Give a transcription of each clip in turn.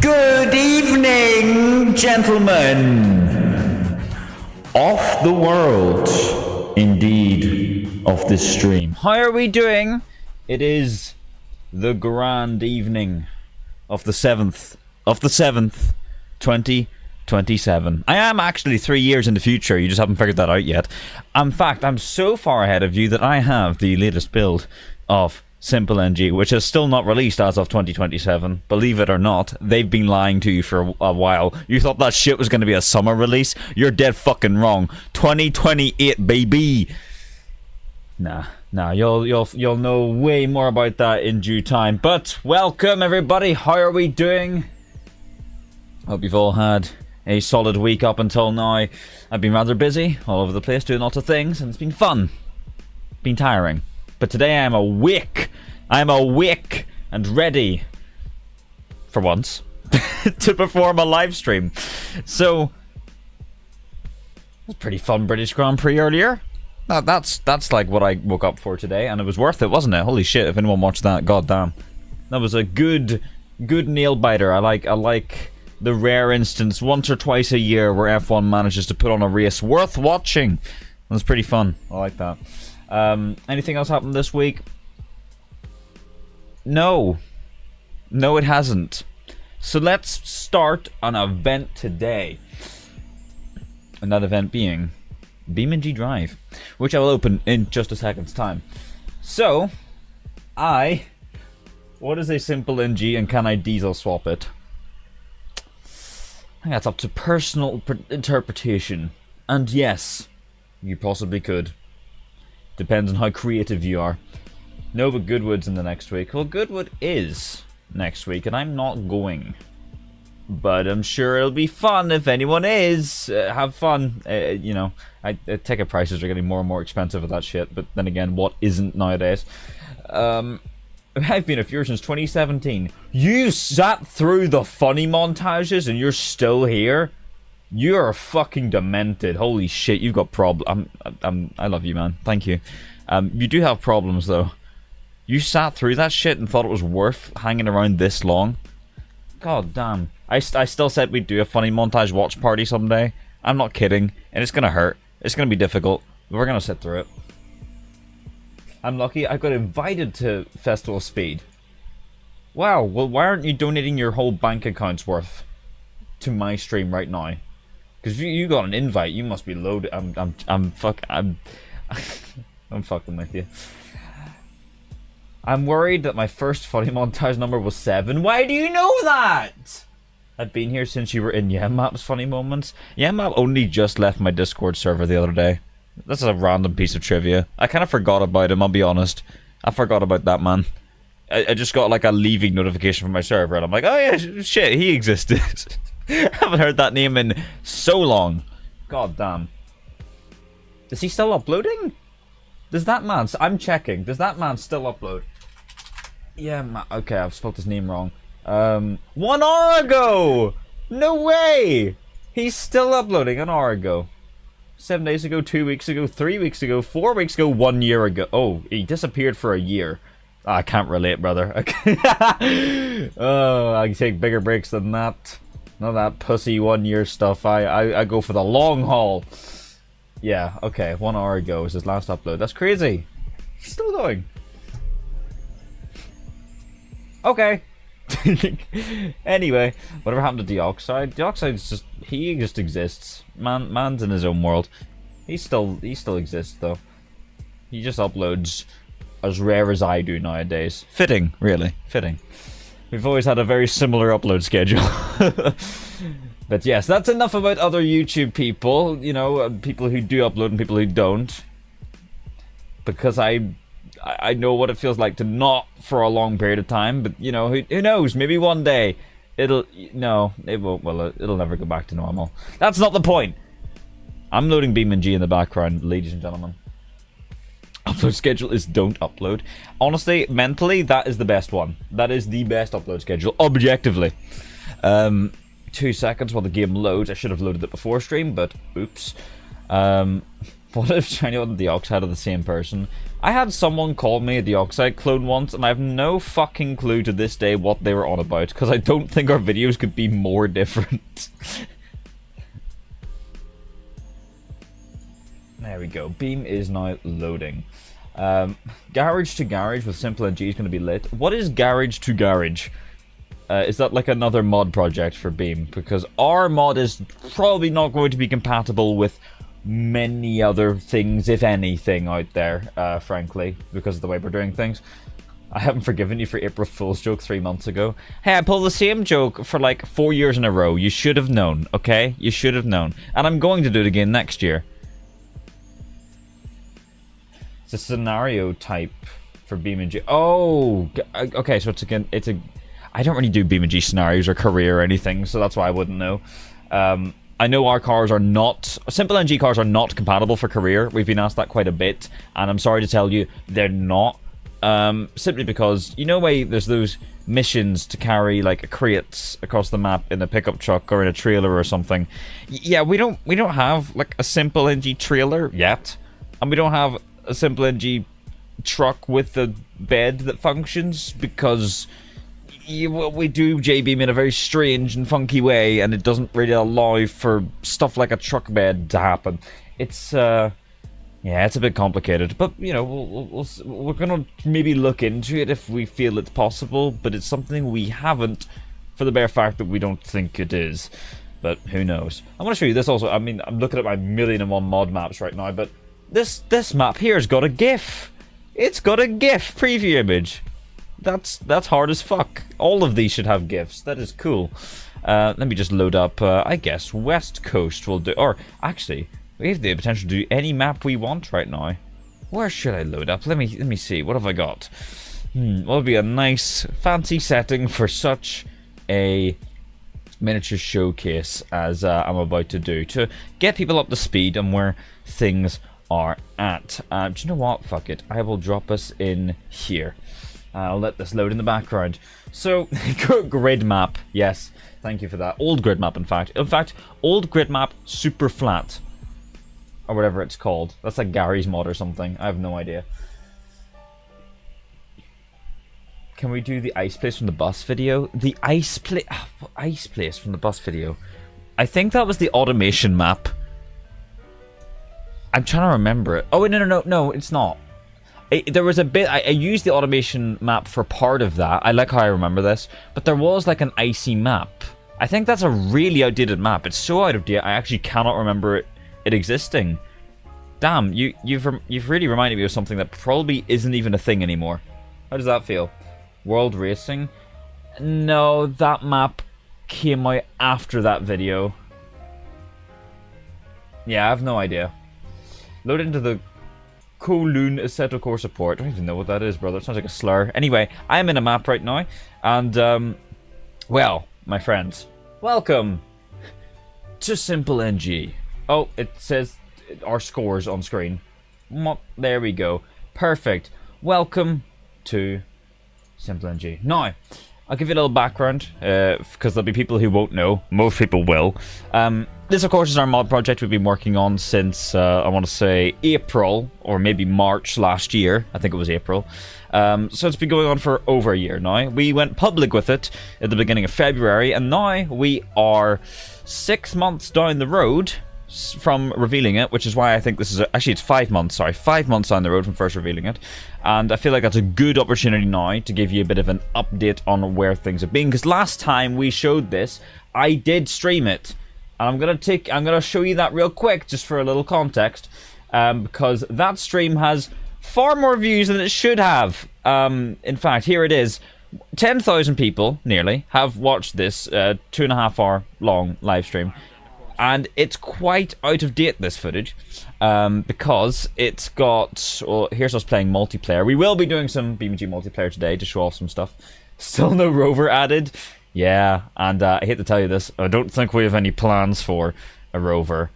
Good evening, gentlemen of the world, indeed, of this stream. How are we doing? It is the grand evening of the 7th, 2027. I am actually 3 years in the future, you just haven't figured that out yet. In fact, I'm so far ahead of you that I have the latest build of SimpleNG, which is still not released as of 2027. Believe it or not, they've been lying to you for a while. You thought that shit was going to be a summer release? You're dead fucking wrong. 2028, baby. Nah, you'll know way more about that in due time. But welcome everybody. How are we doing? Hope you've all had a solid week up until now. I've been rather busy, all over the place, doing lots of things, and it's been fun. Been tiring. But today I'm awake. I'm awake and ready, for once, to perform a live stream. So, it was a pretty fun British Grand Prix earlier. That's like what I woke up for today, and it was worth it, wasn't it? Holy shit! If anyone watched that, goddamn, that was a good nail biter. I like the rare instance once or twice a year where F1 manages to put on a race worth watching. It was pretty fun. I like that. Anything else happened this week? No, it hasn't. So let's start an event today, and that event being BeamNG Drive, which I will open in just a second's time. So, what is a SimpleNG and can I diesel swap it? I think that's up to personal interpretation, and yes, you possibly could. Depends on how creative you are. No, but Goodwood's in the next week. Well, Goodwood is next week, and I'm not going. But I'm sure it'll be fun if anyone is. Have fun. You know, ticket prices are getting more and more expensive with that shit. But then again, what isn't nowadays? I've been a viewer since 2017. You sat through the funny montages and you're still here? You're fucking demented. Holy shit, you've got problems. I love you, man. Thank you. You do have problems, though. You sat through that shit and thought it was worth hanging around this long? God damn. I still said we'd do a funny montage watch party someday. I'm not kidding. And it's gonna hurt. It's gonna be difficult. But we're gonna sit through it. I'm lucky I got invited to Festival Speed. Wow, well, why aren't you donating your whole bank account's worth to my stream right now? Because you got an invite, you must be loaded. I'm fucking with you. I'm worried that my first funny montage number was 7. Why do you know that? I've been here since you were in Yemmap's funny moments. Yemmap only just left my Discord server the other day. This is a random piece of trivia. I kind of forgot about him, I'll be honest. I forgot about that man. I just got like a leaving notification from my server, and I'm like, oh yeah, shit, he existed. I haven't heard that name in so long. God damn. Is he still uploading? Does that man... I'm checking. Does that man still upload? Yeah, okay, I've spelled his name wrong. 1 hour ago! No way! He's still uploading an hour ago. 7 days ago, 2 weeks ago, 3 weeks ago, 4 weeks ago, 1 year ago. Oh, he disappeared for a year. I can't relate, brother. Oh, I can take bigger breaks than that. Not that pussy 1 year stuff. I go for the long haul. Yeah, okay. 1 hour ago was his last upload. That's crazy. He's still going. Okay. Anyway, whatever happened to Dioxide? Dioxide's just... he just exists. Man's in his own world. He still exists, though. He just uploads as rare as I do nowadays. Fitting, really. Fitting. We've always had a very similar upload schedule. But yes, that's enough about other YouTube people. You know, people who do upload and people who don't. Because I know what it feels like to not for a long period of time. But, you know, who knows? Maybe one day it'll... no, it won't. Well, it'll never go back to normal. That's not the point. I'm loading BeamNG in the background, ladies and gentlemen. Upload schedule is don't upload. Honestly, mentally, that is the best one. That is the best upload schedule, objectively. 2 seconds while the game loads. I should have loaded it before stream, but oops. What if Shinyodd and Dioxide are the same person? I had someone call me the Oxide clone once, and I have no fucking clue to this day what they were on about, because I don't think our videos could be more different. There we go. Beam is now loading. Garage to garage with SimpleNG is going to be lit. What is garage to garage? Is that like another mod project for Beam? Because our mod is probably not going to be compatible with many other things, if anything, out there, frankly, because of the way we're doing things. I haven't forgiven you for April Fool's joke 3 months ago. Hey, I pulled the same joke for like 4 years in a row. You should have known, okay? You should have known. And I'm going to do it again next year. It's a scenario type for BeamNG. Oh, okay, so it's a... I don't really do BeamNG scenarios or career or anything, so that's why I wouldn't know. I know our cars are not... SimpleNG cars are not compatible for career. We've been asked that quite a bit, and I'm sorry to tell you, they're not. Simply because, you know, there's those missions to carry like crates across the map in a pickup truck or in a trailer or something. Yeah, we don't have like a SimpleNG trailer yet, and we don't have a SimpleNG truck with a bed that functions because we do J-Beam in a very strange and funky way, and it doesn't really allow for stuff like a truck bed to happen. It's yeah, it's a bit complicated, but you know, we're gonna maybe look into it if we feel it's possible, but it's something we haven't, for the bare fact that we don't think it is. But who knows? I'm gonna show you this also. I mean, I'm looking at my 1,000,001 mod maps right now, but this map here's got a GIF. It's got a GIF preview image. That's hard as fuck. All of these should have GIFs. That is cool. Let me just load up. I guess West Coast will do. Or actually, we have the potential to do any map we want right now. Where should I load up? Let me see. What have I got? What would be a nice, fancy setting for such a miniature showcase as I'm about to do, to get people up to speed on where things are at. Do you know what? Fuck it. I will drop us in here. I'll let this load in the background. So, grid map. Yes, thank you for that. Old grid map, in fact. In fact, old grid map super flat. Or whatever it's called. That's like Gary's mod or something. I have no idea. Can we do the ice place from the bus video? The ice place from the bus video. I think that was the automation map. I'm trying to remember it. Oh, no, it's not. There was a bit, I used the automation map for part of that. I like how I remember this. But there was like an icy map. I think that's a really outdated map. It's so out of date, I actually cannot remember it existing. Damn, you've really reminded me of something that probably isn't even a thing anymore. How does that feel? World Racing? No, that map came out after that video. Yeah, I have no idea. Load into the Kowloon Assetto Core support. I don't even know what that is, brother. It sounds like a slur. Anyway, I am in a map right now, and well, my friends, welcome to SimpleNG. Oh, it says our scores on screen. There we go. Perfect. Welcome to SimpleNG. Now, I'll give you a little background, because there'll be people who won't know. Most people will. This, of course, is our mod project we've been working on since, I want to say, April, or maybe March last year. I think it was April. So it's been going on for over a year now. We went public with it at the beginning of February, and now we are 6 months down the road from revealing it, which is why I think this is actually it's 5 months, sorry, 5 months down the road from first revealing it, and I feel like that's a good opportunity now to give you a bit of an update on where things have been, because last time we showed this, I did stream it, and I'm gonna show you that real quick just for a little context, because that stream has far more views than it should have. In fact, here it is. 10,000 people nearly have watched this 2.5 hour long live stream. And it's quite out of date, this footage, because it's got... Well, here's us playing multiplayer. We will be doing some BeamNG multiplayer today to show off some stuff. Still no rover added. Yeah, and I hate to tell you this, I don't think we have any plans for a rover.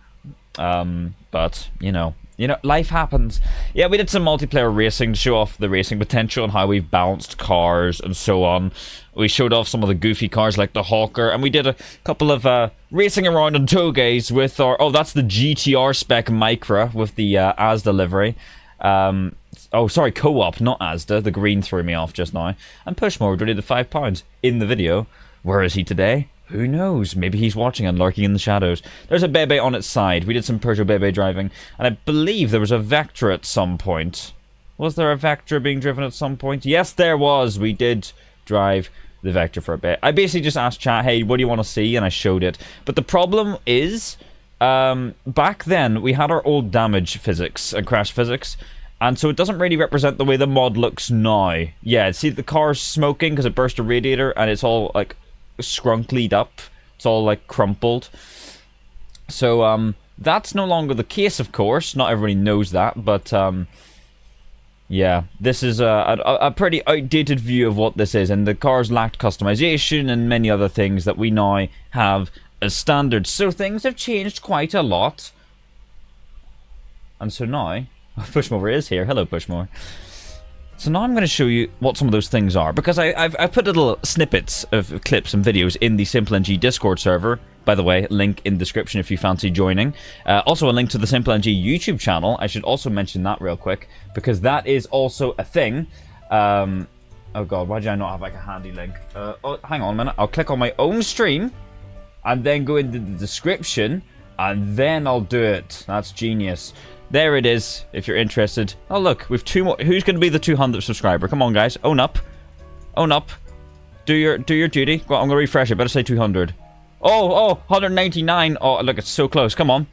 But, you know, life happens. Yeah, we did some multiplayer racing to show off the racing potential and how we've balanced cars and so on. We showed off some of the goofy cars like the Hawker, and we did a couple of racing around on togeys with our... Oh, that's the GTR spec Micra with the ASDA livery. Oh, sorry, Co-op, not Asda. The green threw me off just now. And Pushmore donated £5 in the video. Where is he today? Who knows? Maybe he's watching and lurking in the shadows. There's a Bebe on its side. We did some Peugeot Bebe driving. And I believe there was a Vectra at some point. Was there a Vectra being driven at some point? Yes, there was. We did drive the Vectra for a bit. I basically just asked chat, hey, what do you want to see? And I showed it. But the problem is, back then, we had our old damage physics and crash physics. And so it doesn't really represent the way the mod looks now. Yeah, see the car's smoking because it burst a radiator and it's all, like, scrunklied up. It's all, like, crumpled. So, that's no longer the case, of course. Not everybody knows that, but, yeah, this is a pretty outdated view of what this is, and the cars lacked customization and many other things that we now have as standards. So things have changed quite a lot. And so now, Pushmore is here. Hello, Pushmore. So now I'm going to show you what some of those things are, because I've put little snippets of clips and videos in the SimpleNG Discord server. By the way, link in description if you fancy joining. Also a link to the SimpleNG YouTube channel. I should also mention that real quick, because that is also a thing. Oh god, why did I not have like a handy link? Oh, hang on a minute. I'll click on my own stream, and then go into the description, and then I'll do it. That's genius. There it is, if you're interested. Oh look, we've 2 more. Who's going to be the 200th subscriber? Come on, guys. Own up. Own up. Do your duty. Well, I'm going to refresh it. Better say 200. Oh, 199. Oh, look, it's so close. Come on.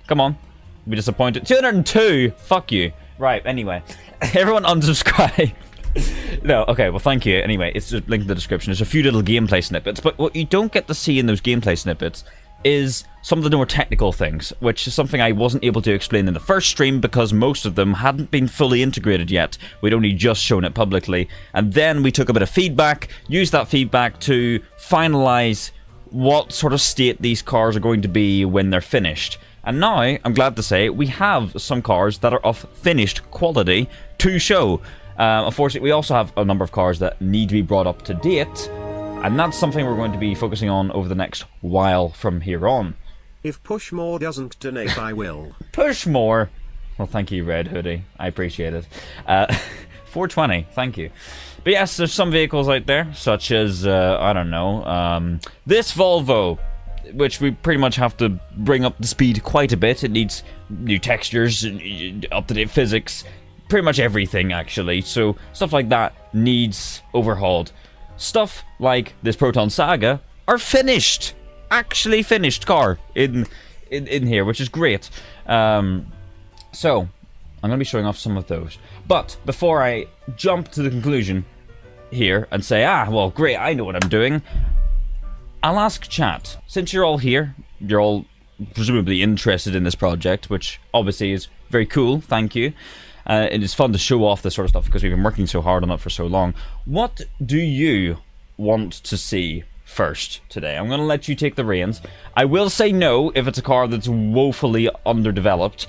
Be disappointed. 202. Fuck you. Right, anyway. Everyone unsubscribe. No, okay, well, thank you. Anyway, it's just linked in the description. There's a few little gameplay snippets, but what you don't get to see in those gameplay snippets is some of the more technical things, which is something I wasn't able to explain in the first stream because most of them hadn't been fully integrated yet. We'd only just shown it publicly, and then we took a bit of feedback, used that feedback to finalize what sort of state these cars are going to be when they're finished. And now, I'm glad to say, we have some cars that are of finished quality to show. Unfortunately, we also have a number of cars that need to be brought up to date, and that's something we're going to be focusing on over the next while from here on. If Pushmore doesn't donate, I will. Pushmore! Well, thank you, Red Hoodie. I appreciate it. 420, thank you. But yes, there's some vehicles out there, such as, I don't know, this Volvo, which we pretty much have to bring up the speed quite a bit. It needs new textures, up-to-date physics, pretty much everything, actually. So stuff like that needs overhauled. Stuff like this Proton Saga are finished, actually finished car in here, which is great. So I'm going to be showing off some of those. But before I jump to the conclusion here and say, well, great, I know what I'm doing, I'll ask chat. Since you're all here, you're all presumably interested in this project, which obviously is very cool, thank you. It is fun to show off this sort of stuff because we've been working so hard on it for so long. What do you want to see first today? I'm going to let you take the reins. I will say no if it's a car that's woefully underdeveloped.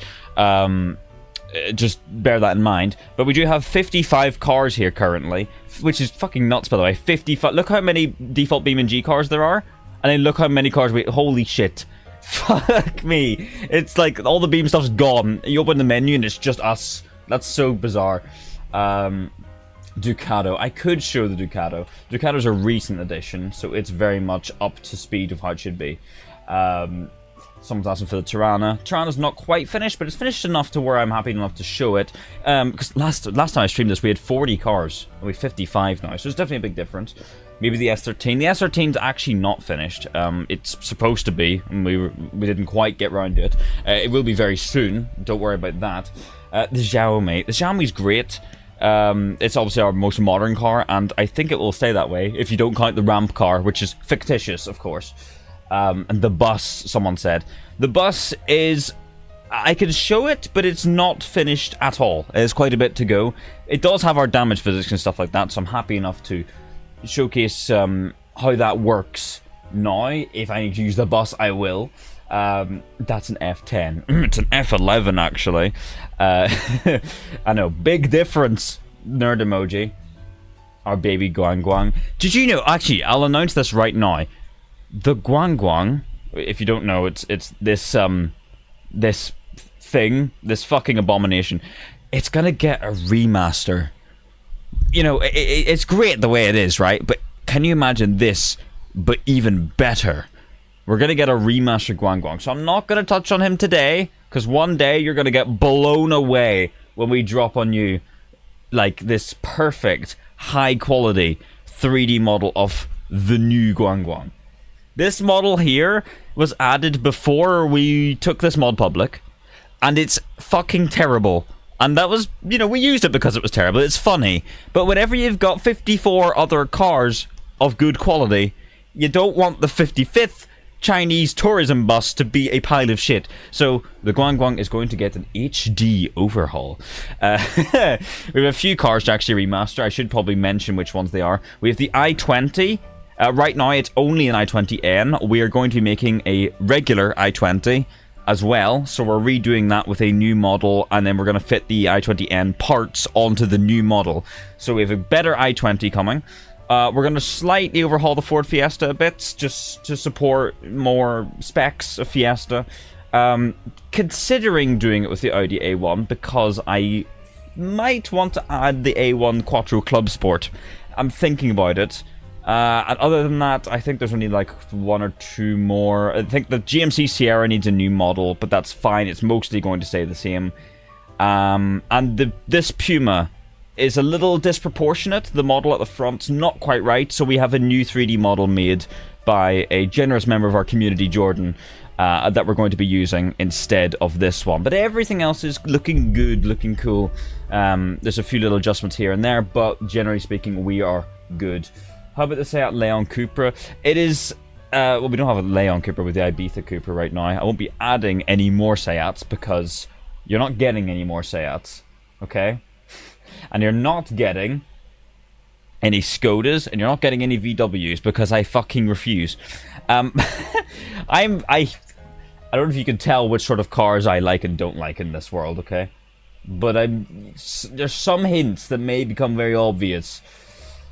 Just bear that in mind. But we do have 55 cars here currently, which is fucking nuts, by the way. 55. Look how many default BeamNG cars there are, and then look how many cars we... Holy shit. Fuck me. It's like all the Beam stuff's gone. You open the menu and it's just us. That's so bizarre. Ducato. I could show the Ducato. Ducato's a recent addition, so it's very much up to speed of how it should be. Someone's asking for the Tirana. Tirana's not quite finished, but it's finished enough to where I'm happy enough to show it. Because last time I streamed this, we had 40 cars. And we have 55 now, so it's definitely a big difference. Maybe the S13. The S13's actually not finished. It's supposed to be, and we didn't quite get around to it. It will be very soon. Don't worry about that. The Xiaomi. The Xiaomi's great. It's obviously our most modern car, and I think it will stay that way if you don't count the ramp car, which is fictitious, of course. And the bus, someone said. The bus is... I can show it, but it's not finished at all. There's quite a bit to go. It does have our damage physics and stuff like that, so I'm happy enough to showcase how that works now. If I need to use the bus, I will. That's an F10. It's an F11, actually. I know, big difference. Nerd emoji. Our baby Guang Guang. Did you know, actually, I'll announce this right now. The Guang Guang, if you don't know, it's this this thing, this fucking abomination. it's gonna get a remaster. You know, it's great the way it is, right? But can you imagine this, but even better? We're gonna get a remastered Guangguang. So I'm not gonna touch on him today, because one day you're gonna get blown away when we drop on you like this perfect, high quality 3D model of the new Guangguang. This model here was added before we took this mod public, and it's fucking terrible. And that was, you know, we used it because it was terrible. It's funny. But whenever you've got 54 other cars of good quality, you don't want the 55th Chinese tourism bus to be a pile of shit. So the Guangguang is going to get an HD overhaul. We have a few cars to actually remaster. I should probably mention which ones they are. We have the i20. Right now it's only an i20N. We are going to be making a regular i20 as well, so we're redoing that with a new model, and then we're going to fit the i20N parts onto the new model. So we have a better i20 coming. We're going to slightly overhaul the Ford Fiesta a bit, just to support more specs of Fiesta. Considering doing it with the Audi A1, because I might want to add the A1 Quattro Club Sport. I'm thinking about it. And other than that, I think there's only like one or two more. I think the GMC Sierra needs a new model, but that's fine. It's mostly going to stay the same. And this Puma is a little disproportionate. The model at the front's not quite right, so we have a new 3D model made by a generous member of our community, Jordan, that we're going to be using instead of this one. But everything else is looking good, looking cool. There's a few little adjustments here and there, but generally speaking, we are good. How about the Seat Leon Cupra? It is, well, we don't have a Leon Cupra with the Ibiza Cupra right now. I won't be adding any more Seats because you're not getting any more Seats, okay? And you're not getting any Skodas, and you're not getting any VWs because I fucking refuse. I don't know if you can tell which sort of cars I like and don't like in this world, okay? But there's some hints that may become very obvious.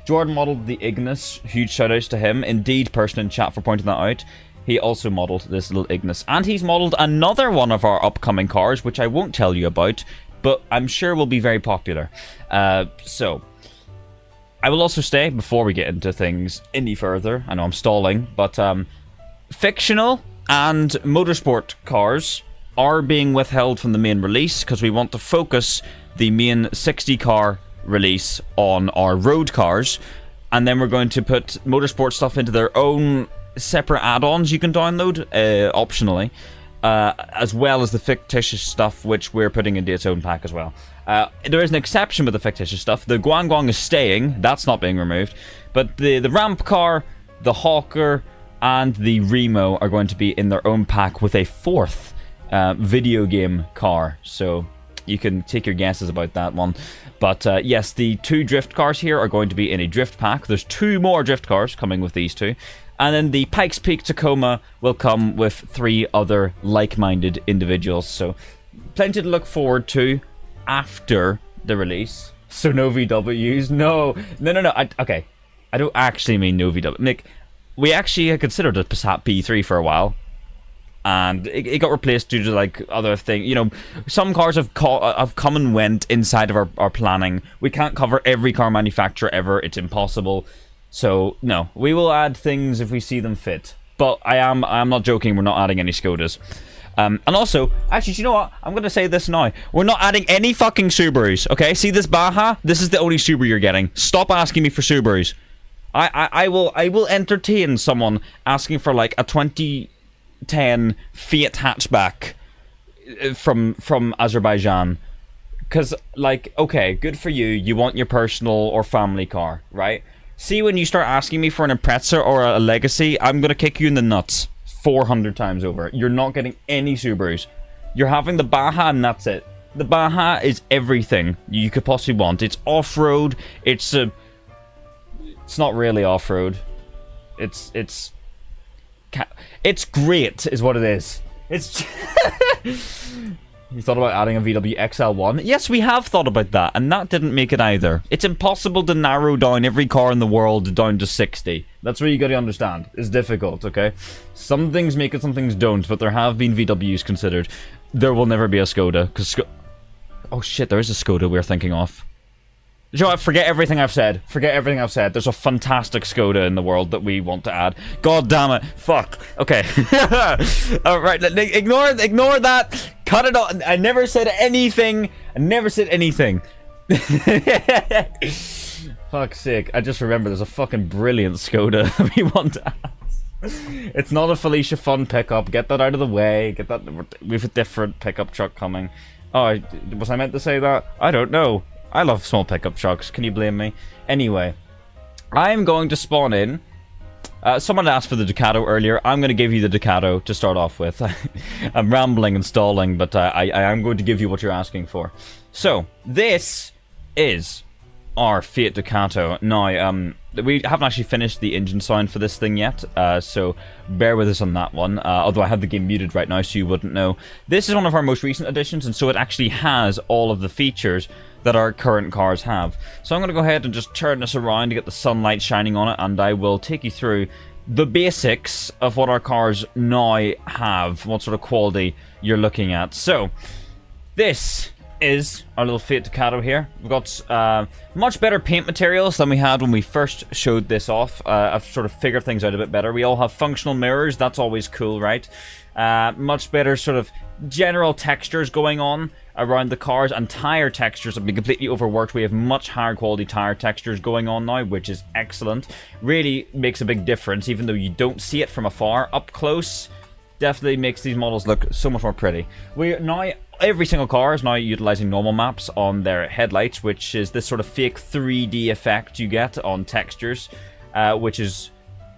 Jordan modelled the Ignis. Huge shoutouts to him. Indeed, person in chat for pointing that out. He also modelled this little Ignis. And he's modelled another one of our upcoming cars, which I won't tell you about, but I'm sure will be very popular. So, I will also say, before we get into things any further, I know I'm stalling, but fictional and motorsport cars are being withheld from the main release because we want to focus the main 60 car release on our road cars, and then we're going to put motorsport stuff into their own separate add-ons you can download optionally, as well as the fictitious stuff which we're putting into its own pack as well. There is an exception with the fictitious stuff. The Guangguang is staying, that's not being removed, but the ramp car, the Hawker, and the Remo are going to be in their own pack with a fourth video game car, so you can take your guesses about that one. But yes, the two drift cars here are going to be in a drift pack. There's two more drift cars coming with these two. And then the Pikes Peak Tacoma will come with 3 other like-minded individuals. So plenty to look forward to after the release. So no VWs. No. Okay. I don't actually mean no VW. Nick, we actually had considered a Passat B3 for a while. And it got replaced due to like other things. You know, some cars have come and went inside of our planning. We can't cover every car manufacturer ever. It's impossible. So no, we will add things if we see them fit. But I am not joking. We're not adding any Skodas. And also, actually, do you know what? I'm gonna say this now. We're not adding any fucking Subarus. Okay? See this Baja? This is the only Subaru you're getting. Stop asking me for Subarus. I will entertain someone asking for like a 2010 Fiat hatchback from Azerbaijan, because like, okay, good for you, you want your personal or family car, right? See, when you start asking me for an Impreza or a Legacy, I'm gonna kick you in the nuts 400 times over. You're not getting any Subarus. You're having the Baja and that's it. The Baja is everything you could possibly want. It's off-road, it's not really off-road. It's great, is what it is. It's. You thought about adding a VW XL1? Yes, we have thought about that, and that didn't make it either. It's impossible to narrow down every car in the world down to 60. That's what you gotta understand. It's difficult, okay? Some things make it, some things don't, but there have been VWs considered. There will never be a Skoda, because Oh shit, there is a Skoda we're thinking of. You know what? Forget everything I've said. Forget everything I've said. There's a fantastic Skoda in the world that we want to add. God damn it. Fuck. Okay. Alright, ignore that. Cut it off. I never said anything. I never said anything. Fuck's sake. I just remember there's a fucking brilliant Skoda that we want to add. It's not a Felicia Fun pickup. Get that out of the way. Get that. We have a different pickup truck coming. Oh, was I meant to say that? I don't know. I love small pickup trucks. Can you blame me? Anyway, I'm going to spawn in. Someone asked for the Ducato earlier. I'm going to give you the Ducato to start off with. I'm rambling and stalling, but I am going to give you what you're asking for. So, this is our Fiat Ducato. Now, we haven't actually finished the engine sound for this thing yet, so bear with us on that one. Although I have the game muted right now, so you wouldn't know. This is one of our most recent additions, and so it actually has all of the features that our current cars have. So I'm going to go ahead and just turn this around to get the sunlight shining on it, and I will take you through the basics of what our cars now have, what sort of quality you're looking at. So, this is our little Fiat Ducato here. We've got much better paint materials than we had when we first showed this off. I've sort of figured things out a bit better. We all have functional mirrors, that's always cool, right? Much better sort of general textures going on around the cars, and tire textures have been completely overworked. We have much higher quality tire textures going on now, which is excellent. Really makes a big difference, even though you don't see it from afar. Up close, definitely makes these models look so much more pretty. Every single car is now utilizing normal maps on their headlights, which is this sort of fake 3D effect you get on textures, which is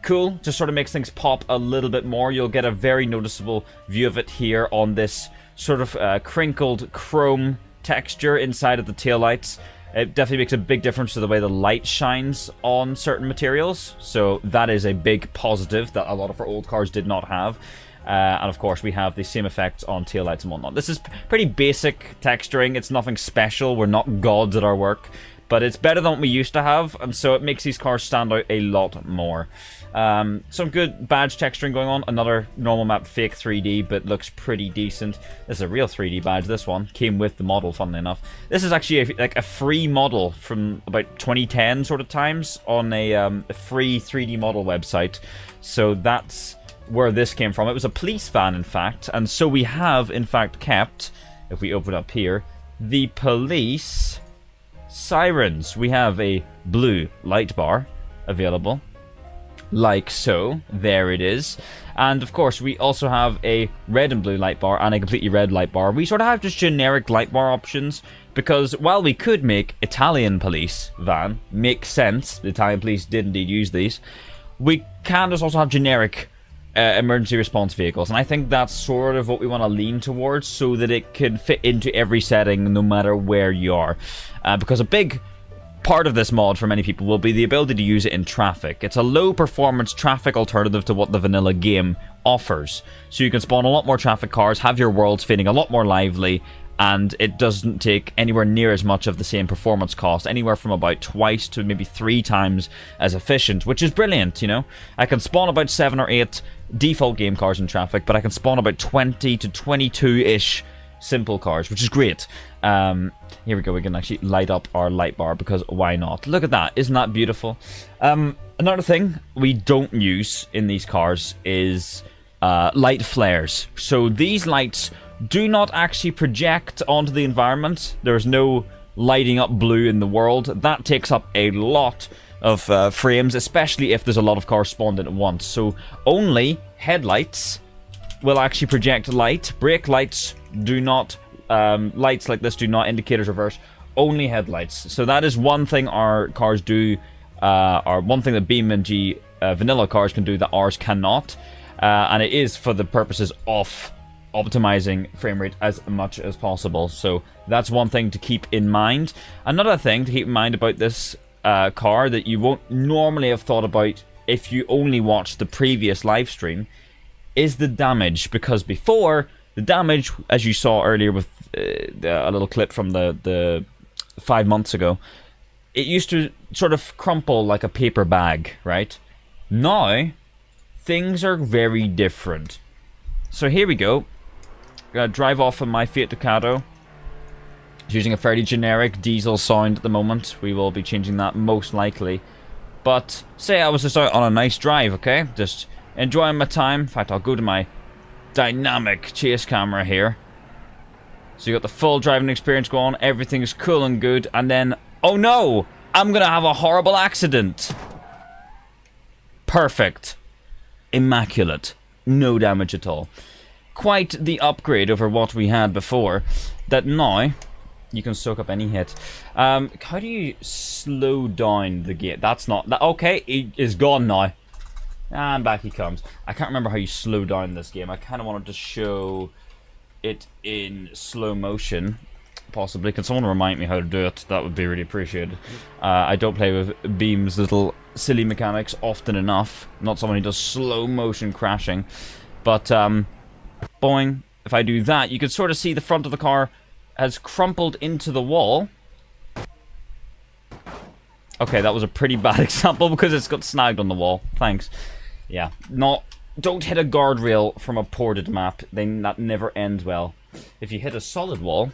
cool. Just sort of makes things pop a little bit more. You'll get a very noticeable view of it here on this sort of crinkled chrome texture inside of the taillights. It definitely makes a big difference to the way the light shines on certain materials. So that is a big positive that a lot of our old cars did not have. And of course we have the same effects on taillights and whatnot. This is pretty basic texturing. It's nothing special. We're not gods at our work. But it's better than what we used to have, and so it makes these cars stand out a lot more. Some good badge texturing going on. Another normal map fake 3D, but looks pretty decent. This is a real 3D badge, this one. Came with the model, funnily enough. This is actually like a free model from about 2010 sort of times on a free 3D model website. So that's where this came from. It was a police van, in fact, and so we have, in fact, kept, if we open up here, the police sirens. We have a blue light bar available, like so. There it is. And of course we also have a red and blue light bar and a completely red light bar. We sort of have just generic light bar options, because while we could make Italian police van make sense, the Italian police did indeed use these, we can just also have generic emergency response vehicles, and I think that's sort of what we want to lean towards, so that it can fit into every setting no matter where you are, because a big part of this mod for many people will be the ability to use it in traffic. It's a low performance traffic alternative to what the vanilla game offers, so you can spawn a lot more traffic cars, have your worlds feeling a lot more lively, and it doesn't take anywhere near as much of the same performance cost, anywhere from about twice to maybe 3 times as efficient, which is brilliant, you know? I can spawn about 7 or 8 default game cars in traffic, but I can spawn about 20 to 22-ish simple cars, which is great. Here we go, we can actually light up our light bar, because why not? Look at that, isn't that beautiful? Another thing we don't use in these cars is light flares. So these lights do not actually project onto the environment. There's no lighting up blue in the world. That takes up a lot of frames, especially if there's a lot of cars spawned in at once. So only headlights will actually project light. Brake lights do not, lights like this do not, indicators reverse, only headlights. So that is one thing our cars do, or one thing that BeamNG vanilla cars can do that ours cannot, and it is for the purposes of optimizing frame rate as much as possible. So that's one thing to keep in mind. Another thing to keep in mind about this car that you won't normally have thought about if you only watched the previous live stream is the damage, because before, the damage, as you saw earlier with a little clip from the 5 months ago, it used to sort of crumple like a paper bag, right? Now things are very different. So here we go. Gonna drive off in my Fiat Ducato. It's using a fairly generic diesel sound at the moment. We will be changing that most likely. But say I was just out on a nice drive, okay? Just enjoying my time. In fact, I'll go to my dynamic chase camera here. So you got the full driving experience going on. Everything's cool and good. And then, oh no! I'm gonna have a horrible accident. Perfect. Immaculate. No damage at all. Quite the upgrade over what we had before. That now you can soak up any hit. How do you slow down the game? That's not that. Okay, he is gone now. And back he comes. I can't remember how you slow down this game. I kind of wanted to show it in slow motion, possibly. Can someone remind me how to do it? That would be really appreciated. I don't play with Beam's little silly mechanics often enough. Not someone who does slow motion crashing. But, boing. If I do that, you can sort of see the front of the car has crumpled into the wall. Okay, that was a pretty bad example because it's got snagged on the wall. Thanks. Yeah, don't hit a guardrail from a ported map. That never ends well. If you hit a solid wall,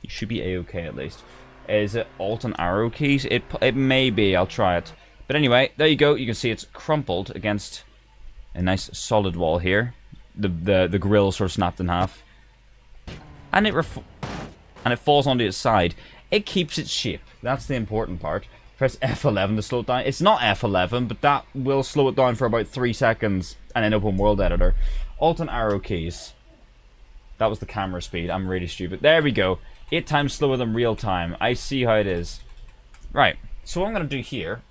you should be a-okay at least. Is it Alt and arrow keys? It may be. I'll try it. But anyway, there you go. You can see it's crumpled against a nice solid wall here. The grill sort of snapped in half. And it falls onto its side. It keeps its shape. That's the important part. Press F11 to slow it down. It's not F11, but that will slow it down for about 3 seconds. And then open world editor. Alt and arrow keys. That was the camera speed. I'm really stupid. There we go. 8 times slower than real time. I see how it is. Right. So what I'm going to do here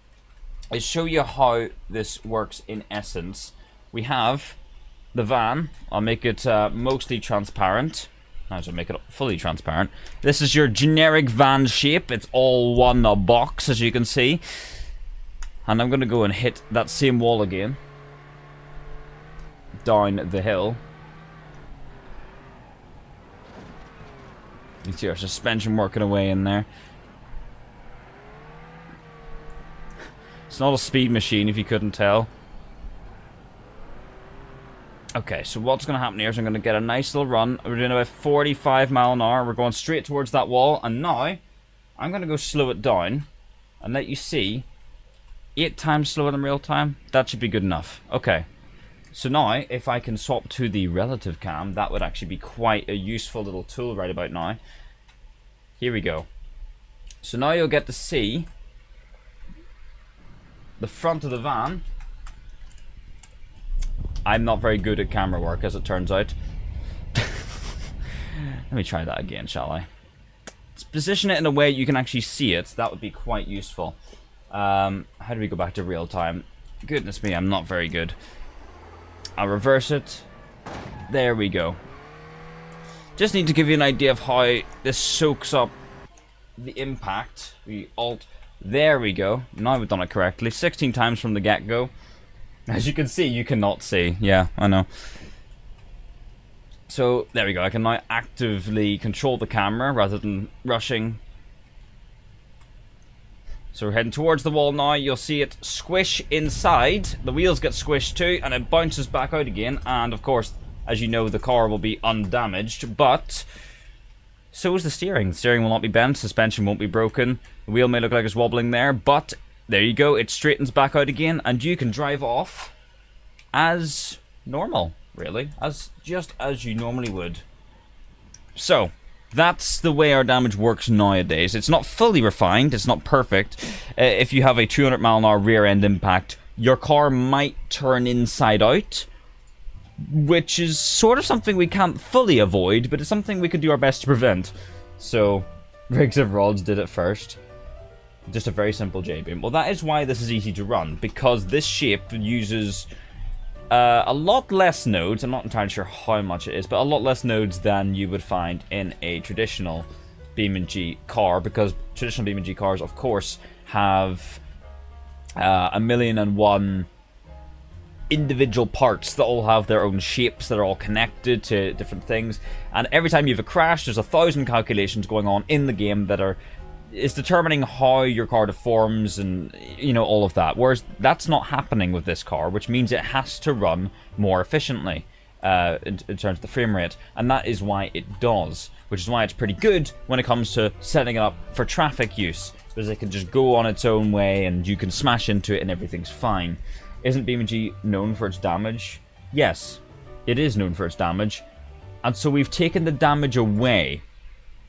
is show you how this works in essence. We have the van. I'll make it mostly transparent. I should make it fully transparent. This is your generic van shape. It's all one box, as you can see. And I'm going to go and hit that same wall again. Down the hill. You see our suspension working away in there. It's not a speed machine, if you couldn't tell. Okay, so what's going to happen here is I'm going to get a nice little run. We're doing about 45 miles an hour. We're going straight towards that wall. And now, I'm going to go slow it down and let you see 8 times slower than real time. That should be good enough. Okay. So now, if I can swap to the relative cam, that would actually be quite a useful little tool right about now. Here we go. So now you'll get to see the front of the van. I'm not very good at camera work, as it turns out. Let me try that again, shall I? Let's position it in a way you can actually see it. That would be quite useful. How do we go back to real time? Goodness me, I'm not very good. I'll reverse it. There we go. Just need to give you an idea of how this soaks up the impact. We alt. There we go. Now we've done it correctly. 16 times from the get-go. As you can see, you cannot see. Yeah, I know. So, there we go. I can now actively control the camera rather than rushing. So we're heading towards the wall now. You'll see it squish inside. The wheels get squished too, and it bounces back out again. And of course, as you know, the car will be undamaged, but so is the steering. The steering will not be bent. Suspension won't be broken. The wheel may look like it's wobbling there, but there you go. It straightens back out again, and you can drive off as normal, really, just as you normally would. So that's the way our damage works nowadays. It's not fully refined. It's not perfect. If you have a 200 mile an hour rear end impact, your car might turn inside out, which is sort of something we can't fully avoid, but it's something we could do our best to prevent. So Rigs of Rods did it first. Just a very simple J-beam. Well, that is why this is easy to run, because this shape uses a lot less nodes. I'm not entirely sure how much it is, but a lot less nodes than you would find in a traditional BeamNG car, because traditional BeamNG cars, of course, have 1,000,001 individual parts that all have their own shapes that are all connected to different things, and every time you have a crash, there's 1,000 calculations going on in the game that is determining how your car deforms and, you know, all of that. Whereas that's not happening with this car, which means it has to run more efficiently. in terms of the frame rate, and that is why it does, which is why it's pretty good when it comes to setting it up for traffic use, because it can just go on its own way and you can smash into it and everything's fine. Isn't BeamNG known for its damage? Yes, it is known for its damage, and so we've taken the damage away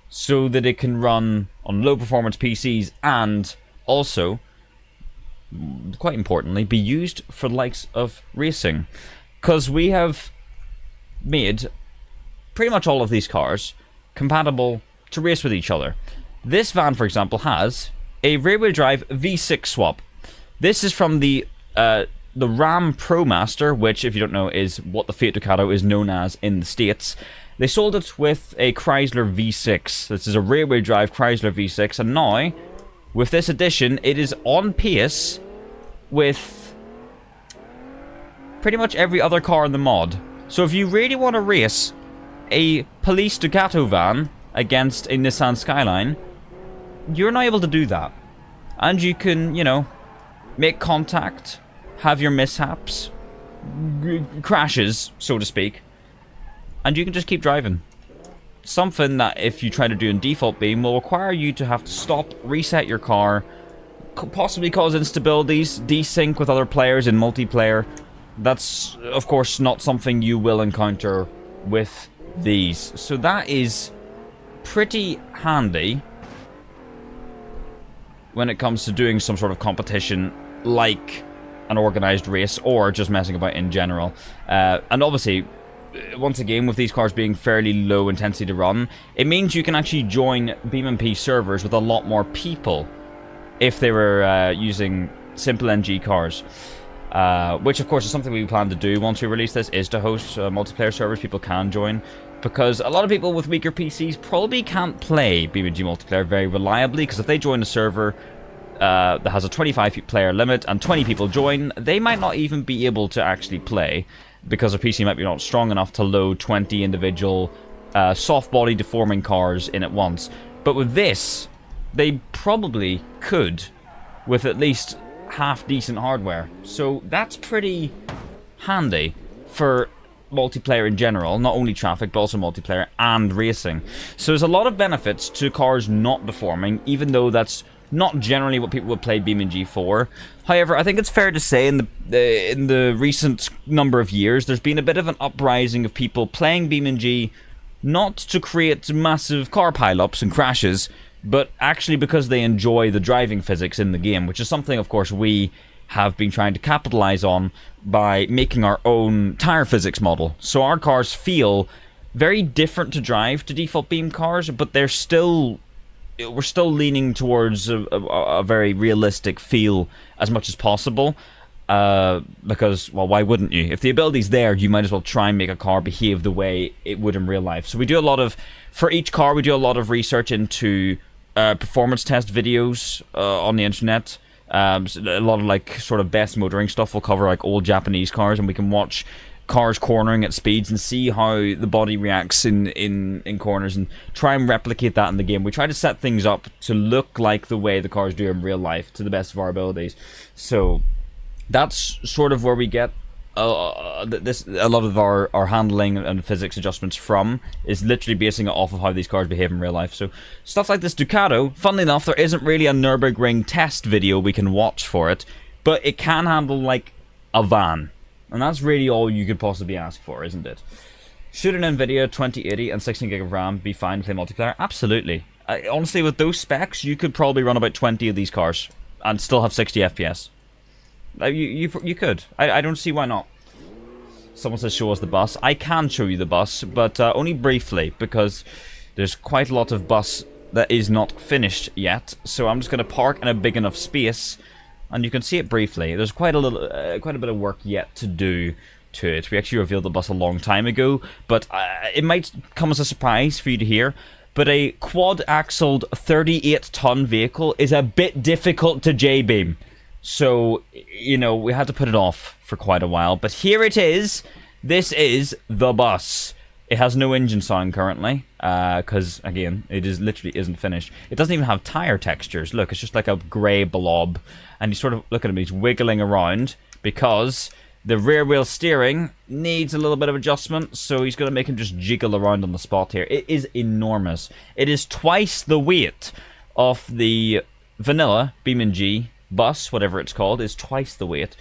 so that it can run on low performance PCs and also, quite importantly, be used for the likes of racing, because we have made pretty much all of these cars compatible to race with each other. This van, for example, has a rear-wheel drive V6 swap. This is from the Ram ProMaster, which, if you don't know, is what the Fiat Ducato is known as in the States. They sold it with a Chrysler V6. This is a rear-wheel drive Chrysler V6, and now, with this edition, it is on pace with pretty much every other car in the mod. So if you really want to race a police Ducato van against a Nissan Skyline, you're not able to do that. And you can, you know, make contact, have your mishaps, crashes, so to speak, and you can just keep driving. Something that if you try to do in default beam will require you to have to stop, reset your car, possibly cause instabilities, desync with other players in multiplayer. That's, of course, not something you will encounter with these. So that is pretty handy when it comes to doing some sort of competition like an organized race or just messing about in general. And obviously, once again, with these cars being fairly low intensity to run, it means you can actually join BeamNG servers with a lot more people if they were using SimpleNG cars. Which, of course, is something we plan to do once we release this, is to host multiplayer servers people can join. Because a lot of people with weaker PCs probably can't play BeamNG multiplayer very reliably, because if they join a server that has a 25-player limit and 20 people join, they might not even be able to actually play, because their PC might be not strong enough to load 20 individual soft-body deforming cars in at once. But with this, they probably could, with at least half-decent hardware. So that's pretty handy for multiplayer in general, not only traffic, but also multiplayer and racing. So there's a lot of benefits to cars not deforming, even though that's not generally what people would play BeamNG for. However, I think it's fair to say in the recent number of years, there's been a bit of an uprising of people playing BeamNG not to create massive car pileups and crashes, but actually because they enjoy the driving physics in the game, which is something, of course, we have been trying to capitalize on by making our own tire physics model. So our cars feel very different to drive to default Beam cars, but we're still leaning towards a very realistic feel as much as possible. Because, well, why wouldn't you? If the ability's there, you might as well try and make a car behave the way it would in real life. So we do a lot of, for each car, we do a lot of research into performance test videos on the internet. A lot of like sort of best motoring stuff. We'll cover like old Japanese cars, and we can watch cars cornering at speeds and see how the body reacts in corners and try and replicate that in the game. We try to set things up to look like the way the cars do in real life to the best of our abilities. So that's sort of where we get a lot of our handling and physics adjustments from, is literally basing it off of how these cars behave in real life. So stuff like this Ducato, funnily enough, there isn't really a Nürburgring test video we can watch for it, but it can handle like a van, and that's really all you could possibly ask for, isn't it? Should an Nvidia 2080 and 16GB of RAM be fine to play multiplayer? Absolutely. Honestly, with those specs, you could probably run about 20 of these cars and still have 60 FPS. You could. I don't see why not. Someone says show us the bus. I can show you the bus, but only briefly, because there's quite a lot of bus that is not finished yet. So I'm just going to park in a big enough space, and you can see it briefly. There's quite a bit of work yet to do to it. We actually revealed the bus a long time ago, but it might come as a surprise for you to hear. But a quad-axled 38-ton vehicle is a bit difficult to J-beam. So, you know, we had to put it off for quite a while. But here it is. This is the bus. It has no engine sound currently, because, again, it literally isn't finished. It doesn't even have tire textures. Look, it's just like a grey blob. And you sort of, look at him, he's wiggling around, because The rear wheel steering needs a little bit of adjustment, so he's going to make him just jiggle around on the spot here. It is enormous. It is twice the weight of the vanilla BeamNG bus, whatever it's called, is twice the weight.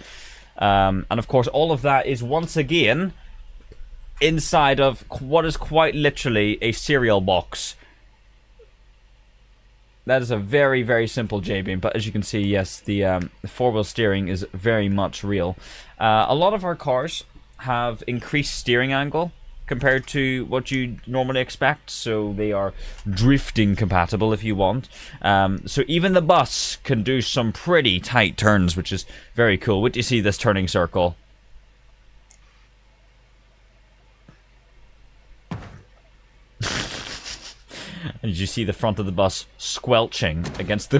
And of course, all of that is once again inside of what is quite literally a cereal box. That is a very, very simple J-beam, but as you can see, yes, the four-wheel steering is very much real. A lot of our cars have increased steering angle compared to what you normally expect, so they are drifting compatible if you want. So even the bus can do some pretty tight turns, which is very cool. Wait till you see this turning circle. And you see the front of the bus squelching against the...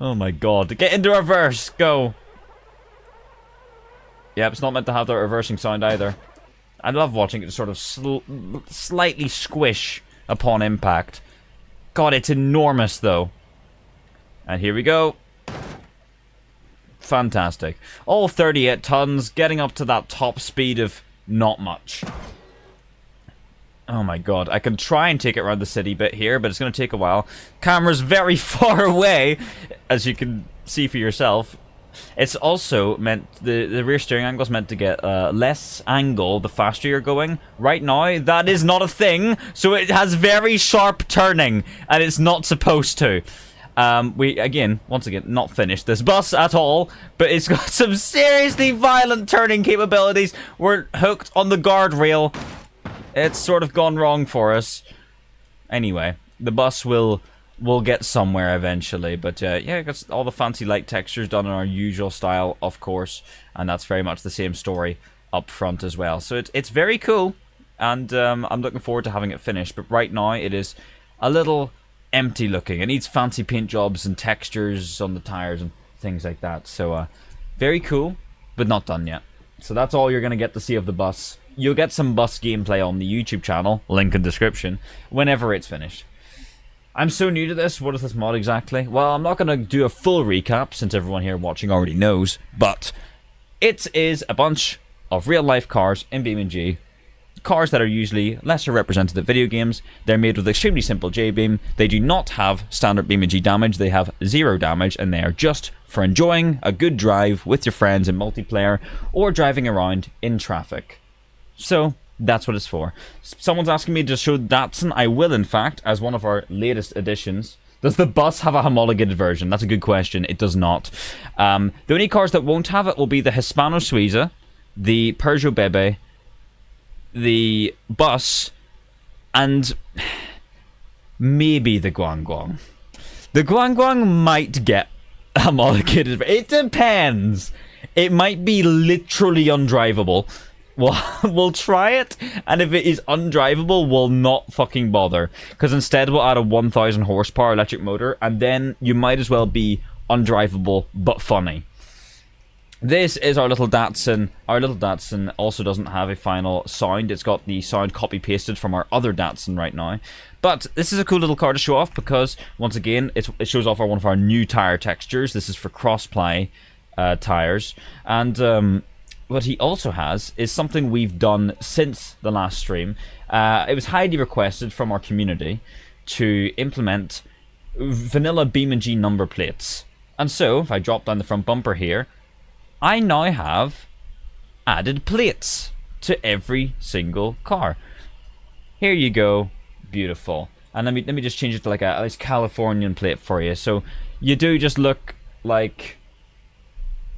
Oh my god. Get into reverse! Go! Yeah, it's not meant to have that reversing sound either. I love watching it sort of slightly squish upon impact. God, it's enormous though. And here we go. Fantastic. All 38 tons, getting up to that top speed of not much. Oh my god, I can try and take it around the city bit here, but it's going to take a while. Camera's very far away, as you can see for yourself. It's also meant, the rear steering angle is meant to get less angle the faster you're going. Right now, that is not a thing, so it has very sharp turning, and it's not supposed to. Once again, not finished this bus at all, but it's got some seriously violent turning capabilities. We're hooked on the guardrail. It's sort of gone wrong for us. Anyway, the bus will get somewhere eventually. But yeah, got all the fancy light textures done in our usual style, of course. And that's very much the same story up front as well. So it's very cool. And I'm looking forward to having it finished. But right now, it is a little empty looking. It needs fancy paint jobs and textures on the tires and things like that. So very cool, but not done yet. So that's all you're going to get to see of the bus. You'll get some bus gameplay on the YouTube channel, link in description, whenever it's finished. I'm so new to this. What is this mod exactly? Well, I'm not going to do a full recap, since everyone here watching already knows, but it is a bunch of real-life cars in BeamNG. Cars that are usually lesser represented in video games. They're made with extremely simple J-beam. They do not have standard BeamNG damage. They have 0 damage, and they are just for enjoying a good drive with your friends in multiplayer, or driving around in traffic. So, that's what it's for. Someone's asking me to show Datsun. I will, in fact, as one of our latest additions. Does the bus have a homologated version? That's a good question. It does not. The only cars that won't have it will be the Hispano Suiza, the Peugeot Bebe, the bus, and maybe the Guangguang. The Guangguang might get homologated. It depends. It might be literally undrivable. We'll try it, and if it is undrivable, we'll not fucking bother. Because instead we'll add a 1000 horsepower electric motor, and then you might as well be undrivable, but funny. This is our little Datsun. Our little Datsun also doesn't have a final sound. It's got the sound copy-pasted from our other Datsun right now. But this is a cool little car to show off because, once again, it shows off one of our new tire textures. This is for cross-ply tires. And what he also has is something we've done since the last stream. It was highly requested from our community to implement vanilla BeamNG number plates. And so, if I drop down the front bumper here, I now have added plates to every single car. Here you go. Beautiful. And let me just change it to like a nice Californian plate for you. So you do just look like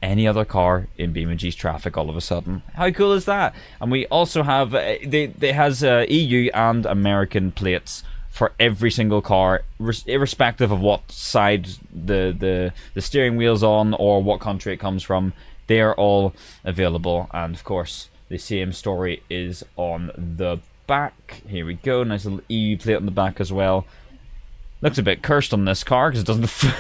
any other car in BeamNG's traffic all of a sudden. How cool is that? And we also have they has EU and American plates for every single car, irrespective of what side the steering wheel's on or what country it comes from. They are all available, and of course the same story is on the back. Here we go, nice little EU plate on the back as well. Looks a bit cursed on this car because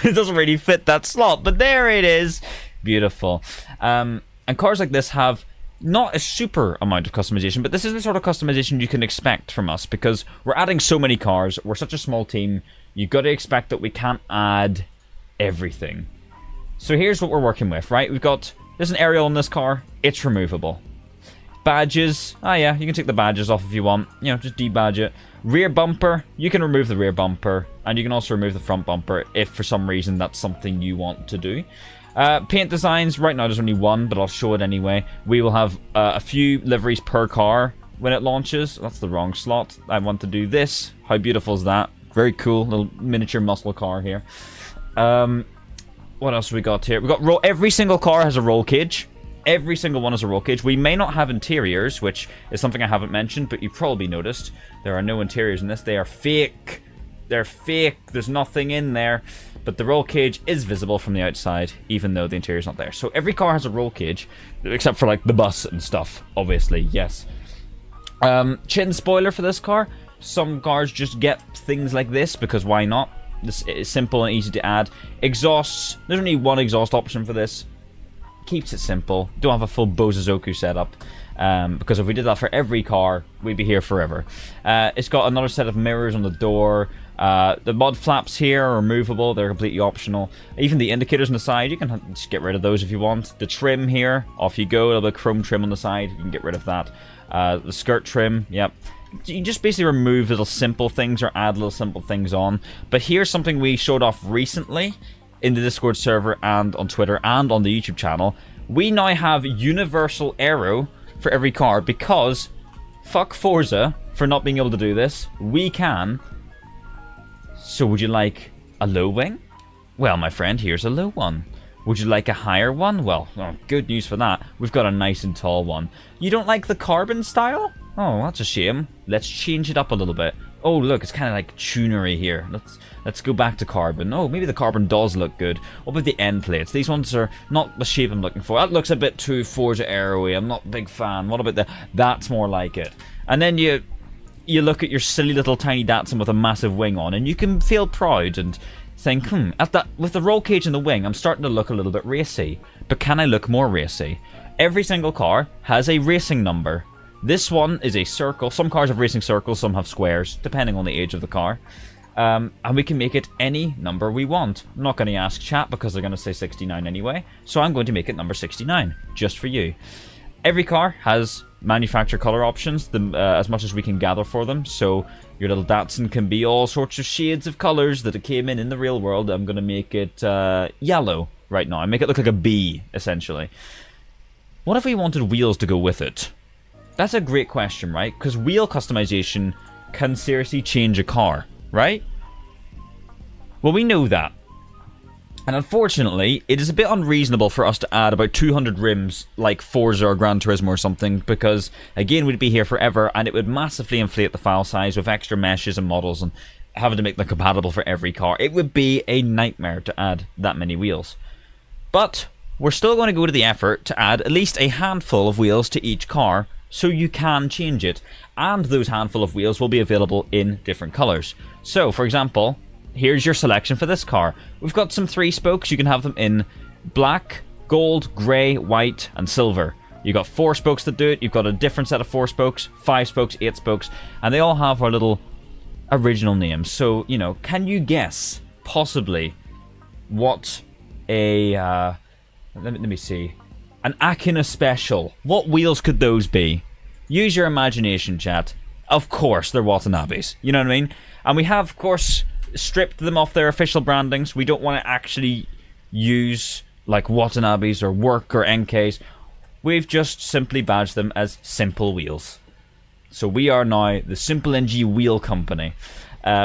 it doesn't really fit that slot, but there it is. Beautiful. And cars like this have not a super amount of customization, but this is the sort of customization you can expect from us because we're adding so many cars. We're such a small team. You've got to expect that we can't add everything. So here's what we're working with, right? We've got There's an aerial in this car. It's removable. Badges. Oh yeah, you can take the badges off if you want. You know, just debadge it. Rear bumper. You can remove the rear bumper. And you can also remove the front bumper if for some reason that's something you want to do. Paint designs. Right now there's only one, but I'll show it anyway. We will have a few liveries per car when it launches. That's the wrong slot. I want to do this. How beautiful is that? Very cool. Little miniature muscle car here. What else have we got here? We got every single car has a roll cage. Every single one has a roll cage. We may not have interiors, which is something I haven't mentioned, but you've probably noticed there are no interiors in this. They are fake. They're fake. There's nothing in there. But the roll cage is visible from the outside, even though the interior is not there. So every car has a roll cage, except for like the bus and stuff, obviously, yes. Chin spoiler for this car. Some cars just get things like this, because why not? This is simple and easy to add. Exhausts. There's only one exhaust option for this. Keeps it simple. Don't have a full Bozazoku setup. Because if we did that for every car, we'd be here forever. It's got another set of mirrors on the door. The mud flaps here are removable. They're completely optional. Even the indicators on the side, you can just get rid of those if you want. The trim here, off you go. A little bit of chrome trim on the side. You can get rid of that. The skirt trim, yep. You just basically remove little simple things or add little simple things on. But here's something we showed off recently in the Discord server and on Twitter and on the YouTube channel. We now have universal aero for every car because fuck Forza for not being able to do this. We can. So would you like a low wing? Well, my friend, here's a low one. Would you like a higher one? Well, good news for that. We've got a nice and tall one. You don't like the carbon style? Oh, that's a shame. Let's change it up a little bit. Oh, look, it's kind of like tunery here. Let's go back to carbon. Oh, maybe the carbon does look good. What about the end plates? These ones are not the shape I'm looking for. That looks a bit too Forza Aero-y. I'm not a big fan. What about the... That's more like it. And then you look at your silly little tiny Datsun with a massive wing on, and you can feel proud and think, with the roll cage and the wing, I'm starting to look a little bit racy. But can I look more racy? Every single car has a racing number. This one is a circle. Some cars have racing circles, some have squares, depending on the age of the car. And we can make it any number we want. I'm not going to ask chat because they're going to say 69 anyway. So I'm going to make it number 69, just for you. Every car has manufacturer color options, as much as we can gather for them. So your little Datsun can be all sorts of shades of colors that it came in the real world. I'm going to make it yellow right now. I make it look like a bee, essentially. What if we wanted wheels to go with it? That's a great question, right? Because wheel customization can seriously change a car, right? Well, we know that. And unfortunately, it is a bit unreasonable for us to add about 200 rims like Forza or Gran Turismo or something, because, again, we'd be here forever, and it would massively inflate the file size with extra meshes and models and having to make them compatible for every car. It would be a nightmare to add that many wheels. But we're still going to go to the effort to add at least a handful of wheels to each car, so you can change it, and those handful of wheels will be available in different colors. So, for example, here's your selection for this car. We've got some 3 spokes. You can have them in black, gold, grey, white, and silver. You've got 4 spokes that do it. You've got a different set of 4 spokes, 5 spokes, 8 spokes, and they all have our little original names. So, you know, can you guess, possibly, what a... let me see... An Akina Special. What wheels could those be? Use your imagination, chat. Of course, they're Watanabes. You know what I mean? And we have, of course, stripped them off their official brandings. We don't want to actually use, like, Watanabes or Work or NKs. We've just simply badged them as Simple Wheels. So we are now the SimpleNG Wheel Company,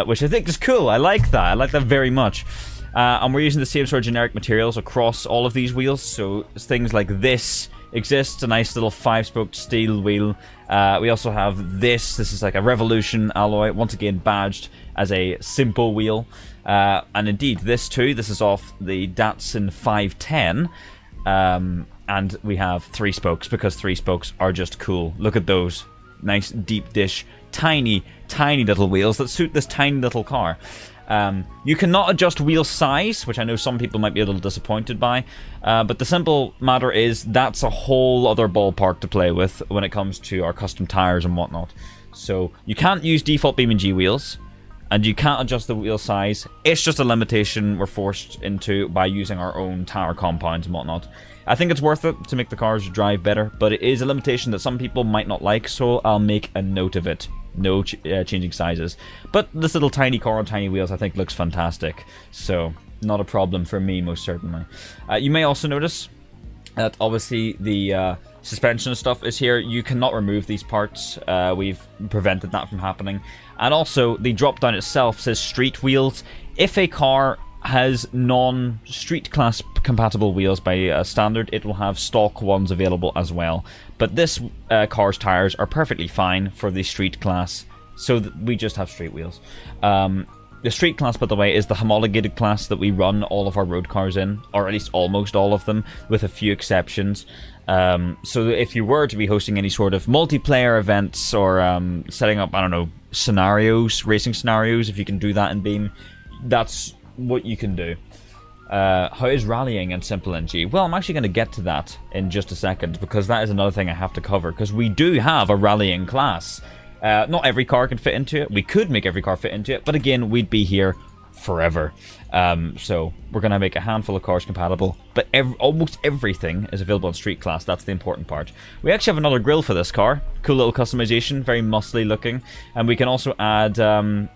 which I think is cool. I like that. I like that very much. And we're using the same sort of generic materials across all of these wheels, so things like this exists, a nice little 5-spoked steel wheel. We also have this is like a Revolution alloy, once again badged as a simple wheel. And indeed, this too, this is off the Datsun 510, and we have 3 spokes, because 3 spokes are just cool. Look at those, nice deep dish, tiny little wheels that suit this tiny little car. You cannot adjust wheel size, which I know some people might be a little disappointed by, but the simple matter is that's a whole other ballpark to play with when it comes to our custom tires and whatnot. So you can't use default BeamNG wheels, and you can't adjust the wheel size. It's just a limitation we're forced into by using our own tire compounds and whatnot. I think it's worth it to make the cars drive better, but it is a limitation that some people might not like, so I'll make a note of it. No changing sizes. But this little tiny car on tiny wheels I think looks fantastic, so not a problem for me, most certainly. You may also notice that obviously the suspension stuff is here. You cannot remove these parts. We've prevented that from happening. And also, the drop down itself says street wheels. If a car has non-street class compatible wheels by standard, it will have stock ones available as well. But this car's tires are perfectly fine for the street class, so we just have street wheels. The street class, by the way, is the homologated class that we run all of our road cars in, or at least almost all of them, with a few exceptions. So if you were to be hosting any sort of multiplayer events or setting up, I don't know, scenarios, racing scenarios, if you can do that in Beam, that's what you can do. How is rallying in SimpleNG? Well, I'm actually going to get to that in just a second, because that is another thing I have to cover, because we do have a rallying class. Not every car can fit into it. We could make every car fit into it, but again, we'd be here forever. So we're going to make a handful of cars compatible, but almost everything is available in street class. That's the important part. We actually have another grille for this car. Cool little customization, very muscly looking. And we can also add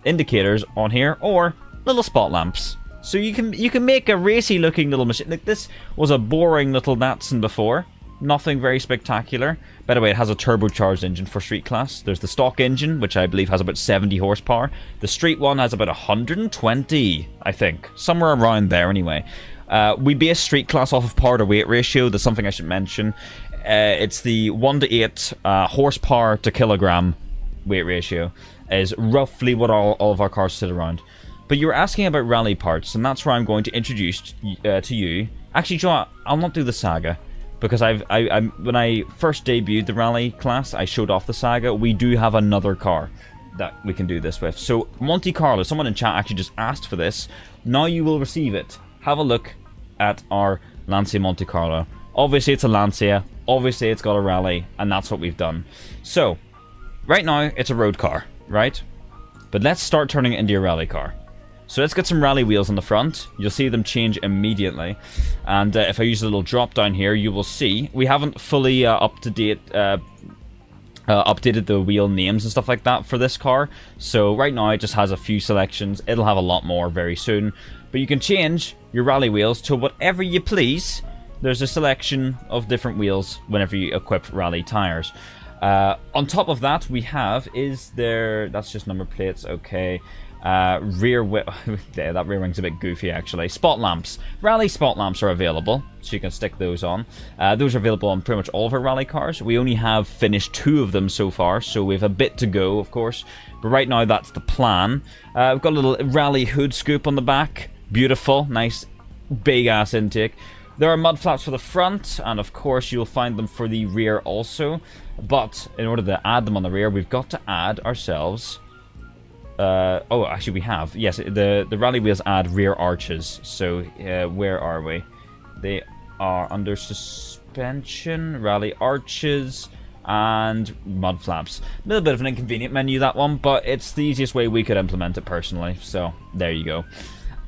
indicators on here, or little spot lamps. So you can make a racy looking little machine. Like, this was a boring little Datsun before. Nothing very spectacular. By the way, it has a turbocharged engine for street class. There's the stock engine, which I believe has about 70 horsepower. The street one has about 120, I think. Somewhere around there, anyway. We base street class off of power to weight ratio. That's something I should mention. It's the 1:8 horsepower to kilogram weight ratio. Is roughly what all of our cars sit around. But you were asking about rally parts, and that's where I'm going to introduce to you. Actually, Joe, I'll not do the Saga. Because when I first debuted the rally class, I showed off the Saga. We do have another car that we can do this with. So Monte Carlo, someone in chat actually just asked for this. Now you will receive it. Have a look at our Lancia Monte Carlo. Obviously it's a Lancia. Obviously it's got a rally, and that's what we've done. So right now it's a road car, right? But let's start turning it into a rally car. So let's get some rally wheels on the front. You'll see them change immediately. And if I use a little drop down here, you will see we haven't fully updated the wheel names and stuff like that for this car. So right now it just has a few selections. It'll have a lot more very soon. But you can change your rally wheels to whatever you please. There's a selection of different wheels whenever you equip rally tires. On top of that, we have, that's just number plates, okay. That rear wing's a bit goofy, actually. Spot lamps. Rally spot lamps are available, so you can stick those on. Those are available on pretty much all of our rally cars. We only have finished 2 of them so far, so we have a bit to go, of course. But right now, that's the plan. We've got a little rally hood scoop on the back. Beautiful, nice, big-ass intake. There are mud flaps for the front, and of course, you'll find them for the rear also. But in order to add them on the rear, we've got to add ourselves... oh, actually we have. Yes, the rally wheels add rear arches. So, where are we? They are under suspension, rally arches, and mud flaps. A little bit of an inconvenient menu, that one, but it's the easiest way we could implement it personally. So, there you go.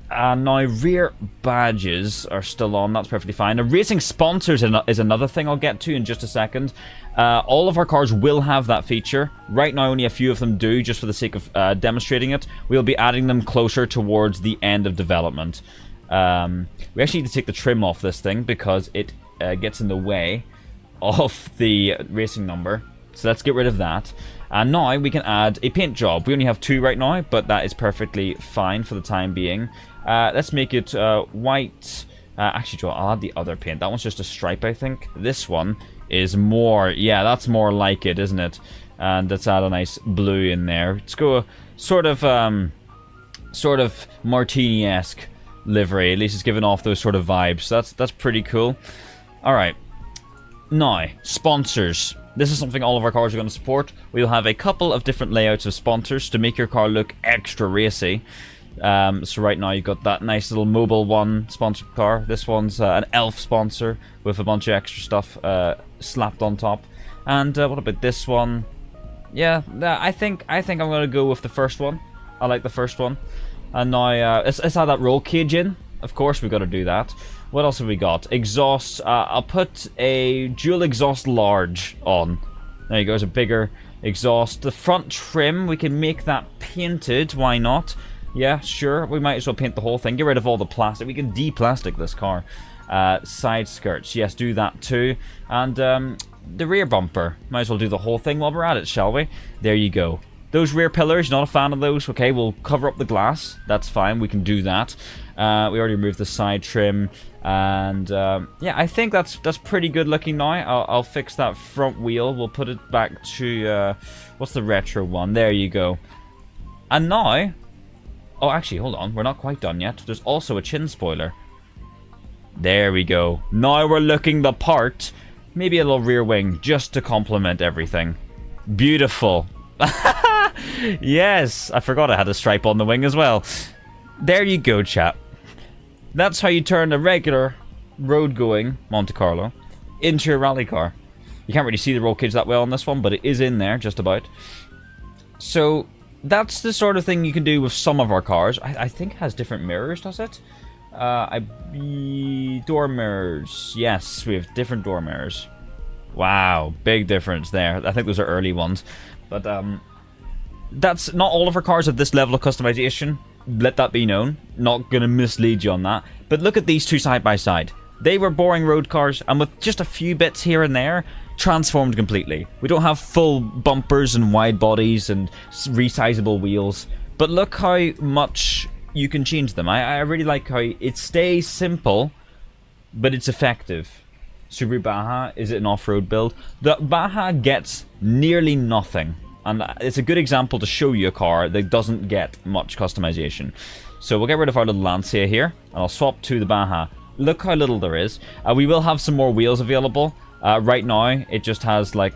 Now, rear badges are still on. That's perfectly fine. Now, racing sponsors is another thing I'll get to in just a second. All of our cars will have that feature. Right now, only a few of them do, just for the sake of demonstrating it. We'll be adding them closer towards the end of development. We actually need to take the trim off this thing because it gets in the way of the racing number. So let's get rid of that. And now we can add a paint job. We only have 2 right now, but that is perfectly fine for the time being. Let's make it white. Actually, Joe, I'll add the other paint. That one's just a stripe, I think. This one is more... Yeah, that's more like it, isn't it? And let's add a nice blue in there. Let's go sort of martini-esque livery. At least it's giving off those sort of vibes. So that's pretty cool. All right. Now, sponsors. This is something all of our cars are going to support. We'll have a couple of different layouts of sponsors to make your car look extra racy. So right now you've got that nice little Mobile One sponsored car. This one's an elf sponsor with a bunch of extra stuff slapped on top. And what about this one? Yeah, I think I'm going to go with the first one. I like the first one. And now let's add that roll cage in. Of course, we've got to do that. What else have we got? Exhaust. I'll put a dual exhaust large on. There you go. It's a bigger exhaust. The front trim, we can make that painted. Why not? Yeah, sure. We might as well paint the whole thing. Get rid of all the plastic. We can de-plastic this car. Side skirts. Yes, do that too. And the rear bumper. Might as well do the whole thing while we're at it, shall we? There you go. Those rear pillars, not a fan of those. Okay, we'll cover up the glass. That's fine. We can do that. We already removed the side trim. And yeah, I think that's pretty good looking now. I'll fix that front wheel. We'll put it back to... what's the retro one? There you go. And now... Oh, actually, hold on. We're not quite done yet. There's also a chin spoiler. There we go. Now we're looking the part. Maybe a little rear wing just to complement everything. Beautiful. Yes, I forgot I had a stripe on the wing as well. There you go, chap. That's how you turn a regular road-going Monte Carlo into a rally car. You can't really see the roll cage that well on this one, but it is in there, just about. So, that's the sort of thing you can do with some of our cars. I think it has different mirrors, does it? Door mirrors. Yes, we have different door mirrors. Wow, big difference there. I think those are early ones. But, that's not all of our cars have this level of customization. Let that be known. Not gonna mislead you on that. But look at these two side by side. They were boring road cars, and with just a few bits here and there, transformed completely. We don't have full bumpers and wide bodies and resizable wheels. But look how much you can change them. I really like how it stays simple, but it's effective. Subaru Baja, is it an off-road build? The Baja gets nearly nothing. And it's a good example to show you a car that doesn't get much customization. So we'll get rid of our little Lancia here, and I'll swap to the Baja. Look how little there is. We will have some more wheels available. Right now, it just has like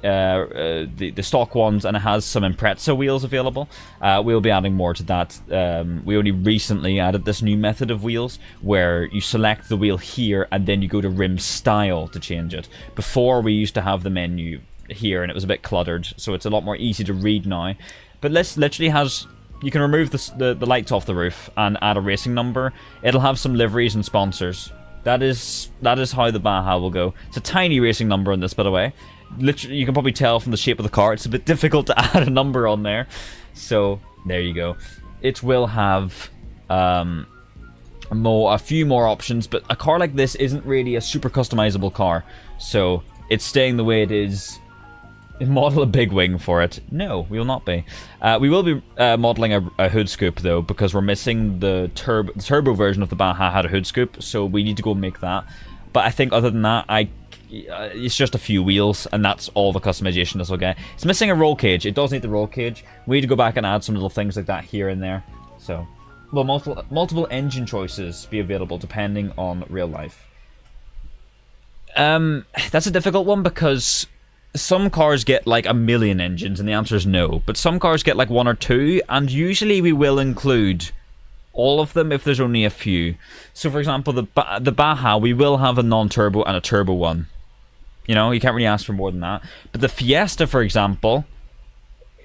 the stock ones, and it has some Impreza wheels available. We'll be adding more to that. We only recently added this new method of wheels, where you select the wheel here, and then you go to rim style to change it. Before, we used to have the menu here, and it was a bit cluttered, so it's a lot more easy to read now. But this literally has... You can remove the lights off the roof and add a racing number. It'll have some liveries and sponsors. That is how the Baja will go. It's a tiny racing number in this, by the way. Literally, you can probably tell from the shape of the car, it's a bit difficult to add a number on there. So, there you go. It will have a few more options, but a car like this isn't really a super customizable car. So, it's staying the way it is. Model a big wing for it. No, we will not be. We will be modeling a hood scoop, though, because we're missing the turbo version of the Baja had a hood scoop, so we need to go make that. But I think other than that, it's just a few wheels, and that's all the customization this will get. It's missing a roll cage. It does need the roll cage. We need to go back and add some little things like that here and there. So, well, multiple engine choices be available depending on real life. That's a difficult one because some cars get like 1 million engines, and the answer is no. But some cars get like 1 or 2, and usually we will include all of them if there's only a few. So, for example, the Baja, we will have a non-turbo and a turbo one. You know, you can't really ask for more than that. But the Fiesta, for example,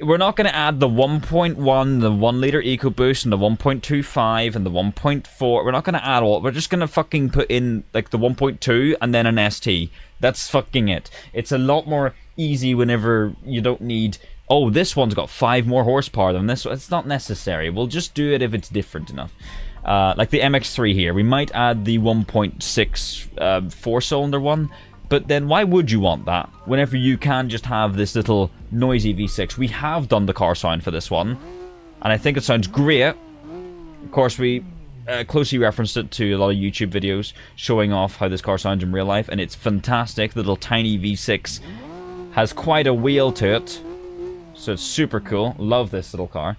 we're not going to add the 1.1, the 1 liter EcoBoost, and the 1.25, and the 1.4. We're not going to add all. We're just going to fucking put in like the 1.2 and then an ST. That's fucking it. It's a lot more easy whenever you don't need, oh, this one's got 5 more horsepower than this one. It's not necessary. We'll just do it if it's different enough. Like the MX-3 here. We might add the 1.6 4-cylinder one. But then why would you want that whenever you can just have this little noisy V6? We have done the car sound for this one, and I think it sounds great. Of course, we closely referenced it to a lot of YouTube videos showing off how this car sounds in real life, and it's fantastic. The little tiny V6 has quite a wheel to it, so it's super cool. Love this little car.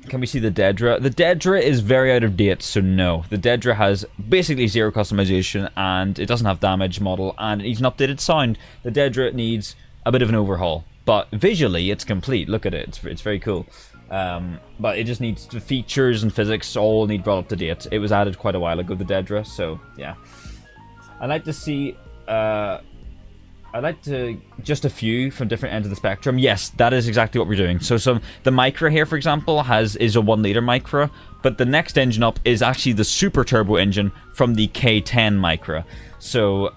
Can we see the Dedra? The Dedra is very out of date, so no. The Dedra has basically 0 customization, and it doesn't have damage model, and it needs an updated sound. The Dedra needs a bit of an overhaul, but visually it's complete. Look at it, it's very cool. But it just needs the features and physics all need brought up to date. It was added quite a while ago, the Dedra, so yeah. I'd like to see I'd like to just a few from different ends of the spectrum. Yes, that is exactly what we're doing. So the Micra here, for example, is a 1 liter Micra, but the next engine up is actually the super turbo engine from the K10 Micra. So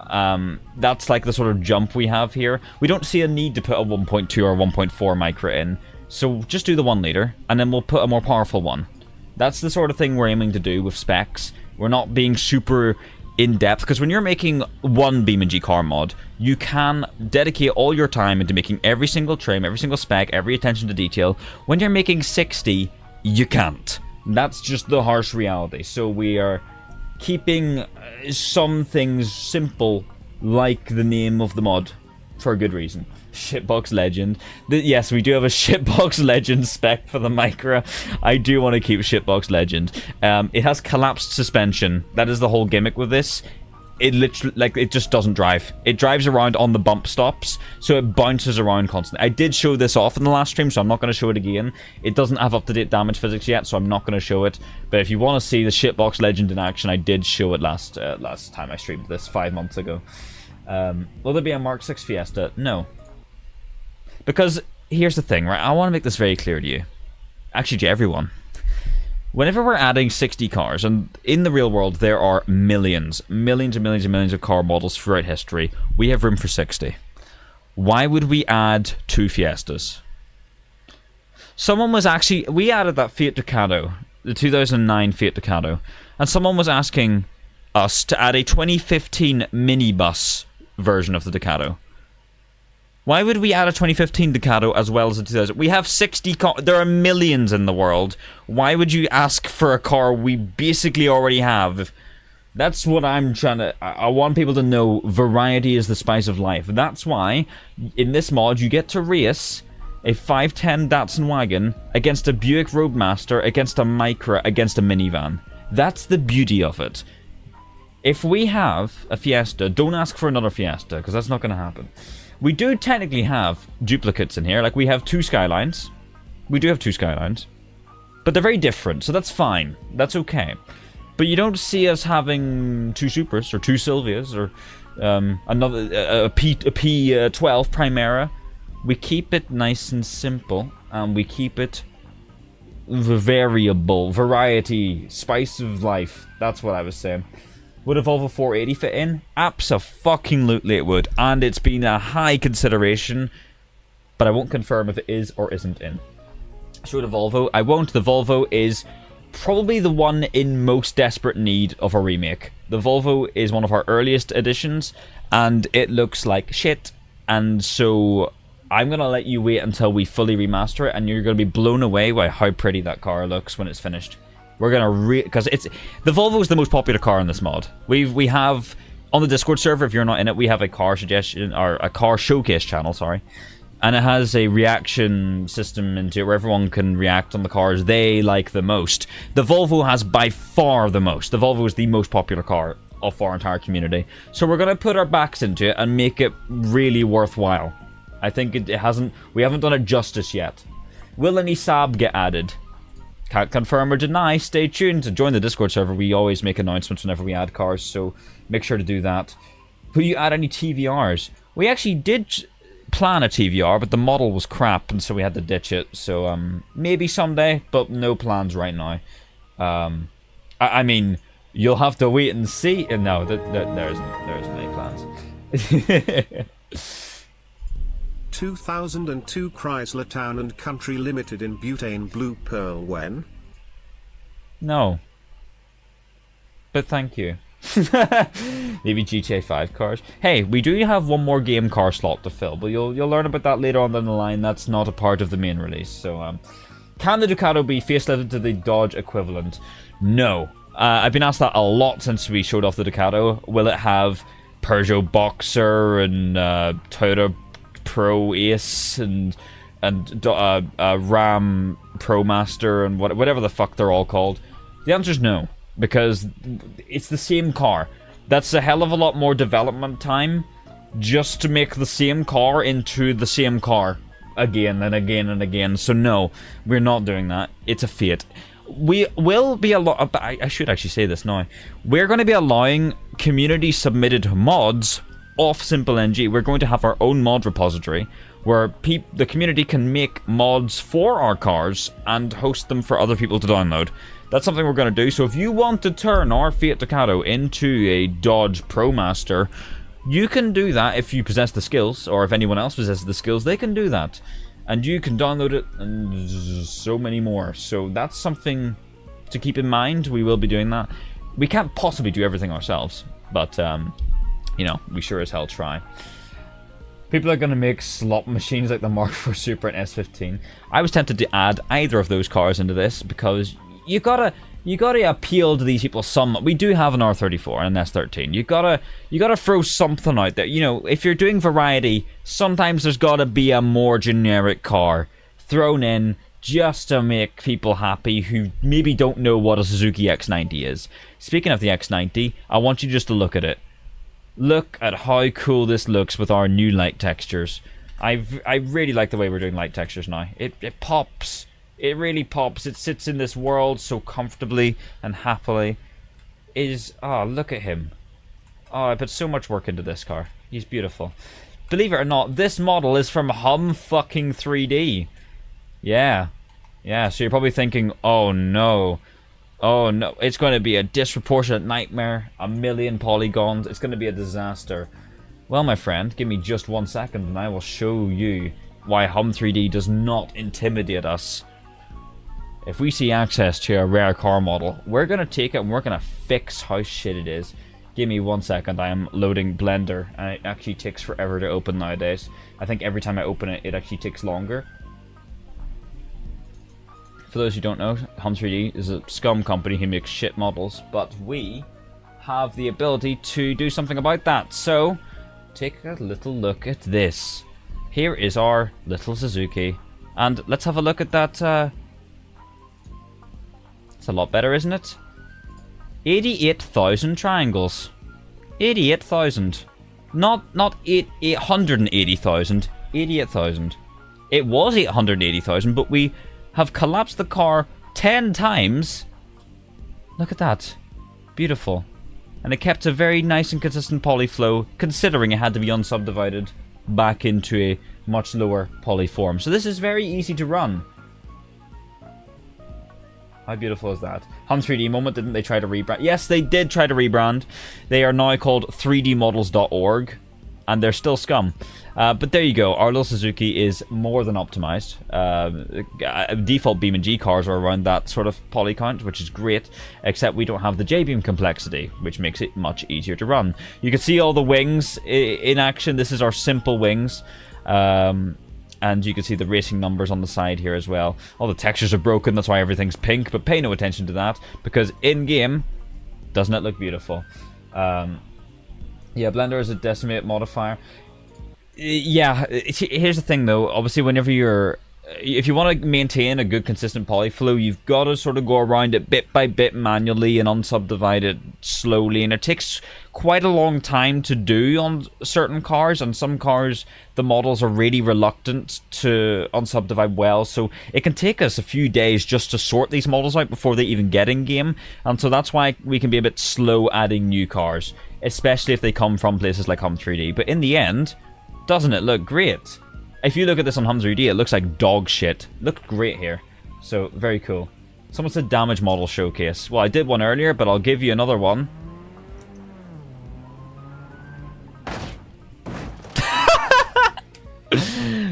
that's like the sort of jump we have here. We don't see a need to put a 1.2 or 1.4 Micra in. So just do the 1 liter, and then we'll put a more powerful one. That's the sort of thing we're aiming to do with specs. We're not being super in-depth, because when you're making one BeamNG car mod, you can dedicate all your time into making every single trim, every single spec, every attention to detail. When you're making 60, you can't. That's just the harsh reality. So we are keeping some things simple, like the name of the mod, for a good reason. Shitbox Legend. Yes, we do have a Shitbox Legend spec for the Micra. I do want to keep Shitbox Legend. It has collapsed suspension. That is the whole gimmick with this. It literally, like, it just doesn't drive. It drives around on the bump stops, so it bounces around constantly. I did show this off in the last stream, so I'm not going to show it again. It doesn't have up-to-date damage physics yet, so I'm not going to show it. But if you want to see the Shitbox Legend in action, I did show it last time I streamed this 5 months ago. Will there be a Mark 6 Fiesta? No. Because, here's the thing, right? I want to make this very clear to you. Actually, to everyone. Whenever we're adding 60 cars, and in the real world there are millions and millions and millions of car models throughout history, we have room for 60. Why would we add 2 Fiestas? Someone was actually... We added that Fiat Ducato, the 2009 Fiat Ducato, and someone was asking us to add a 2015 minibus version of the Ducato. Why would we add a 2015 Ducato as well as a 2000? We have 60 cars. There are millions in the world. Why would you ask for a car we basically already have? That's what I'm trying to... I want people to know variety is the spice of life. That's why, in this mod, you get to race a 510 Datsun wagon against a Buick Roadmaster, against a Micra, against a minivan. That's the beauty of it. If we have a Fiesta, don't ask for another Fiesta, because that's not going to happen. We do technically have duplicates in here. Like, we have 2 Skylines. We do have 2 Skylines. But they're very different, so that's fine. That's okay. But you don't see us having 2 Supras, or 2 Silvias, or a P12 Primera. We keep it nice and simple, and we keep it variable. Variety. Spice of life. That's what I was saying. Would a Volvo 480 fit in? Abso-fucking-lutely it would. And it's been a high consideration. But I won't confirm if it is or isn't in. So the Volvo, I won't. The Volvo is probably the one in most desperate need of a remake. The Volvo is one of our earliest editions. And it looks like shit. And so I'm going to let you wait until we fully remaster it. And you're going to be blown away by how pretty that car looks when it's finished. We're gonna because the Volvo is the most popular car in this mod. We have on the Discord server, if you're not in it, we have a car suggestion or a car showcase channel, sorry, and it has a reaction system into it where everyone can react on the cars they like the most. The Volvo has by far the most. The Volvo is the most popular car of our entire community, so we're gonna put our backs into it and make it really worthwhile. I think we haven't done it justice yet. Will any Saab get added? Can't confirm or deny. Stay tuned to join the Discord server. We always make announcements whenever we add cars, so make sure to do that. Will you add any TVRs? We actually did plan a TVR, but the model was crap, and so we had to ditch it. So maybe someday, but no plans right now. I mean, you'll have to wait and see. No, there isn't any plans. 2002 Chrysler Town and Country Limited in butane blue pearl when? No. But thank you. Maybe GTA 5 cars. Hey, we do have one more game car slot to fill, but you'll learn about that later on down the line. That's not a part of the main release. So, can the Ducato be facelifted to the Dodge equivalent? No. I've been asked that a lot since we showed off the Ducato. Will it have Peugeot Boxer and Toyota Pro Ace and Ram ProMaster and whatever the fuck they're all called? The answer is no, because it's the same car. That's a hell of a lot more development time just to make the same car into the same car again and again and again. So no, we're not doing that. It's a Fiat. We will be I should actually say this now. We're going to be allowing community submitted mods off SimpleNG, we're going to have our own mod repository where the community can make mods for our cars and host them for other people to download. That's something we're going to do. So if you want to turn our Fiat Ducato into a Dodge ProMaster, you can do that if you possess the skills, or if anyone else possesses the skills, they can do that. And you can download it, and so many more. So that's something to keep in mind. We will be doing that. We can't possibly do everything ourselves, but, you know, we sure as hell try. People are going to make slot machines like the Mark IV Super and S15. I was tempted to add either of those cars into this, because you gotta appeal to these people some. We do have an R34 and an S13. You gotta throw something out there. You know, if you're doing variety, sometimes there's gotta be a more generic car thrown in just to make people happy who maybe don't know what a Suzuki X90 is. Speaking of the X90, I want you just to look at it. Look at how cool this looks with our new light textures. I really like the way we're doing light textures now. It pops. It really pops. It sits in this world so comfortably and happily. Oh, look at him. Oh, I put so much work into this car. He's beautiful. Believe it or not, this model is from Hum fucking 3D. Yeah. Yeah, so you're probably thinking, oh no. Oh no, it's going to be a disproportionate nightmare. A million polygons. It's going to be a disaster. Well, my friend, give me just 1 second and I will show you why Hum 3D does not intimidate us. If we see access to a rare car model, we're going to take it and we're going to fix how shit it is. Give me 1 second, I am loading Blender, and it actually takes forever to open nowadays. I think every time I open it, it actually takes longer. For those who don't know, Hum 3D is a scum company who makes shit models, but we have the ability to do something about that. So, take a little look at this. Here is our little Suzuki, and let's have a look at that, It's a lot better, isn't it? 88,000 triangles. 88,000. Not 880,000. 88,000. It was 880,000, but we have collapsed the car 10 times. Look at that. Beautiful. And it kept a very nice and consistent poly flow, considering it had to be unsubdivided back into a much lower poly form. So this is very easy to run. How beautiful is that? Hum 3D moment, didn't they try to rebrand? Yes, they did try to rebrand. They are now called 3dmodels.org, and they're still scum. But there you go. Our little Suzuki is more than optimized. Default BeamNG cars are around that sort of poly count, which is great, except we don't have the J-beam complexity, which makes it much easier to run. You can see all the wings in action. This is our simple wings. And you can see the racing numbers on the side here as well. All the textures are broken, that's why everything's pink, but pay no attention to that, because in-game, doesn't it look beautiful? Yeah, Blender is a decimate modifier. Yeah, here's the thing though, obviously whenever if you want to maintain a good consistent poly flow, you've got to sort of go around it bit by bit manually and unsubdivide it slowly, and it takes quite a long time to do on certain cars. On some cars, the models are really reluctant to unsubdivide well, so it can take us a few days just to sort these models out before they even get in game, and so that's why we can be a bit slow adding new cars, especially if they come from places like Hum 3D. But in the end, doesn't it look great? If you look at this on Hum 3D, it looks like dog shit. Looked great here. So, very cool. Someone said damage model showcase. Well, I did one earlier, but I'll give you another one.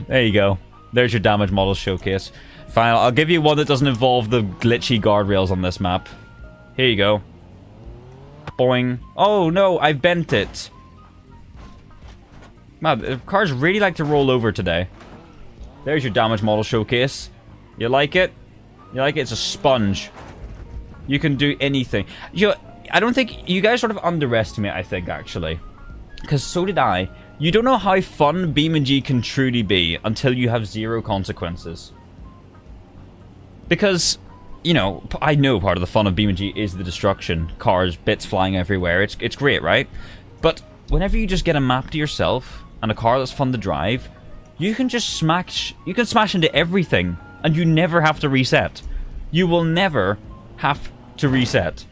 There you go. There's your damage model showcase. Fine, I'll give you one that doesn't involve the glitchy guardrails on this map. Here you go. Boing. Oh no, I've bent it. Man, cars really like to roll over today. There's your damage model showcase. You like it? You like it? It's a sponge. You can do anything. I don't think... You guys sort of underestimate, I think, actually. Because so did I. You don't know how fun BeamNG can truly be until you have zero consequences. Because, you know, I know part of the fun of BeamNG is the destruction. Cars, bits flying everywhere. It's great, right? But whenever you just get a map to yourself and a car that's fun to drive, you can just smash into everything and you never have to reset. You will never have to reset.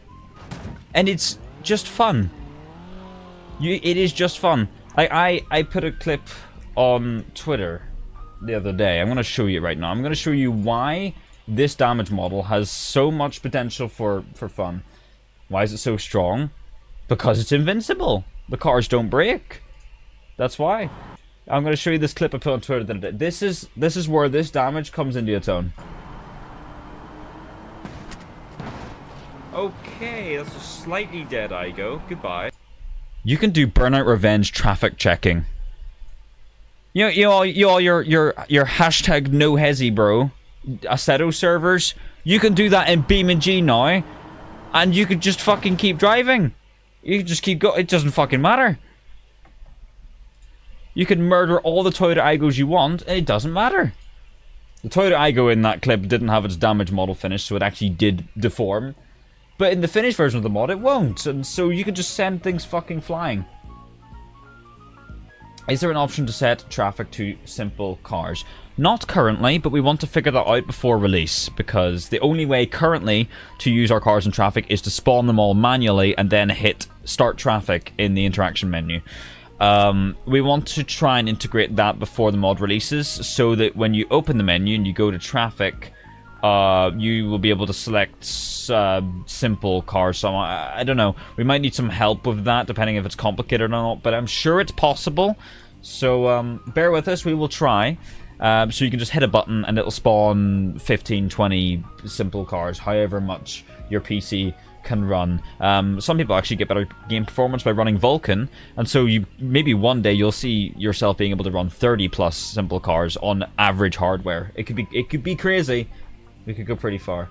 And it's just fun. It is just fun. I put a clip on Twitter the other day. I'm going to show you right now. I'm going to show you why this damage model has so much potential for fun. Why is it so strong? Because it's invincible. The cars don't break. That's why. I'm going to show you this clip I put on Twitter the other day. This is where this damage comes into its own. Okay, that's a slightly dead eye go. Goodbye. You can do burnout revenge traffic checking. You know your hashtag no hezzy bro, Assetto servers. You can do that in BeamNG now, and you could just fucking keep driving. You can just keep going. It doesn't fucking matter. You can murder all the Toyota Aigos you want, and it doesn't matter. The Toyota Aigo in that clip didn't have its damage model finished, so it actually did deform. But in the finished version of the mod, it won't, and so you can just send things fucking flying. Is there an option to set traffic to simple cars? Not currently, but we want to figure that out before release, because the only way currently to use our cars in traffic is to spawn them all manually and then hit start traffic in the interaction menu. We want to try and integrate that before the mod releases, so that when you open the menu and you go to traffic, you will be able to select simple cars. So I don't know. We might need some help with that, depending if it's complicated or not. But I'm sure it's possible. So bear with us. We will try. So you can just hit a button and it'll spawn 15, 20 simple cars, however much your PC can run. Some people actually get better game performance by running Vulkan, and so maybe one day you'll see yourself being able to run 30 plus simple cars on average hardware. It could be crazy. We could go pretty far.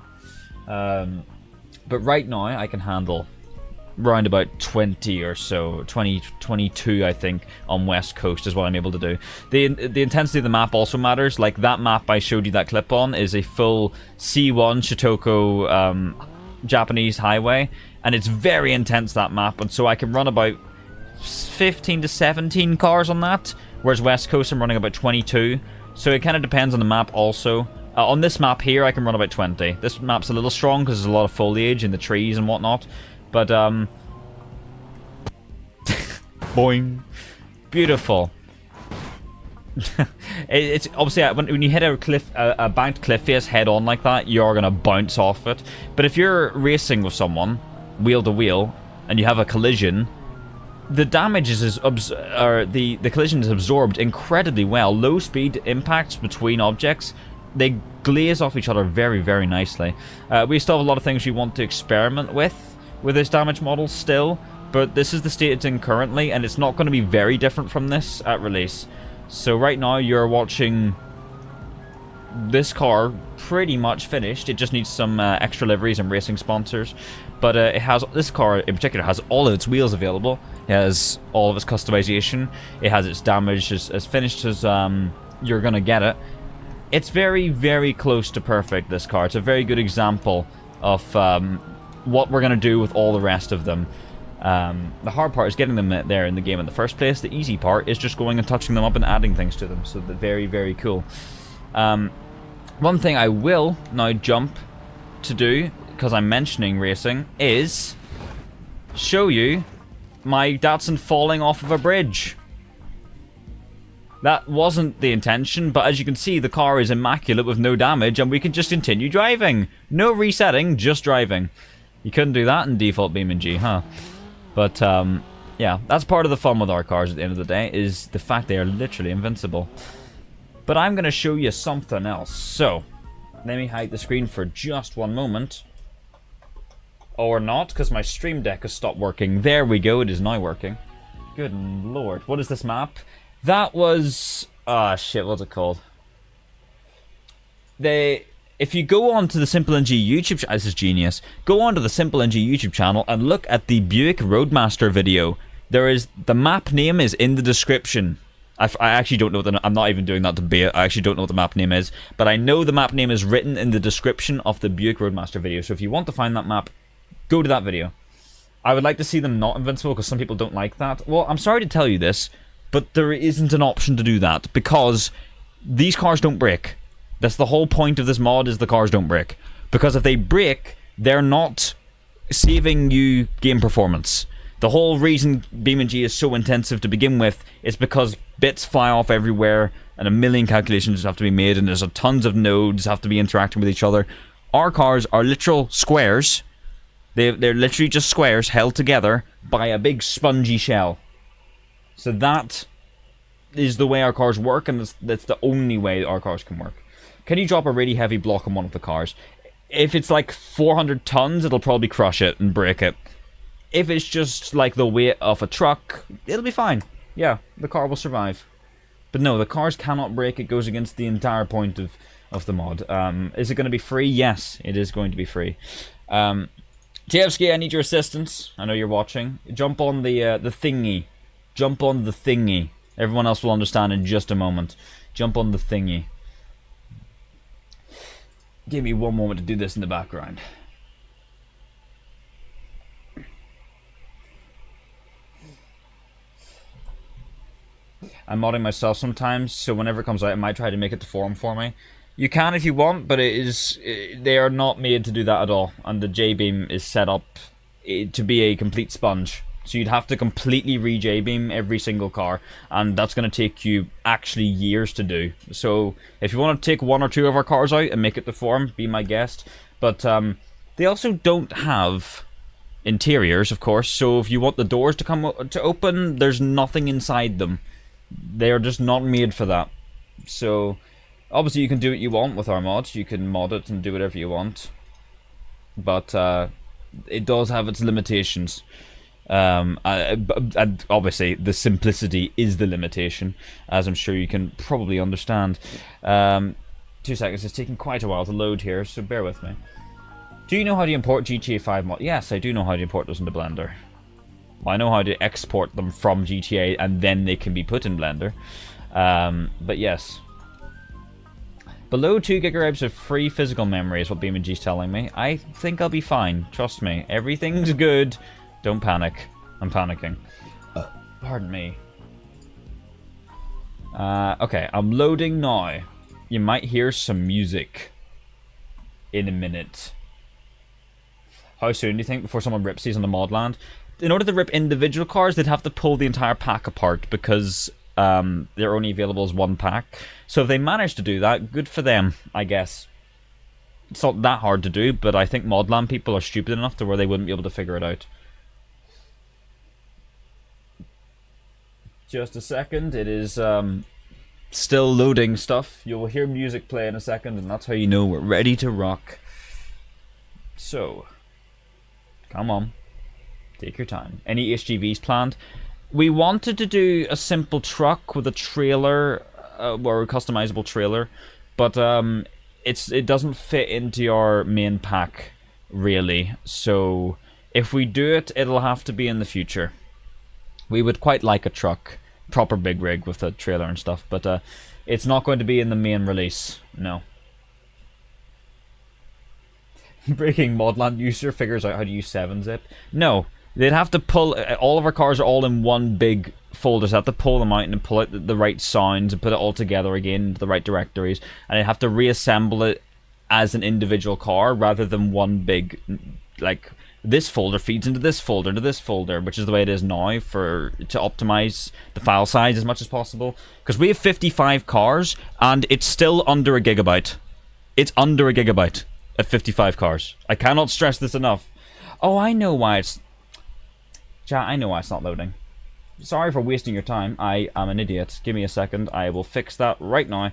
But right now, I can handle around about 20 or so. 20, 22, I think, on West Coast is what I'm able to do. The intensity of the map also matters. Like, that map I showed you that clip on is a full C1 Shitoko Japanese highway. And it's very intense, that map. And so I can run about 15 to 17 cars on that. Whereas West Coast, I'm running about 22. So it kind of depends on the map also. On this map here, I can run about 20. This map's a little strong because there's a lot of foliage in the trees and whatnot. But, boing. Beautiful. It's obviously, when you hit a banked cliff face head on like that, you're going to bounce off it. But if you're racing with someone, wheel to wheel, and you have a collision, the damage is the collision is absorbed incredibly well. Low speed impacts between objects, they glaze off each other very, very nicely. We still have a lot of things we want to experiment with this damage model still, but this is the state it's in currently, and it's not going to be very different from this at release. So right now you're watching this car pretty much finished. It just needs some extra liveries and racing sponsors, but this car in particular has all of its wheels available. It has all of its customization. It has its damage as finished as you're gonna get it. It's very, very close to perfect, this car. It's a very good example of what we're going to do with all the rest of them. The hard part is getting them there in the game in the first place. The easy part is just going and touching them up and adding things to them. So they're very, very cool. One thing I will now jump to do, because I'm mentioning racing, is show you my Datsun falling off of a bridge. That wasn't the intention, but as you can see, the car is immaculate with no damage, and we can just continue driving. No resetting, just driving. You couldn't do that in default BeamNG, huh? But, yeah, that's part of the fun with our cars at the end of the day, is the fact they are literally invincible. But I'm going to show you something else. So, let me hide the screen for just one moment. Or not, because my stream deck has stopped working. There we go, it is now working. Good lord. What is this map? That was... ah, shit, what's it called? If you go on to the SimpleNG YouTube channel... This is genius. Go on to the SimpleNG YouTube channel and look at the Buick Roadmaster video. The map name is in the description. I actually don't know I'm not even doing that to bait. I actually don't know what the map name is. But I know the map name is written in the description of the Buick Roadmaster video. So if you want to find that map, go to that video. I would like to see them not invincible because some people don't like that. Well, I'm sorry to tell you this, but there isn't an option to do that because these cars don't break. That's the whole point of this mod, is the cars don't break. Because if they break, they're not saving you game performance. The whole reason BeamNG is so intensive to begin with is because bits fly off everywhere and a million calculations have to be made and there's tons of nodes have to be interacting with each other. Our cars are literal squares. They're literally just squares held together by a big spongy shell. So that is the way our cars work, and that's the only way our cars can work. Can you drop a really heavy block on one of the cars? If it's like 400 tons, it'll probably crush it and break it. If it's just like the weight of a truck, it'll be fine. Yeah, the car will survive. But no, the cars cannot break. It goes against the entire point of the mod. Is it going to be free? Yes, it is going to be free. Tievsky, I need your assistance. I know you're watching. Jump on the thingy. Jump on the thingy. Everyone else will understand in just a moment. Jump on the thingy. Give me one moment to do this in the background. I'm modding myself sometimes, so whenever it comes out, I might try to make it to forum for me. You can if you want, but they are not made to do that at all. And the J-beam is set up to be a complete sponge. So you'd have to completely re-J-beam every single car, and that's going to take you actually years to do. So if you want to take one or two of our cars out and make it to forum, be my guest. But they also don't have interiors, of course, so if you want the doors to come to open, there's nothing inside them. They are just not made for that. So obviously you can do what you want with our mods. You can mod it and do whatever you want. But it does have its limitations. And obviously the simplicity is the limitation, as I'm sure you can probably understand. 2 seconds, it's taking quite a while to load here, so bear with me. Do you know how to import GTA 5 mod? Yes, I do know how to import those into Blender. I know how to export them from GTA and then they can be put in Blender. But yes. Below 2 gigabytes of free physical memory is what BeamNG's telling me. I think I'll be fine, trust me. Everything's good. Don't panic. I'm panicking. Pardon me. Okay, I'm loading now. You might hear some music in a minute. How soon do you think before someone rips these on the mod land? In order to rip individual cars, they'd have to pull the entire pack apart because they're only available as one pack. So if they manage to do that, good for them, I guess. It's not that hard to do, but I think modland people are stupid enough to where they wouldn't be able to figure it out. Just a second, it is still loading stuff. You'll hear music play in a second, and that's how you know we're ready to rock. So, come on, take your time. Any HGVs planned? We wanted to do a simple truck with a trailer, or a customizable trailer, but it doesn't fit into our main pack, really. So, if we do it, it'll have to be in the future. We would quite like a truck. Proper big rig with a trailer and stuff, but it's not going to be in the main release, no. Breaking Modland user figures out how to use 7-zip. No, they'd have to pull, all of our cars are all in one big folder, so they have to pull them out and pull out the right sounds and put it all together again into the right directories, and they have to reassemble it as an individual car rather than one big, like, this folder feeds into this folder, which is the way it is now to optimize the file size as much as possible. Because we have 55 cars, and it's still under a gigabyte. It's under a gigabyte at 55 cars. I cannot stress this enough. Oh, I know why it's... Chat, I know why it's not loading. Sorry for wasting your time. I am an idiot. Give me a second. I will fix that right now.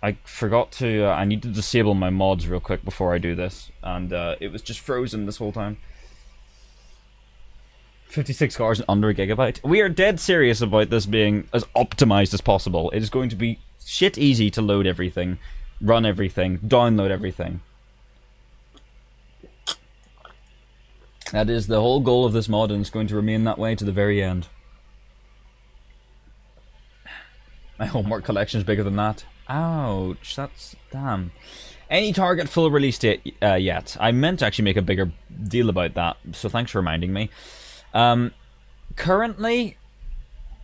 I forgot to... I need to disable my mods real quick before I do this. And it was just frozen this whole time. 56 cars and under a gigabyte. We are dead serious about this being as optimized as possible. It is going to be shit easy to load everything, run everything, download everything. That is the whole goal of this mod, and it's going to remain that way to the very end. My homework collection is bigger than that. Ouch, that's... damn. Any target full release date yet? I meant to actually make a bigger deal about that, so thanks for reminding me. Currently,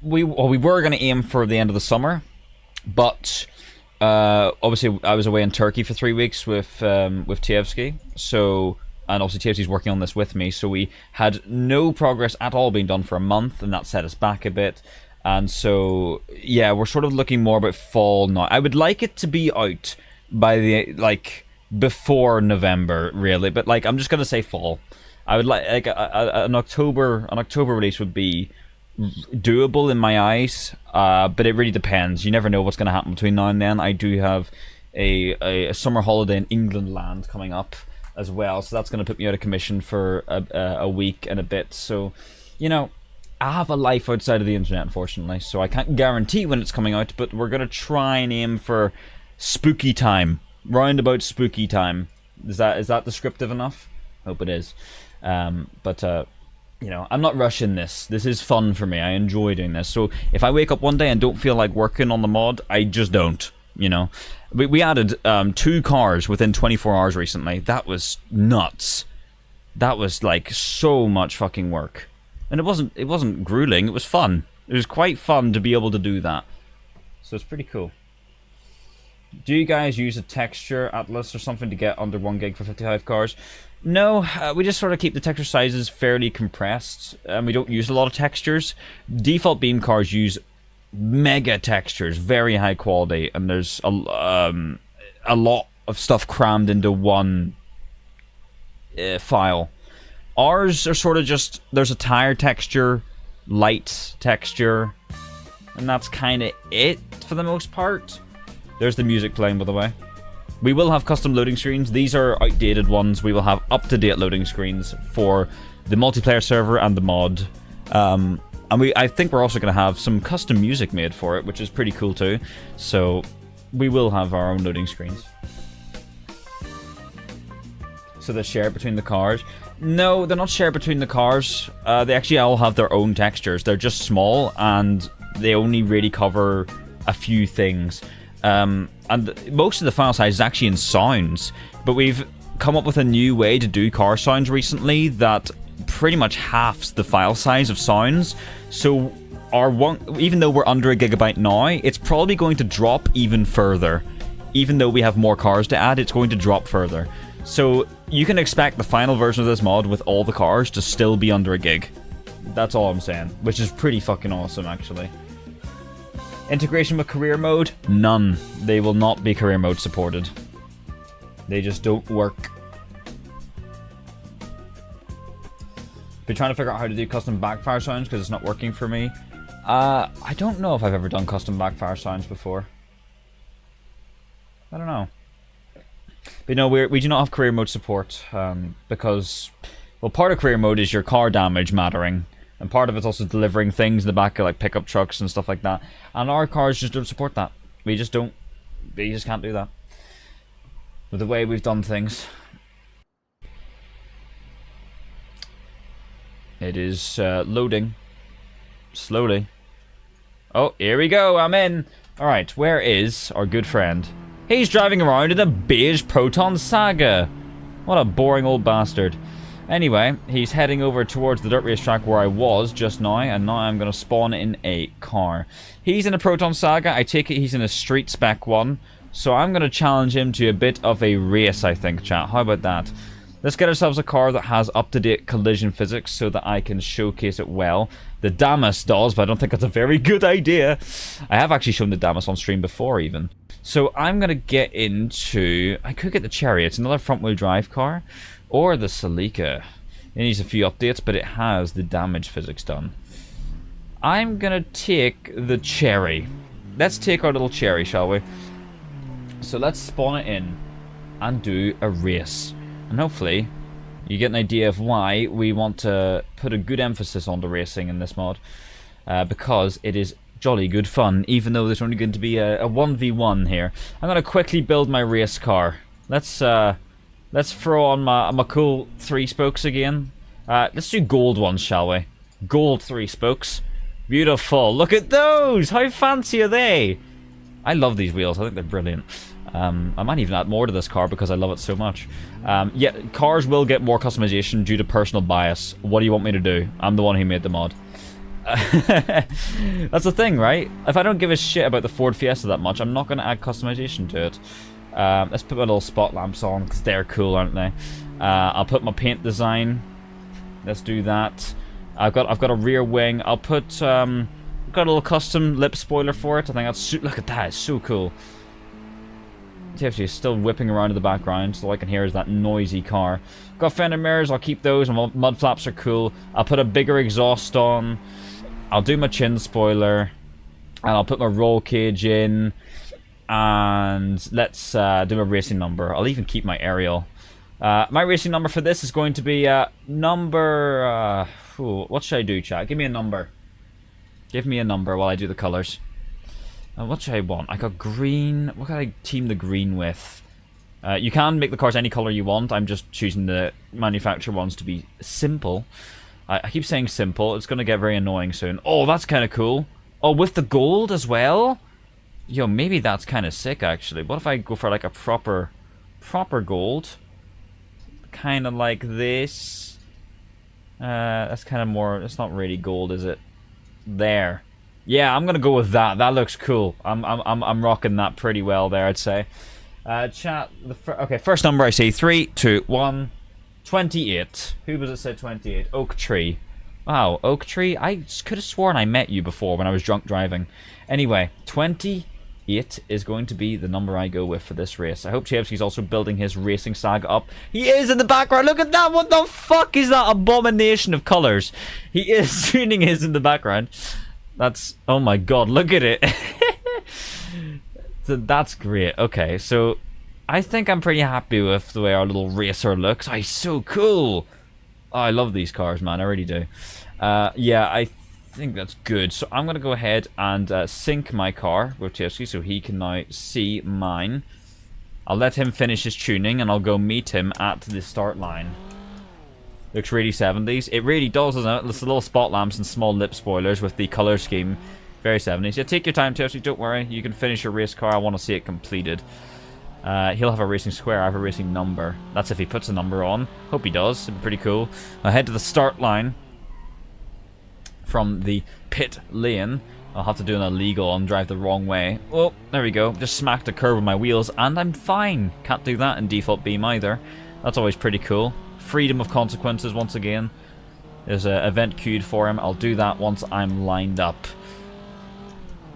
we were going to aim for the end of the summer, but obviously I was away in Turkey for 3 weeks with Tievsky, so and also TFC's working on this with me, so we had no progress at all being done for a month, and that set us back a bit. And so, yeah, we're sort of looking more about fall now. I would like it to be out by the, like, before November, really, but, like, I'm just gonna say fall. I would like an October release would be doable in my eyes, but it really depends. You never know what's going to happen between now and then. I do have a summer holiday in England land coming up as well, so that's going to put me out of commission for a week and a bit. So, you know, I have a life outside of the internet, unfortunately, so I can't guarantee when it's coming out, but we're going to try and aim for spooky time, round about spooky time. Is that descriptive enough? Hope it is. You know, I'm not rushing this. This is fun for me. I enjoy doing this. So if I wake up one day and don't feel like working on the mod, I just don't, you know. We added 2 cars within 24 hours recently. That was nuts. That was like so much fucking work. And it wasn't grueling, it was fun. It was quite fun to be able to do that. So it's pretty cool. Do you guys use a texture atlas or something to get under 1 gig for 55 cars? No, we just sort of keep the texture sizes fairly compressed, and we don't use a lot of textures. Default Beam cars use mega textures, very high quality, and there's a lot of stuff crammed into one file. Ours are sort of just, there's a tire texture, light texture, and that's kind of it for the most part. There's the music playing, by the way. We will have custom loading screens. These are outdated ones. We will have up-to-date loading screens for the multiplayer server and the mod. And I think we're also going to have some custom music made for it, which is pretty cool too. So we will have our own loading screens. So they're shared between the cars. No, they're not shared between the cars. They actually all have their own textures. They're just small, and they only really cover a few things. And most of the file size is actually in sounds, but we've come up with a new way to do car sounds recently that pretty much halves the file size of sounds. So even though we're under 1 gigabyte now, it's probably going to drop even further. Even though we have more cars to add, it's going to drop further. So you can expect the final version of this mod with all the cars to still be under 1 gig. That's all I'm saying, which is pretty fucking awesome, actually. Integration with career mode? None. They will not be career mode supported. They just don't work. Been trying to figure out how to do custom backfire sounds because it's not working for me. I don't know if I've ever done custom backfire sounds before. I don't know. But no, we do not have career mode support because, well, part of career mode is your car damage mattering. And part of it's also delivering things in the back of like pickup trucks and stuff like that. And our cars just don't support that. We just don't. We just can't do that. With the way we've done things. It is loading. Slowly. Oh, here we go. I'm in. Alright, where is our good friend? He's driving around in a beige Proton Saga. What a boring old bastard. Anyway, he's heading over towards the dirt racetrack where I was just now, and now I'm going to spawn in a car. He's in a Proton Saga. I take it he's in a street spec one, so I'm going to challenge him to a bit of a race, I think, chat. How about that? Let's get ourselves a car that has up-to-date collision physics so that I can showcase it well. The Damas does, but I don't think that's a very good idea. I have actually shown the Damas on stream before, even. So I'm going to get into... I could get the Cherry. It's another front-wheel drive car. Or the Celica. It needs a few updates, but it has the damage physics done. I'm gonna take the Cherry. Let's take our little Cherry, shall we? So let's spawn it in and do a race. And hopefully you get an idea of why we want to put a good emphasis on the racing in this mod. Because it is jolly good fun, even though there's only going to be a 1v1 here. I'm gonna quickly build my race car. Let's throw on my cool 3 spokes again. Let's do gold ones, shall we? Gold 3 spokes. Beautiful. Look at those! How fancy are they? I love these wheels. I think they're brilliant. I might even add more to this car because I love it so much. Yeah, cars will get more customization due to personal bias. What do you want me to do? I'm the one who made the mod. That's the thing, right? If I don't give a shit about the Ford Fiesta that much, I'm not going to add customization to it. Let's put my little spot lamps on because they're cool, aren't they? I'll put my paint design. Let's do that. I've got a rear wing. I'll put got a little custom lip spoiler for it. I think that's look at that. It's so cool. TFC is still whipping around in the background, so all I can hear is that noisy car. Got fender mirrors. I'll keep those. My mud flaps are cool. I'll put a bigger exhaust on. I'll do my chin spoiler, and I'll put my roll cage in. And let's do a racing number. I'll even keep my aerial. My racing number for this is going to be number... what should I do, chat? Give me a number. Give me a number while I do the colours. What should I want? I got green. What can I team the green with? You can make the cars any colour you want. I'm just choosing the manufacturer ones to be simple. I keep saying simple. It's going to get very annoying soon. Oh, that's kind of cool. Oh, with the gold as well? Yo, maybe that's kind of sick, actually. What if I go for, like, a proper gold? Kind of like this. That's kind of more... It's not really gold, is it? There. Yeah, I'm gonna go with that. That looks cool. I'm rocking that pretty well there, I'd say. Chat. Okay, first number I see. 3, 2, 1. 28. Who was it said 28? Oak Tree. Wow, Oak Tree. I could have sworn I met you before when I was drunk driving. Anyway, 28 is going to be the number I go with for this race. I hope Chevsky's also building his racing saga up. He is in the background. Look at that. What the fuck is that abomination of colors? He is tuning his in the background. That's... Oh my god, look at it. So that's great. Okay, so I think I'm pretty happy with the way our little racer looks. Oh, he's so cool. Oh, I love these cars, man. I really do. Yeah, I think that's good. So I'm going to go ahead and sync my car with Chevsky so he can now see mine. I'll let him finish his tuning and I'll go meet him at the start line. Looks really 70s. It really does, doesn't it? It's the little spot lamps and small lip spoilers with the color scheme. Very 70s. Yeah, take your time, Chelsea. Don't worry. You can finish your race car. I want to see it completed. He'll have a racing square. I have a racing number. That's if he puts a number on. Hope he does. It'd be pretty cool. I'll head to the start line from the pit lane. I'll have to do an illegal and drive the wrong way. Oh, there we go. Just smacked a curb with my wheels and I'm fine. Can't do that in default beam either. That's always pretty cool. Freedom of consequences once again. There's an event queued for him. I'll do that once I'm lined up.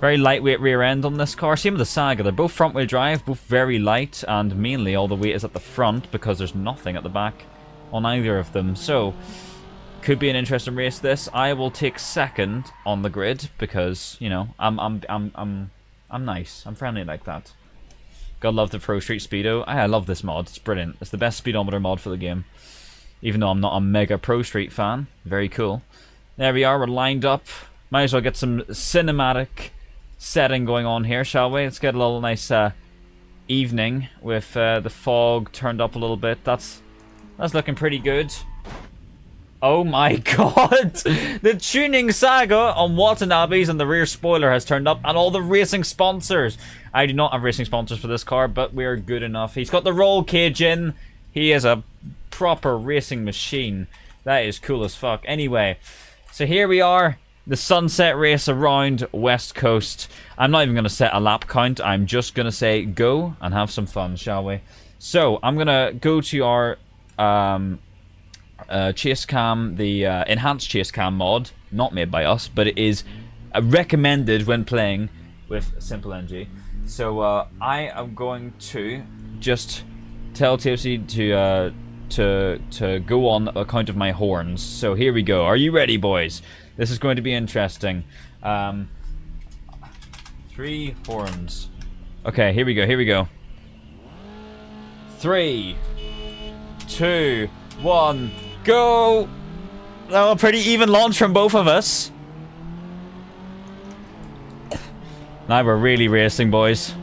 Very lightweight rear end on this car. Same with the Saga. They're both front wheel drive, both very light, and mainly all the weight is at the front because there's nothing at the back on either of them. So, could be an interesting race this. I will take second on the grid because, you know, I'm nice. I'm friendly like that. God love the Pro Street Speedo. I love this mod. It's brilliant. It's the best speedometer mod for the game. Even though I'm not a mega Pro Street fan. Very cool. There we are. We're lined up. Might as well get some cinematic setting going on here, shall we? Let's get a little nice evening with the fog turned up a little bit. That's looking pretty good. Oh my god! The tuning saga on Watanabe's and the rear spoiler has turned up, and all the racing sponsors. I do not have racing sponsors for this car, but we are good enough. He's got the roll cage in. He is a proper racing machine. That is cool as fuck. Anyway, so here we are. The sunset race around West Coast. I'm not even going to set a lap count. I'm just going to say go and have some fun, shall we? So, I'm going to go to our chase cam, the enhanced chase cam mod. Not made by us, but it is recommended when playing with SimpleNG. So, I am going to just tell TFC to go on account of my horns. So, here we go. Are you ready, boys? This is going to be interesting. 3 horns. Okay, here we go. 3, 2, 1, go! Oh, a pretty even launch from both of us. Now we're really racing, boys.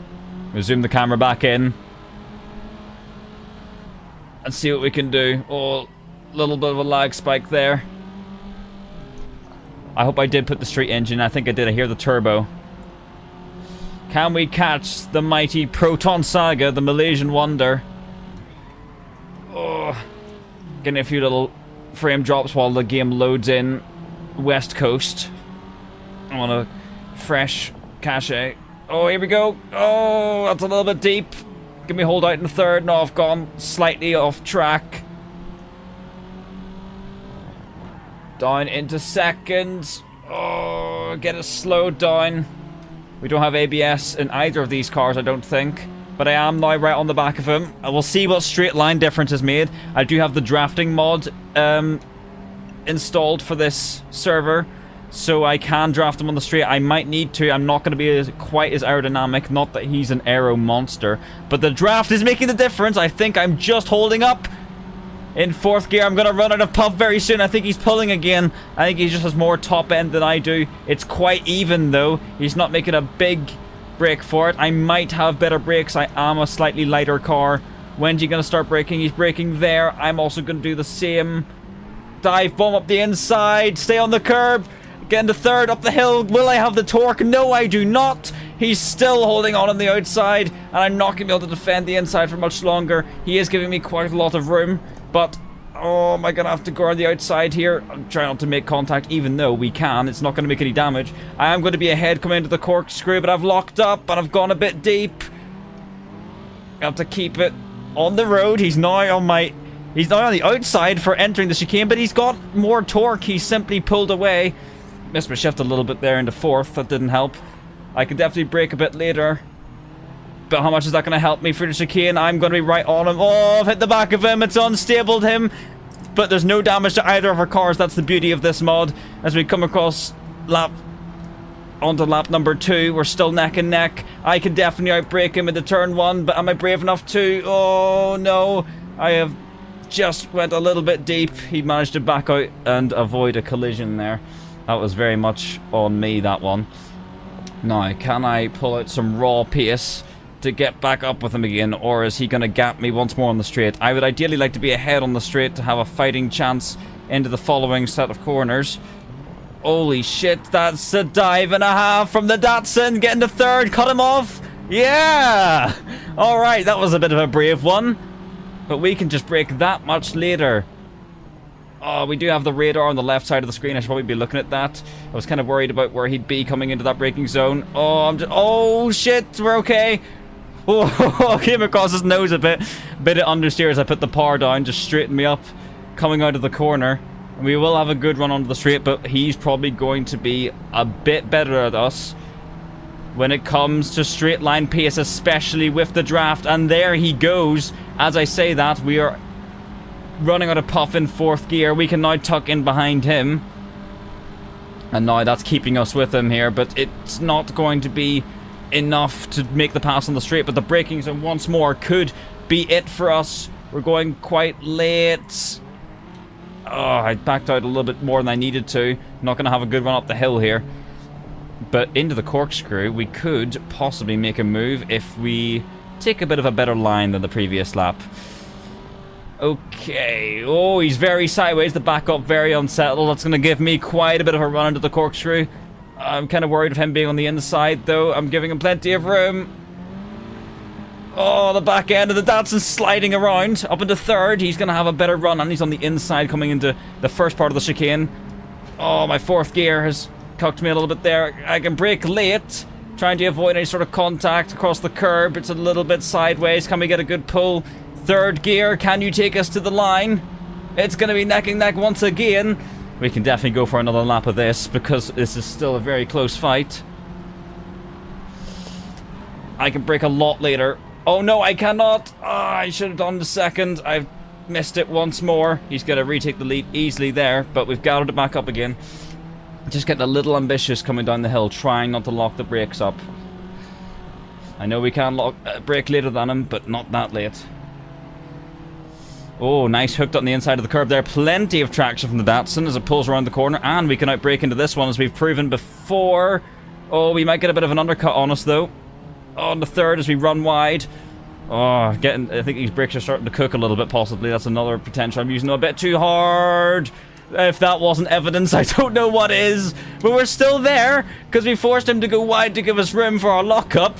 We'll zoom the camera back in. And see what we can do. Oh, a little bit of a lag spike there. I hope I did put the street engine. I think I did. I hear the turbo. Can we catch the mighty Proton Saga, the Malaysian wonder? Oh, getting a few little frame drops while the game loads in. West Coast. I want a fresh cache. Oh, here we go. Oh, that's a little bit deep. Can we hold out in third? No, I've gone slightly off track. Down into second. Oh, get it slowed down. We don't have ABS in either of these cars, I don't think. But I am now right on the back of him. I will see what straight line difference is made. I do have the drafting mod installed for this server, so I can draft him on the straight. I might need to. I'm not going to be quite as aerodynamic. Not that he's an aero monster, but the draft is making the difference. I think I'm just holding up. In fourth gear, I'm going to run out of puff very soon. I think he's pulling again. I think he just has more top end than I do. It's quite even, though. He's not making a big brake for it. I might have better brakes. I am a slightly lighter car. When's he going to start braking? He's braking there. I'm also going to do the same. Dive bomb up the inside. Stay on the curb. Get into third up the hill. Will I have the torque? No, I do not. He's still holding on the outside, and I'm not going to be able to defend the inside for much longer. He is giving me quite a lot of room. But, oh, am I going to have to go on the outside here? I'm trying not to make contact, even though we can. It's not going to make any damage. I am going to be ahead coming into the corkscrew, but I've locked up, and I've gone a bit deep. I have to keep it on the road. He's now on the outside for entering the chicane, but he's got more torque. He's simply pulled away. Missed my shift a little bit there into fourth. That didn't help. I could definitely brake a bit later. But how much is that going to help me through the chicane? I'm going to be right on him. Oh, I've hit the back of him. It's unstabled him. But there's no damage to either of our cars. That's the beauty of this mod. As we come across onto lap number 2, we're still neck and neck. I can definitely outbrake him into turn 1, but am I brave enough to? Oh, no. I have just went a little bit deep. He managed to back out and avoid a collision there. That was very much on me, that one. Now, can I pull out some raw pace to get back up with him again, or is he going to gap me once more on the straight? I would ideally like to be ahead on the straight to have a fighting chance into the following set of corners. Holy shit, that's a dive and a half from the Datsun, getting to third, cut him off. Yeah! Alright, that was a bit of a brave one, but we can just brake that much later. Oh, we do have the radar on the left side of the screen. I should probably be looking at that. I was kind of worried about where he'd be coming into that braking zone. Oh, shit, we're okay. Oh, came across his nose a bit. Bit of understeer as I put the power down, just straightened me up coming out of the corner. We will have a good run onto the straight, but he's probably going to be a bit better at us when it comes to straight line pace, especially with the draft. And there he goes. As I say that, we are running out of puff in fourth gear. We can now tuck in behind him. And now that's keeping us with him here, but it's not going to be enough to make the pass on the straight, but the braking zone once more could be it for us. We're going quite late. Oh, I backed out a little bit more than I needed to. Not going to have a good run up the hill here. But into the corkscrew, we could possibly make a move if we take a bit of a better line than the previous lap. Okay. Oh, he's very sideways. The back up very unsettled. That's going to give me quite a bit of a run into the corkscrew. I'm kind of worried of him being on the inside, though. I'm giving him plenty of room. Oh, the back end of the Datsun sliding around. Up into third. He's going to have a better run, and he's on the inside coming into the first part of the chicane. Oh, my fourth gear has cucked me a little bit there. I can brake late, trying to avoid any sort of contact across the curb. It's a little bit sideways. Can we get a good pull? Third gear, can you take us to the line? It's going to be neck and neck once again. We can definitely go for another lap of this, because this is still a very close fight. I can brake a lot later. Oh no, I cannot. I should have done the second. I've missed it once more. He's going to retake the lead easily there, but we've gathered it back up again. Just getting a little ambitious coming down the hill, trying not to lock the brakes up. I know we can brake later than him, but not that late. Oh, nice, hooked on the inside of the curb there. Plenty of traction from the Datsun as it pulls around the corner, and we can outbrake into this one as we've proven before. Oh, we might get a bit of an undercut on us though. On the third as we run wide. Oh, I think these brakes are starting to cook a little bit possibly. That's another potential. I'm using them a bit too hard. If that wasn't evidence, I don't know what is. But we're still there because we forced him to go wide to give us room for our lockup,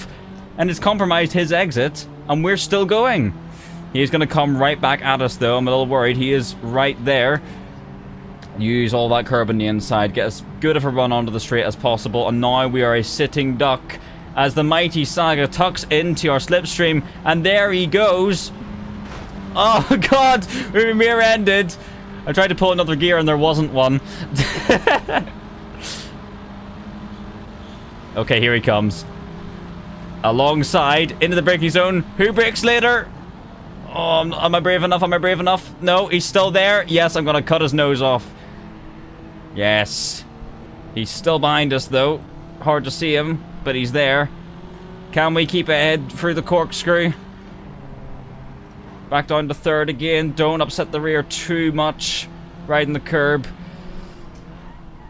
and it's compromised his exit, and we're still going. He's going to come right back at us, though. I'm a little worried. He is right there. Use all that curb on the inside. Get as good of a run onto the straight as possible. And now we are a sitting duck as the mighty Saga tucks into our slipstream. And there he goes. Oh, God. We're rear-ended. I tried to pull another gear and there wasn't one. Okay, here he comes. Alongside, into the braking zone. Who brakes later? Oh, am I brave enough? Am I brave enough? No, he's still there. Yes, I'm gonna cut his nose off. Yes. He's still behind us, though. Hard to see him, but he's there. Can we keep ahead through the corkscrew? Back down to third again. Don't upset the rear too much. Riding the curb.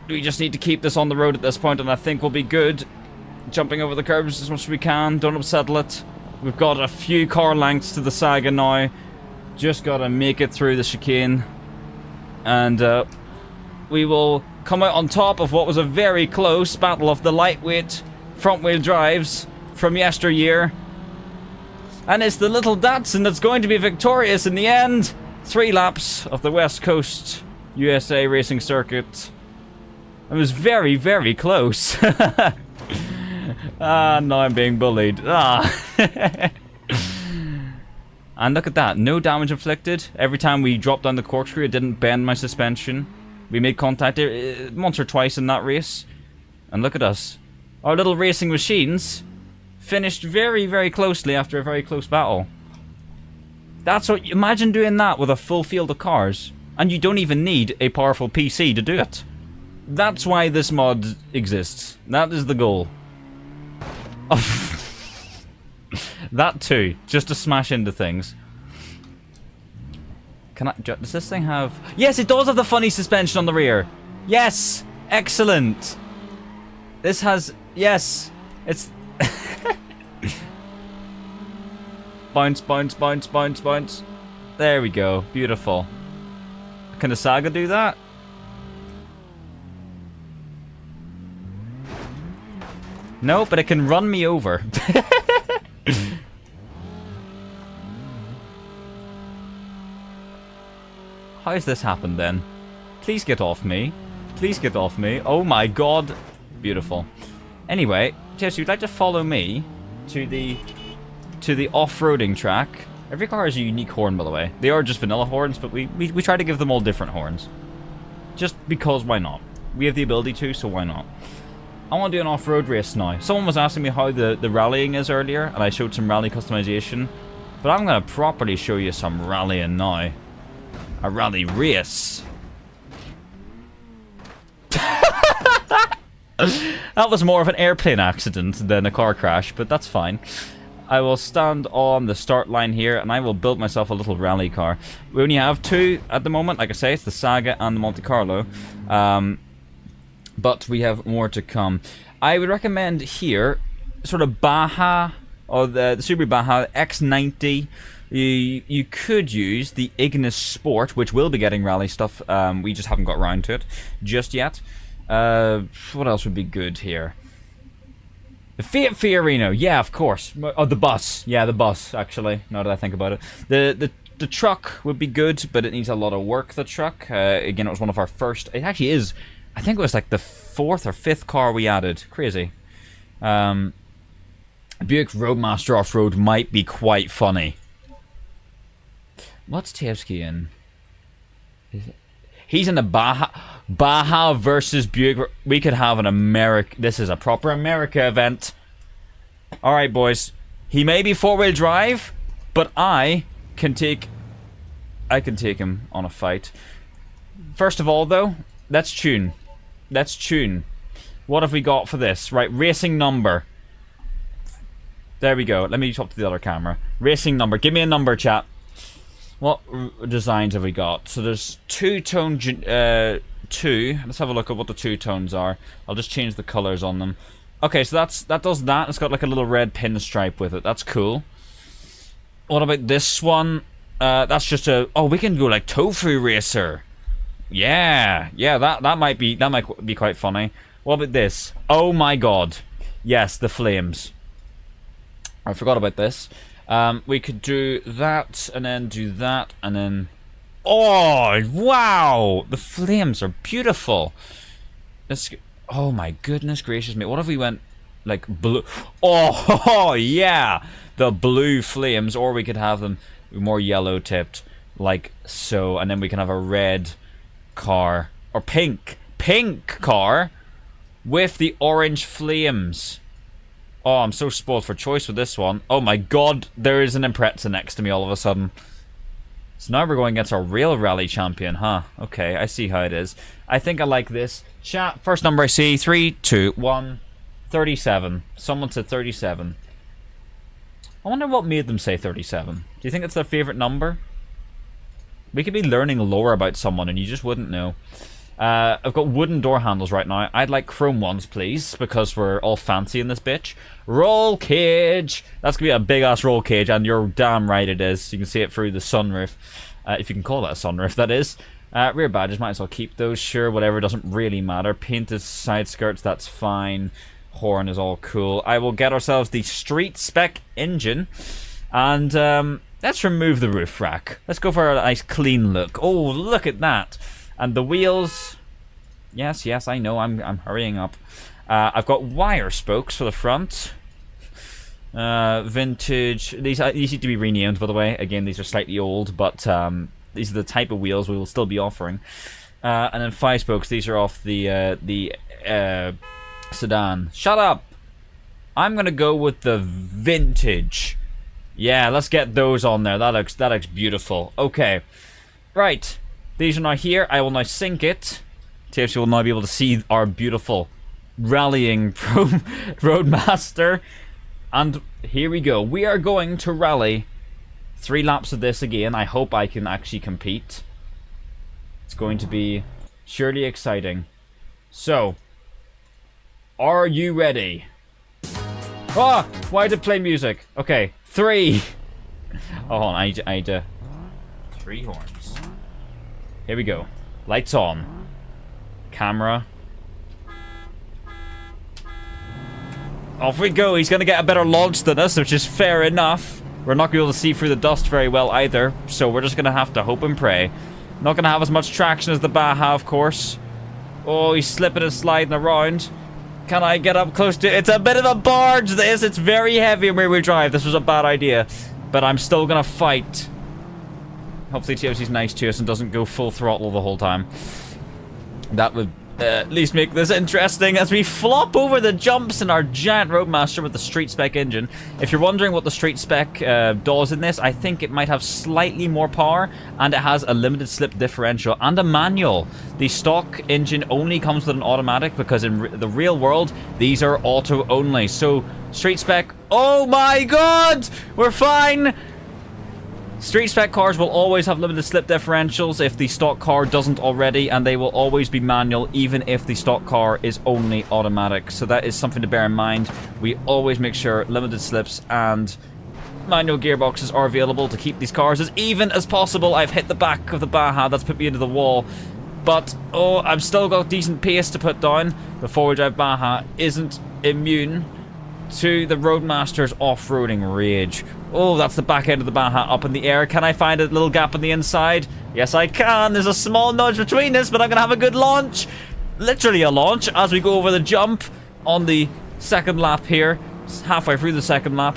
We just need to keep this on the road at this point, and I think we'll be good. Jumping over the curbs as much as we can. Don't upsettle it. We've got a few car lengths to the Saga now. Just gotta make it through the chicane. And we will come out on top of what was a very close battle of the lightweight front-wheel drives from yesteryear. And it's the little Datsun that's going to be victorious in the end. 3 laps of the West Coast USA racing circuit. It was very, very close. Ah, now I'm being bullied. Ah. And look at that. No damage inflicted. Every time we dropped down the corkscrew, it didn't bend my suspension. We made contact once or twice in that race. And look at us. Our little racing machines finished very, very closely after a very close battle. That's what... Imagine doing that with a full field of cars. And you don't even need a powerful PC to do it. That's why this mod exists. That is the goal. Oh. That too. Just to smash into things. Can I... Does this thing have... Yes, it does have the funny suspension on the rear. Yes! Excellent! This has... Yes! It's... Bounce, bounce, bounce, bounce, bounce. There we go. Beautiful. Can the Saga do that? No, but it can run me over. How has this happened then? Please get off me. Please get off me. Oh my god. Beautiful. Anyway, Jess, you'd like to follow me to the off-roading track. Every car has a unique horn, by the way. They are just vanilla horns, but we try to give them all different horns. Just because why not? We have the ability to, so why not? I want to do an off-road race now. Someone was asking me how the rallying is earlier, and I showed some rally customization. But I'm going to properly show you some rallying now. A rally race. That was more of an airplane accident than a car crash, but that's fine. I will stand on the start line here, and I will build myself a little rally car. We only have 2 at the moment. Like I say, it's the Saga and the Monte Carlo. But we have more to come. I would recommend here, sort of Baja, or the Subaru Baja X90. You could use the Ignis Sport, which will be getting rally stuff. We just haven't got around to it just yet. What else would be good here? The Fiat Fiorino, yeah, of course. Oh, the bus. Yeah, the bus, actually, now that I think about it. The truck would be good, but it needs a lot of work, the truck. Again, it was one of our first... It actually is... I think it was like the 4th or 5th car we added. Crazy. Buick Roadmaster Off-Road might be quite funny. What's Tevsky in? He's in the Baja versus Buick. We could have an America. This is a proper America event. Alright, boys. He may be 4-wheel drive, but I can take him on a fight. First of all, though, let's tune. Let's tune. What have we got for this? Right, racing number. There we go. Let me talk to the other camera. Racing number. Give me a number, chat. What designs have we got? So there's two-tone... 2. Let's have a look at what the 2 tones are. I'll just change the colors on them. Okay, so that does that. It's got like a little red pinstripe with it. That's cool. What about this one? That's just a... Oh, we can go like Tofu Racer. Yeah, that might be quite funny. What about this? Oh my god. Yes, the flames. I forgot about this. We could do that, and then do that, and then... Oh, wow! The flames are beautiful. Oh my goodness gracious me. What if we went, like, blue? Oh, yeah! The blue flames, or we could have them more yellow-tipped, like so, and then we can have a red car. Or pink. Pink car with the orange flames. Oh, I'm so spoiled for choice with this one. Oh my god, there is an Impreza next to me all of a sudden. So now we're going against our real rally champion, huh? Okay, I see how it is. I think I like this. Chat, first number I see. 3, 2, 1. 37. Someone said 37. I wonder what made them say 37. Do you think it's their favorite number? We could be learning lore about someone and you just wouldn't know. I've got wooden door handles right now. I'd like chrome ones, please, because we're all fancy in this bitch. Roll cage! That's gonna be a big-ass roll cage, and you're damn right it is. You can see it through the sunroof. If you can call that a sunroof, that is. Rear badges, might as well keep those. Sure, whatever, doesn't really matter. Painted side skirts, that's fine. Horn is all cool. I will get ourselves the street spec engine. And, let's remove the roof rack. Let's go for a nice clean look. Oh, look at that. And the wheels, yes, I know, I'm hurrying up. I've got wire spokes for the front. Vintage, these need to be renamed, by the way. Again, these are slightly old, but these are the type of wheels we will still be offering. And then 5 spokes, these are off the sedan. Shut up! I'm gonna go with the vintage. Yeah, let's get those on there. That looks beautiful. Okay, right. These are now here. I will now sync it. TFC will now be able to see our beautiful rallying Roadmaster. And here we go. We are going to rally 3 laps of this again. I hope I can actually compete. It's going to be surely exciting. So, are you ready? Ah! Why did it play music? Okay, 3. Oh, hold on. I need to 3 horns. Here we go. Lights on. Camera. Off we go. He's going to get a better launch than us, which is fair enough. We're not going to be able to see through the dust very well either, so we're just going to have to hope and pray. Not going to have as much traction as the Baja, of course. Oh, he's slipping and sliding around. Can I get up close to it? It's a bit of a barge, this. It's very heavy in rear-wheel drive. This was a bad idea, but I'm still going to fight. Hopefully TOC's nice to us and doesn't go full throttle the whole time. That would at least make this interesting as we flop over the jumps in our giant Roadmaster with the street spec engine. If you're wondering what the street spec does in this, I think it might have slightly more power, and it has a limited slip differential and a manual. The stock engine only comes with an automatic because in the real world these are auto only. So street spec, oh my god, we're fine. Street spec cars will always have limited slip differentials if the stock car doesn't already, and they will always be manual even if the stock car is only automatic. So that is something to bear in mind. We always make sure limited slips and manual gearboxes are available to keep these cars as even as possible. I've hit the back of the Baja, that's put me into the wall. But, oh, I've still got decent pace to put down. The four-wheel drive Baja isn't immune to the Roadmaster's off-roading rage. Oh, that's the back end of the Baja up in the air. Can I find a little gap on the inside? Yes, I can. There's a small nudge between us, but I'm going to have a good launch. Literally a launch as we go over the jump on the second lap here. Halfway through the second lap.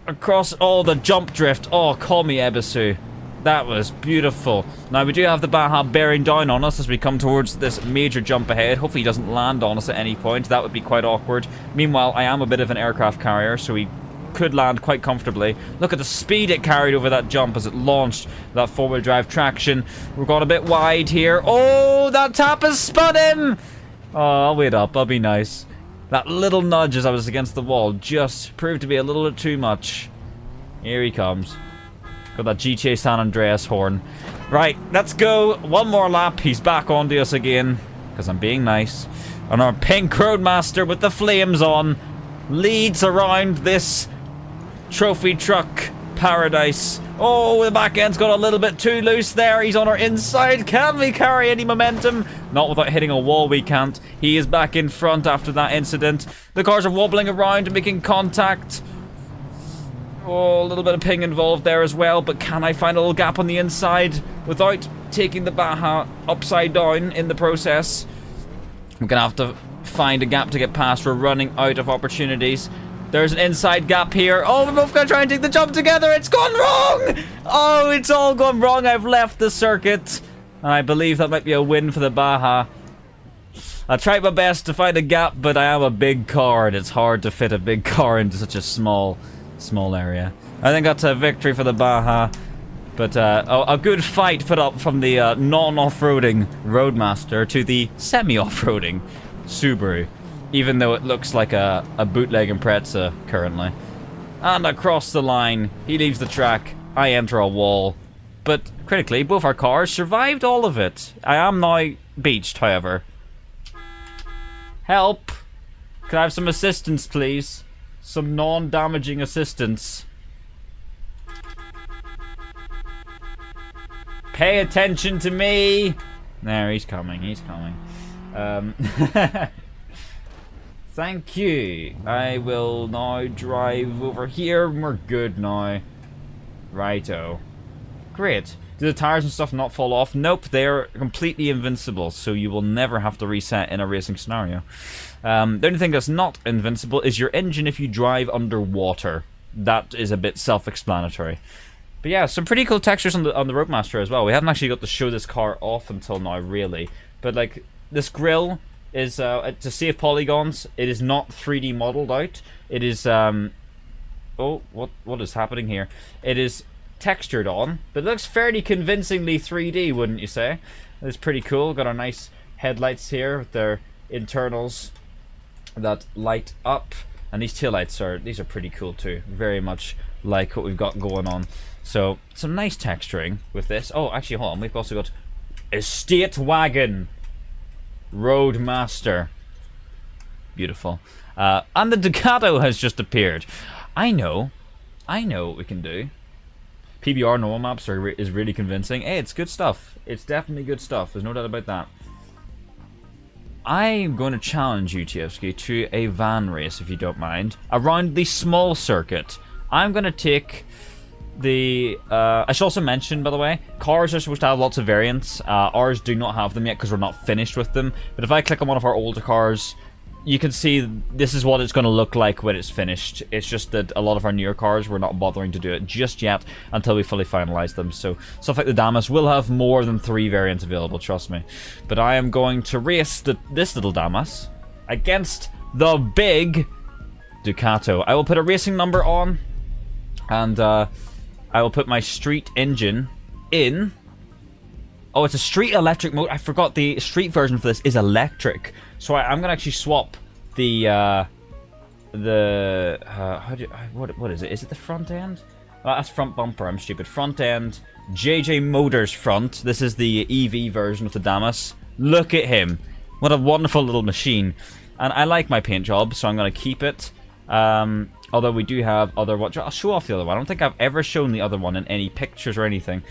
Across all the jump drift. Oh, call me Ebisu. That was beautiful. Now, we do have the Baja bearing down on us as we come towards this major jump ahead. Hopefully he doesn't land on us at any point. That would be quite awkward. Meanwhile, I am a bit of an aircraft carrier, so we could land quite comfortably. Look at the speed it carried over that jump as it launched that four-wheel drive traction. We're going a bit wide here. Oh, that tap has spun him! Oh, I'll wait up. I'll be nice. That little nudge as I was against the wall just proved to be a little bit too much. Here he comes. Got that GTA San Andreas horn. Right, let's go. One more lap. He's back onto us again because I'm being nice. And our pink Roadmaster with the flames on leads around this trophy truck paradise. Oh, the back end's got a little bit too loose there. He's on our inside. Can we carry any momentum? Not without hitting a wall, we can't. He is back in front after that incident. The cars are wobbling around and making contact. Oh, a little bit of ping involved there as well, but can I find a little gap on the inside without taking the Baja upside down in the process? I'm gonna have to find a gap to get past. We're running out of opportunities. There's an inside gap here. Oh, we're both gonna try and take the jump together. It's gone wrong! Oh, it's all gone wrong. I've left the circuit. And I believe that might be a win for the Baja. I tried my best to find a gap, but I am a big car, and it's hard to fit a big car into such a small area. I think that's a victory for the Baja. But a good fight put up from the non-off-roading Roadmaster to the semi-off-roading Subaru. Even though it looks like a bootleg Impreza currently. And across the line, he leaves the track. I enter a wall. But critically, both our cars survived all of it. I am now beached, however. Help! Can I have some assistance, please? Some non-damaging assistance. Pay attention to me! There, he's coming, he's coming. Thank you. I will now drive over here. We're good now. Righto. Great. Do the tires and stuff not fall off? Nope, they're completely invincible, so you will never have to reset in a racing scenario. The only thing that's not invincible is your engine if you drive underwater. That is a bit self-explanatory. But yeah, some pretty cool textures on the Roadmaster as well. We haven't actually got to show this car off until now, really. But like, this grille is to save polygons. It is not 3D modeled out. It is oh, what is happening here? It is textured on, but it looks fairly convincingly 3D, wouldn't you say? It's pretty cool. Got our nice headlights here with their internals that light up, and these taillights are pretty cool too. Very much like what we've got going on. So some nice texturing with this. Oh, actually, hold on. We've also got Estate Wagon Roadmaster. Beautiful. And the Ducato has just appeared. I know what we can do. PBR normal maps is really convincing. Hey, it's good stuff. It's definitely good stuff. There's no doubt about that. I'm going to challenge you, Tievsky, to a van race, if you don't mind, around the small circuit. I'm going to take the... I should also mention, by the way, cars are supposed to have lots of variants. Ours do not have them yet because we're not finished with them. But if I click on one of our older cars, you can see this is what it's going to look like when it's finished. It's just that a lot of our newer cars, we're not bothering to do it just yet until we fully finalize them. So stuff like the Damas will have more than 3 variants available, trust me. But I am going to race this little Damas against the big Ducato. I will put a racing number on, and I will put my street engine in. Oh, it's a street electric mode. I forgot the street version for this is electric. So I'm gonna actually swap the what is it? Is it the front end? Oh, that's front bumper. I'm stupid. Front end. JJ Motors front. This is the EV version of the Damas. Look at him. What a wonderful little machine. And I like my paint job, so I'm gonna keep it. Although we do have other... I'll show off the other one. I don't think I've ever shown the other one in any pictures or anything.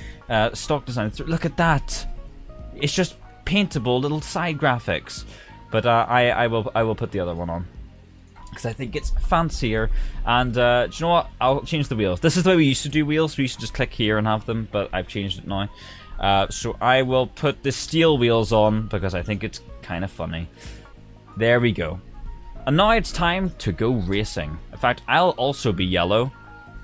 Stock design. Look at that. It's just paintable little side graphics. But I will put the other one on, because I think it's fancier. And do you know what? I'll change the wheels. This is the way we used to do wheels. We used to just click here and have them, but I've changed it now. So I will put the steel wheels on because I think it's kind of funny. There we go. And now it's time to go racing. In fact, I'll also be yellow.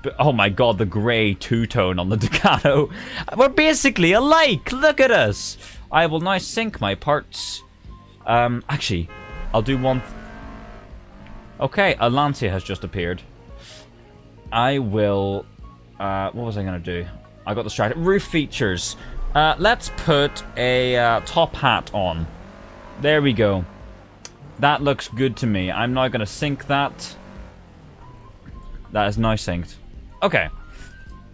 But oh my god, the grey two-tone on the Ducato. We're basically alike. Look at us. I will now sync my parts. Actually, I'll do one... Okay, a Lancia has just appeared. I will... what was I going to do? I got distracted. Roof features. Let's put a top hat on. There we go. That looks good to me. I'm now going to sync that. That is now synced. Okay.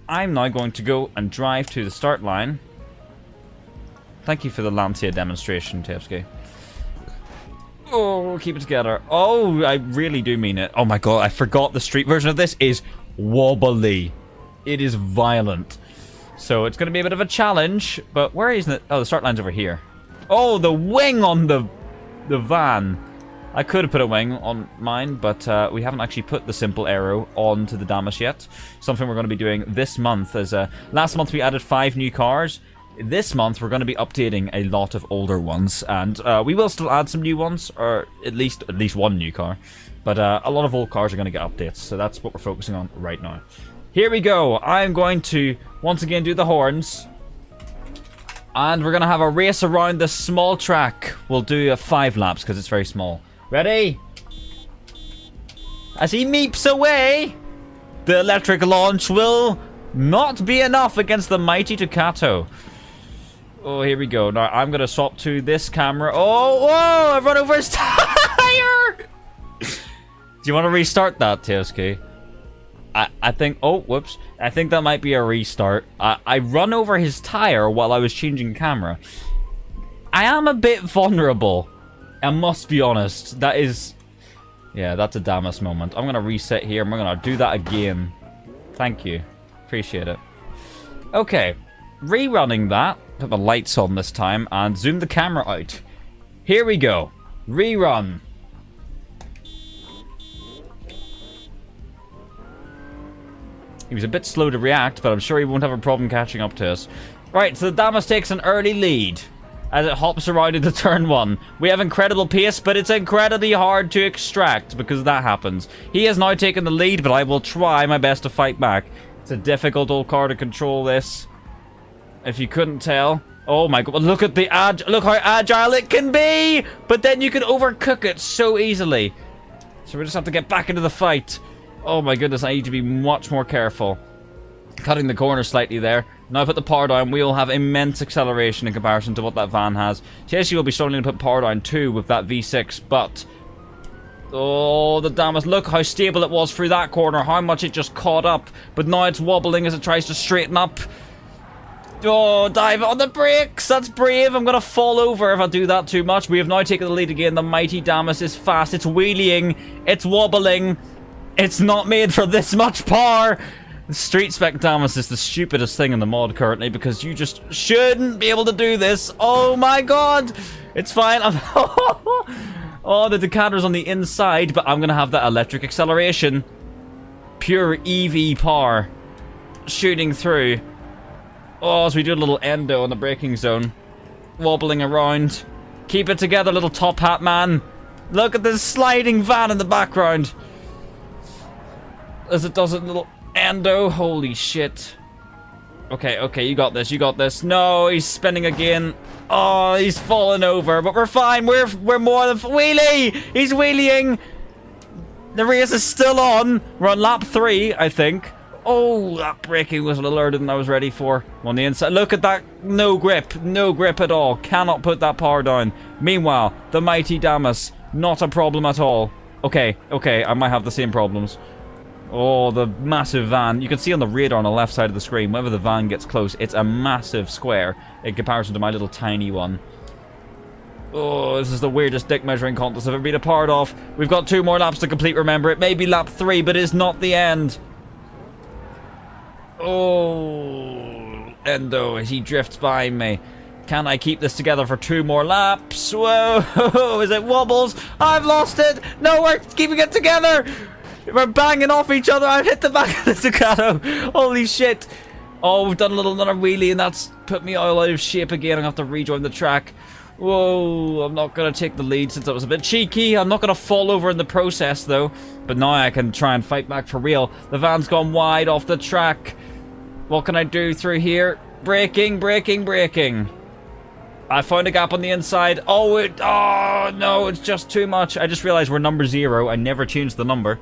I'm now going to go and drive to the start line. Thank you for the Lancia demonstration, Tevsky. Oh, keep it together. Oh, I really do mean it. Oh my god, I forgot the street version of this is wobbly. It is violent. So it's going to be a bit of a challenge, but where isn't it? Oh, the start line's over here. Oh, the wing on the van. I could have put a wing on mine, but we haven't actually put the simple aero onto the Damas yet. Something we're going to be doing this month. As last month we added 5 new cars. This month we're going to be updating a lot of older ones, and we will still add some new ones, or at least one new car. But a lot of old cars are going to get updates, so that's what we're focusing on right now. Here we go. I'm going to once again do the horns. And we're going to have a race around this small track. We'll do 5 laps because it's very small. Ready? As he meeps away, the electric launch will not be enough against the mighty Ducato. Oh, here we go. Now, I'm going to swap to this camera. Oh, whoa! I've run over his tire! Do you want to restart that, TSK? I think... Oh, whoops. I think that might be a restart. I run over his tire while I was changing camera. I am a bit vulnerable. I must be honest. That is... Yeah, that's a Damas moment. I'm going to reset here, and we're going to do that again. Thank you. Appreciate it. Okay. Rerunning that. Put the lights on this time, and zoom the camera out. Here we go. Rerun. He was a bit slow to react, but I'm sure he won't have a problem catching up to us. Right, so the Damas takes an early lead as it hops around into turn 1. We have incredible pace, but it's incredibly hard to extract because that happens. He has now taken the lead, but I will try my best to fight back. It's a difficult old car to control this. If you couldn't tell. Oh my god, look at the look how agile it can be! But then you can overcook it so easily. So we just have to get back into the fight. Oh my goodness, I need to be much more careful. Cutting the corner slightly there. Now put the power down. We'll have immense acceleration in comparison to what that van has. TSU will be struggling to put power down too with that V6, but... Oh, the Damas. Look how stable it was through that corner. How much it just caught up. But now it's wobbling as it tries to straighten up. Oh, dive on the brakes. That's brave. I'm going to fall over if I do that too much. We have now taken the lead again. The mighty Damas is fast. It's wheeling. It's wobbling. It's not made for this much power. The Street Spec Damas is the stupidest thing in the mod currently because you just shouldn't be able to do this. Oh my god. It's fine. Oh, the Ducato's on the inside, but I'm going to have that electric acceleration. Pure EV power. Shooting through. Oh, as we do a little endo on the braking zone. Wobbling around. Keep it together, little top hat man. Look at this sliding van in the background. As it does a little endo. Holy shit. Okay, okay, you got this, you got this. No, he's spinning again. Oh, he's fallen over, but we're fine. We're more than... Wheelie! He's wheeling! The race is still on. We're on lap 3, I think. Oh, that braking was a little harder than I was ready for. On the inside. Look at that. No grip. No grip at all. Cannot put that power down. Meanwhile, the mighty Damas. Not a problem at all. Okay, okay, I might have the same problems. Oh, the massive van. You can see on the radar on the left side of the screen, whenever the van gets close, it's a massive square in comparison to my little tiny one. Oh, this is the weirdest dick measuring contest I've ever been a part of. We've got 2 more laps to complete, remember. It may be lap 3, but it's not the end. Oh, Endo, as he drifts by me. Can I keep this together for 2 more laps? Whoa, as it wobbles. I've lost it. No, we're keeping it together. We're banging off each other. I've hit the back of the Ducato. Holy shit. Oh, we've done another wheelie, and that's put me all out of shape again. I'm going to have to rejoin the track. Whoa, I'm not going to take the lead since I was a bit cheeky. I'm not going to fall over in the process, though. But now I can try and fight back for real. The van's gone wide off the track. What can I do through here? Braking, braking, braking. I found a gap on the inside. Oh, no, it's just too much. I just realized we're number 0. I never changed the number.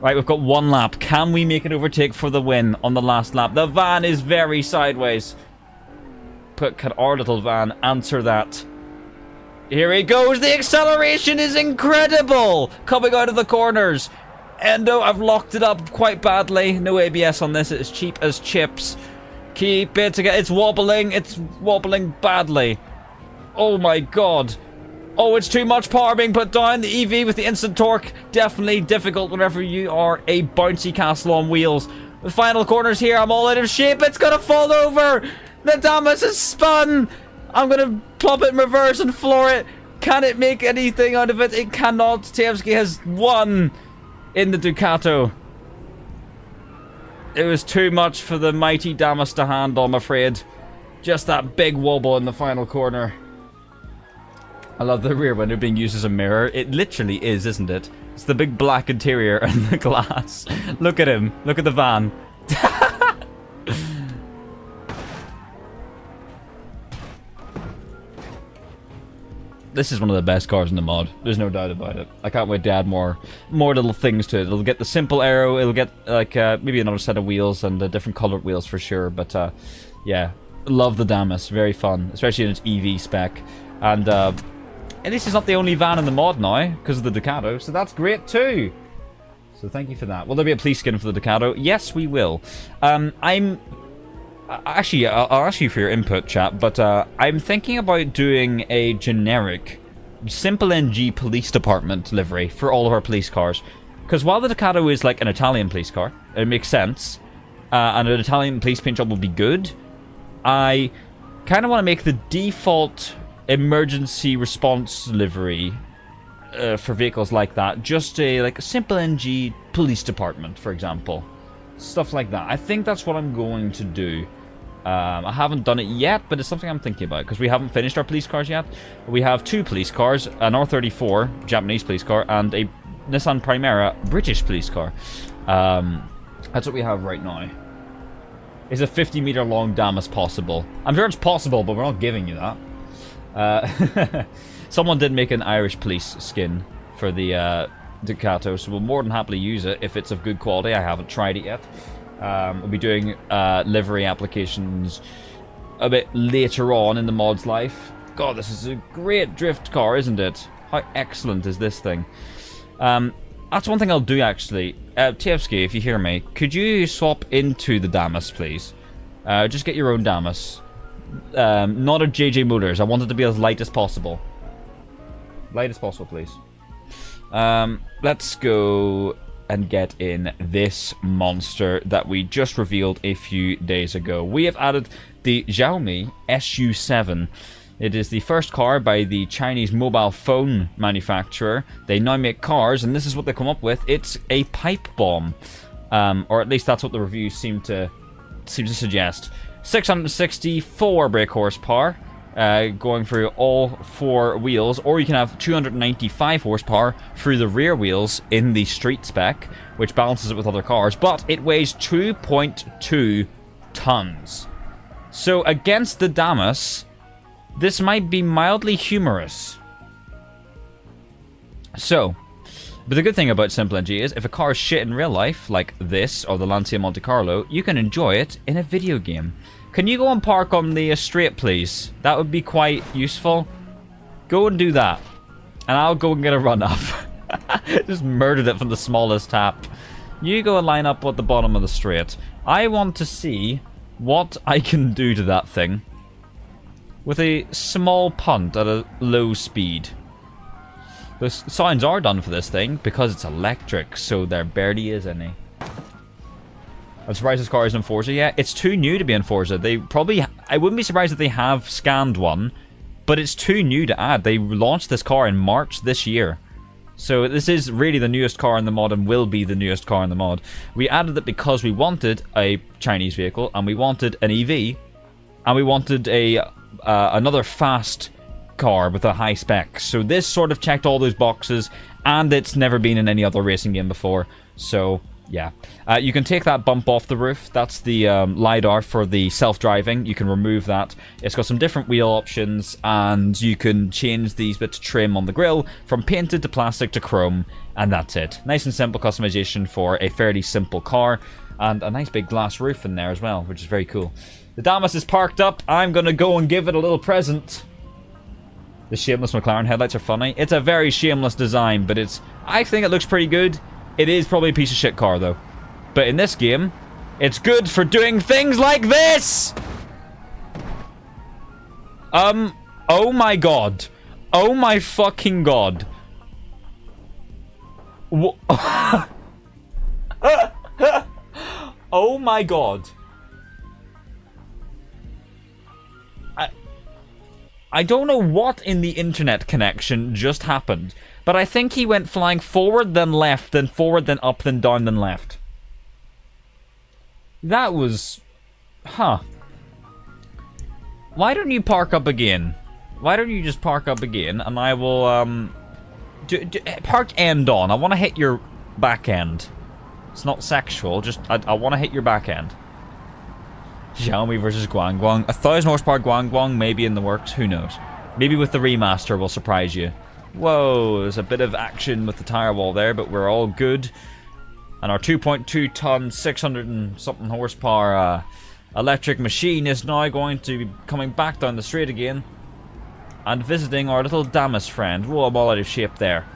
Right, we've got 1 lap. Can we make an overtake for the win on the last lap? The van is very sideways. Can our little van answer that? Here he goes. The acceleration is incredible. Coming out of the corners. Endo, I've locked it up quite badly. No ABS on this. It's cheap as chips. Keep it together. It's wobbling. It's wobbling badly. Oh my god. Oh, it's too much power being put down. The EV with the instant torque. Definitely difficult whenever you are a bouncy castle on wheels. The final corners here. I'm all out of shape. It's going to fall over. The Damas is spun. I'm going to plop it in reverse and floor it. Can it make anything out of it? It cannot. Tevsky has won in the Ducato. It was too much for the mighty Damas to handle, I'm afraid. Just that big wobble in the final corner. I love the rear window being used as a mirror. It literally is, isn't it? It's the big black interior and the glass. Look at him. Look at the van. this is one of the best cars in the mod. There's no doubt about it. I can't wait to add more little things to it. It'll get the simple aero. It'll get like maybe another set of wheels and different colored wheels for sure. But yeah, love the Damas. Very fun, especially in its EV spec. And this is not the only van in the mod now because of the Ducato, so that's great too. So thank you for that. Will there be a police skin for the Ducato? Yes, we will. Actually, I'll ask you for your input, chat, but I'm thinking about doing a generic SimpleNG police department livery for all of our police cars. Because while the Ducato is like an Italian police car, it makes sense, and an Italian police paint job would be good, I kind of want to make the default emergency response livery for vehicles like that just a SimpleNG police department, for example. Stuff like that. I think that's what I'm going to do. I haven't done it yet, but it's something I'm thinking about because we haven't finished our police cars yet. We have 2 police cars, an R34 Japanese police car and a Nissan Primera British police car. That's what we have right now. Is a 50-meter long Damas possible? I'm sure it's possible, but we're not giving you that. Someone did make an Irish police skin for the Ducato, so we'll more than happily use it if it's of good quality. I haven't tried it yet. We'll be doing livery applications a bit later on in the mod's life. God, this is a great drift car, isn't it? How excellent is this thing? That's one thing I'll do, actually. TFSK, if you hear me, could you swap into the Damas, please? Just get your own Damas. Not a JJ Motors. I want it to be as light as possible. Light as possible, please. Let's go and get in this monster that we just revealed a few days ago. We have added the Xiaomi SU7. It is the first car by the Chinese mobile phone manufacturer. They now make cars, and this is what they come up with. It's a pipe bomb. Or at least that's what the reviews seem to suggest. 664 brake horsepower. Going through all 4 wheels, or you can have 295 horsepower through the rear wheels in the street spec, which balances it with other cars, but it weighs 2.2 tons. So against the Damas, this might be mildly humorous. So, but the good thing about SimpleNG is if a car is shit in real life, like this or the Lancia Monte Carlo, you can enjoy it in a video game. Can you go and park on the straight, please? That would be quite useful. Go and do that. And I'll go and get a run up. Just murdered it from the smallest tap. You go and line up at the bottom of the straight. I want to see what I can do to that thing with a small punt at a low speed. The sounds are done for this thing because it's electric, so there barely is any. I'm surprised this car is in Forza yet. It's too new to be in Forza. They probably... I wouldn't be surprised if they have scanned one, but it's too new to add. They launched this car in March this year. So this is really the newest car in the mod and will be the newest car in the mod. We added it because we wanted a Chinese vehicle, and we wanted an EV, and we wanted a another fast car with a high spec. So this sort of checked all those boxes, and it's never been in any other racing game before. So... yeah. You can take that bump off the roof. That's the LiDAR for the self-driving. You can remove that. It's got some different wheel options, and you can change these bits of trim on the grille from painted to plastic to chrome, and that's it. Nice and simple customization for a fairly simple car, and a nice big glass roof in there as well, which is very cool. The Damas is parked up. I'm going to go and give it a little present. The shameless McLaren headlights are funny. It's a very shameless design, but I think it looks pretty good. It is probably a piece of shit car, though. But in this game, it's good for doing things like this! Oh my god. Oh my fucking god. Oh my god. I don't know what in the internet connection just happened, but I think he went flying forward, then left, then forward, then up, then down, then left. That was... huh. Why don't you park up again? Why don't you just park up again, and I will, park end on. I want to hit your back end. It's not sexual, just, I want to hit your back end. Xiaomi versus Guangguang. 1,000 horsepower Guangguang may be in the works, who knows. Maybe with the remaster we'll surprise you. Whoa, there's a bit of action with the tire wall there, but we're all good. And our 2.2 ton, 600 and something horsepower electric machine is now going to be coming back down the street again and visiting our little Damas friend. Whoa, I'm all out of shape there.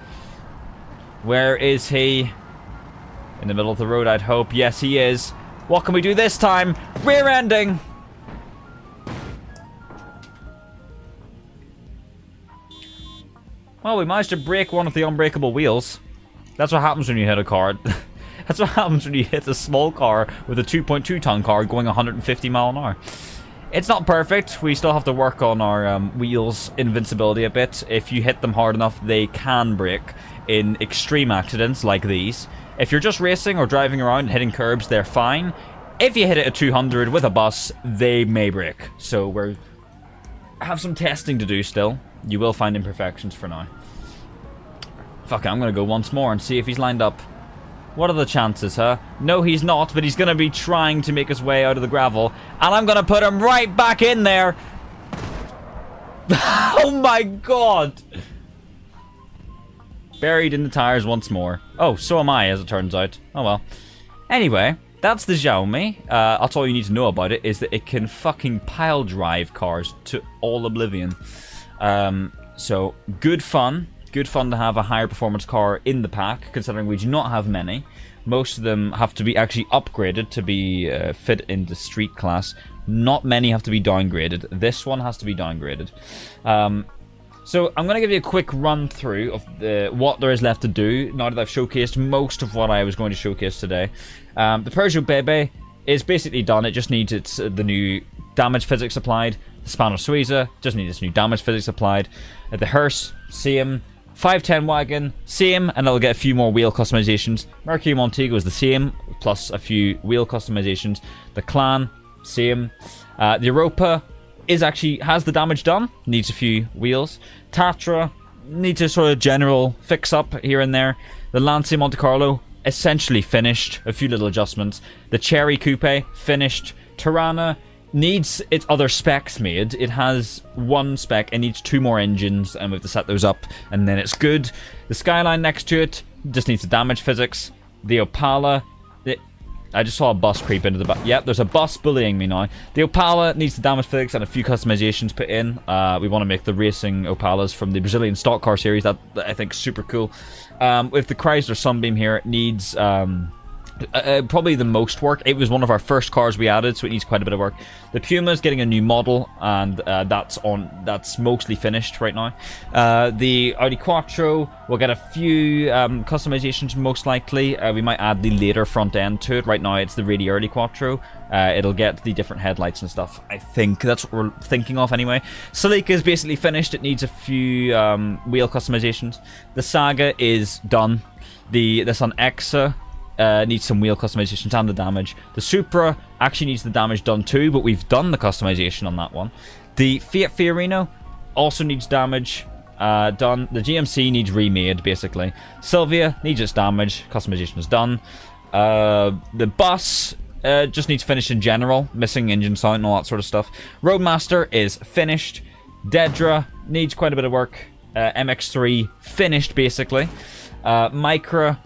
Where is he? In the middle of the road, I'd hope. Yes, he is. What can we do this time? Rear ending! Well, we managed to break one of the unbreakable wheels. That's what happens when you hit a car. That's what happens when you hit a small car with a 2.2 ton car going 150 mile an hour. It's not perfect. We still have to work on our wheels invincibility a bit. If you hit them hard enough, they can break in extreme accidents like these. If you're just racing or driving around and hitting curbs, they're fine. If you hit it at 200 with a bus, they may break. So we have some testing to do still. You will find imperfections for now. Fuck it, I'm gonna go once more and see if he's lined up. What are the chances, huh? No, he's not, but he's gonna be trying to make his way out of the gravel. And I'm gonna put him right back in there! Oh my god! Buried in the tires once more. Oh, so am I, as it turns out. Oh well. Anyway, that's the Xiaomi. That's all you need to know about it, is that it can fucking pile drive cars to all oblivion. So, good fun. Good fun to have a higher performance car in the pack, considering we do not have many. Most of them have to be actually upgraded to be fit into street class. Not many have to be downgraded. This one has to be downgraded. So I'm going to give you a quick run through of what there is left to do now that I've showcased most of what I was going to showcase today. The Peugeot Bebe is basically done. It just needs the new damage physics applied. The Spanish Suiza just needs its new damage physics applied. The Hearse, same. 510 wagon, same, and it'll get a few more wheel customizations. Mercury Montego is the same, plus a few wheel customizations. The Clan, same. The Europa has the damage done, needs a few wheels. Tatra needs a sort of general fix up here and there. The Lancia Monte Carlo, essentially finished, a few little adjustments. The Cherry Coupe, finished. Tirana needs its other specs made. It has one spec, it needs 2 more engines, and we have to set those up, and then it's good. The Skyline next to it just needs the damage physics. The Opala, I just saw a bus creep into the back. Yep, there's a bus bullying me now. The Opala needs the damage physics and a few customizations put in. We want to make the racing Opalas from the Brazilian stock car series. That I think is super cool. With the Chrysler Sunbeam here, it needs probably the most work. It was one of our first cars we added, so it needs quite a bit of work. The Puma is getting a new model, and that's mostly finished right now. The Audi Quattro will get a few customizations, most likely. We might add the later front end to it. Right now it's the really early Quattro. It'll get the different headlights and stuff. I think that's what we're thinking of anyway. Celica is basically finished. It needs a few wheel customizations. The Saga is done. The Nissan Exa needs some wheel customizations and the damage. The Supra actually needs the damage done too, but we've done the customization on that one. The Fiat Fiorino also needs damage done. The GMC needs remade, basically. Silvia needs its damage. Customization is done. The bus just needs finish in general. Missing engine sound and all that sort of stuff. Roadmaster is finished. Dedra needs quite a bit of work. MX-3 finished, basically. Micra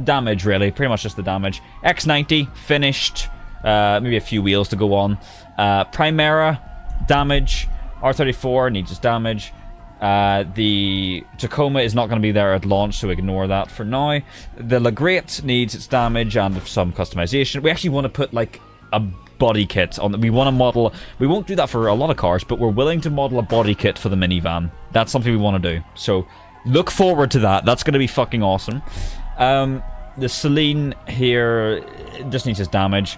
damage, really, pretty much just the damage. X90 finished, maybe a few wheels to go on. Primera damage. R34 needs its damage. The Tacoma is not going to be there at launch, so ignore that for now. The Legrate needs its damage and some customization. We actually want to put like a body kit on. We want to model. We won't do that for a lot of cars, but we're willing to model a body kit for the minivan. That's something we want to do. So look forward to that. That's going to be fucking awesome. The Celine here just needs its damage.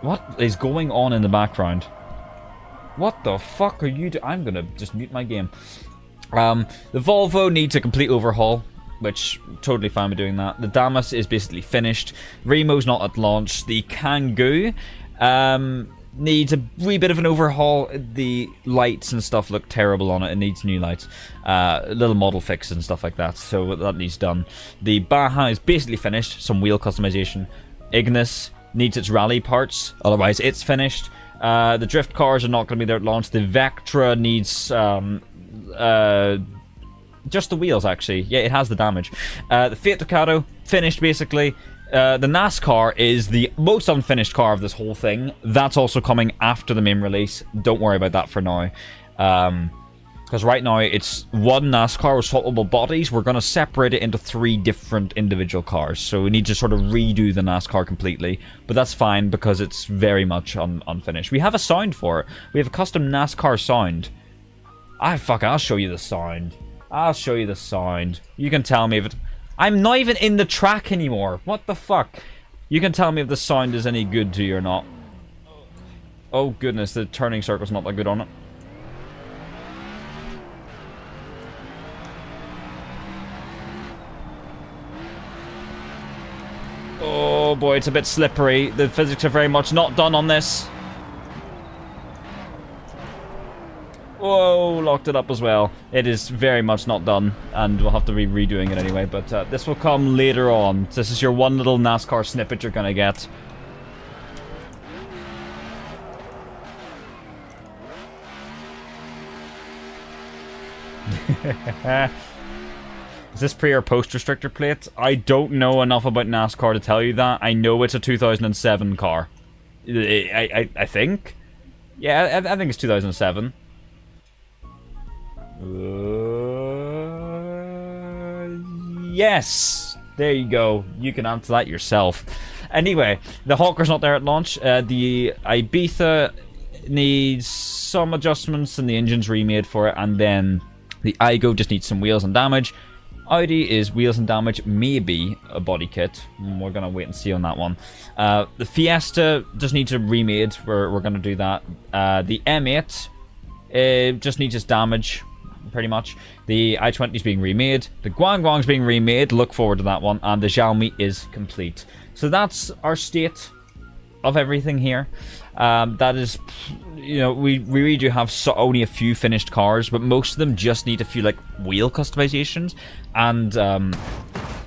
What is going on in the background? What the fuck are you doing? I'm going to just mute my game. The Volvo needs a complete overhaul, which totally fine with doing that. The Damas is basically finished. Remo's not at launch. The Kangoo needs a wee bit of an overhaul. The lights and stuff look terrible on it. It needs new lights, little model fixes and stuff like that, so that needs done. The Baja is basically finished, some wheel customization. Ignis needs its rally parts, otherwise it's finished. The drift cars are not going to be there at launch. The Vectra needs just the wheels, actually. Yeah, it has the damage. The Fiat Ducato, finished, basically. The NASCAR is the most unfinished car of this whole thing. That's also coming after the main release. Don't worry about that for now. Because right now, it's one NASCAR with swappable bodies. We're going to separate it into 3 different individual cars. So we need to sort of redo the NASCAR completely. But that's fine, because it's very much unfinished. We have a sound for it. We have a custom NASCAR sound. I'll show you the sound. I'll show you the sound. You can tell me if it... I'm not even in the track anymore. What the fuck? You can tell me if the sound is any good to you or not. Oh goodness, the turning circle's not that good on it. Oh boy, it's a bit slippery. The physics are very much not done on this. Whoa, locked it up as well. It is very much not done, and we'll have to be redoing it anyway, but this will come later on. This is your one little NASCAR snippet you're gonna get. Is this pre or post restrictor plate? I don't know enough about NASCAR to tell you that. I know it's a 2007 car. I think? Yeah, I think it's 2007. Yes! There you go. You can answer that yourself. Anyway, the Hawker's not there at launch. The Ibiza needs some adjustments and the engine's remade for it. And then the Igo just needs some wheels and damage. Audi is wheels and damage, maybe a body kit. We're going to wait and see on that one. The Fiesta just needs a remade. We're going to do that. The M8 just needs its damage, pretty much. The i20 is being remade. The Guangguang's being remade. Look forward to that one. And the Xiaomi is complete. So that's our state of everything here. That is, you know, we really do have only a few finished cars, but most of them just need a few, like, wheel customizations. And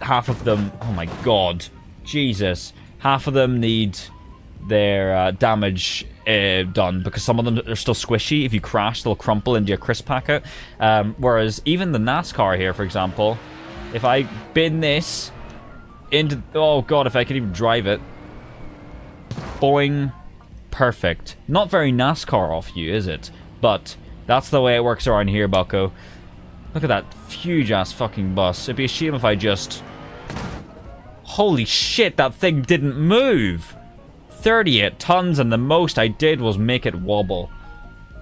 half of them, oh my god, Jesus, half of them need their damage done, because some of them are still squishy. If you crash, they'll crumple into your crisp packet. Whereas even the NASCAR here, for example, if I bin this into, oh god, if I can even drive it, boing, perfect. Not very NASCAR off you, is it? But that's the way it works around here, bucko. Look at that huge ass fucking bus. It'd be a shame if I just... Holy shit, that thing didn't move! 38 tons, and the most I did was make it wobble.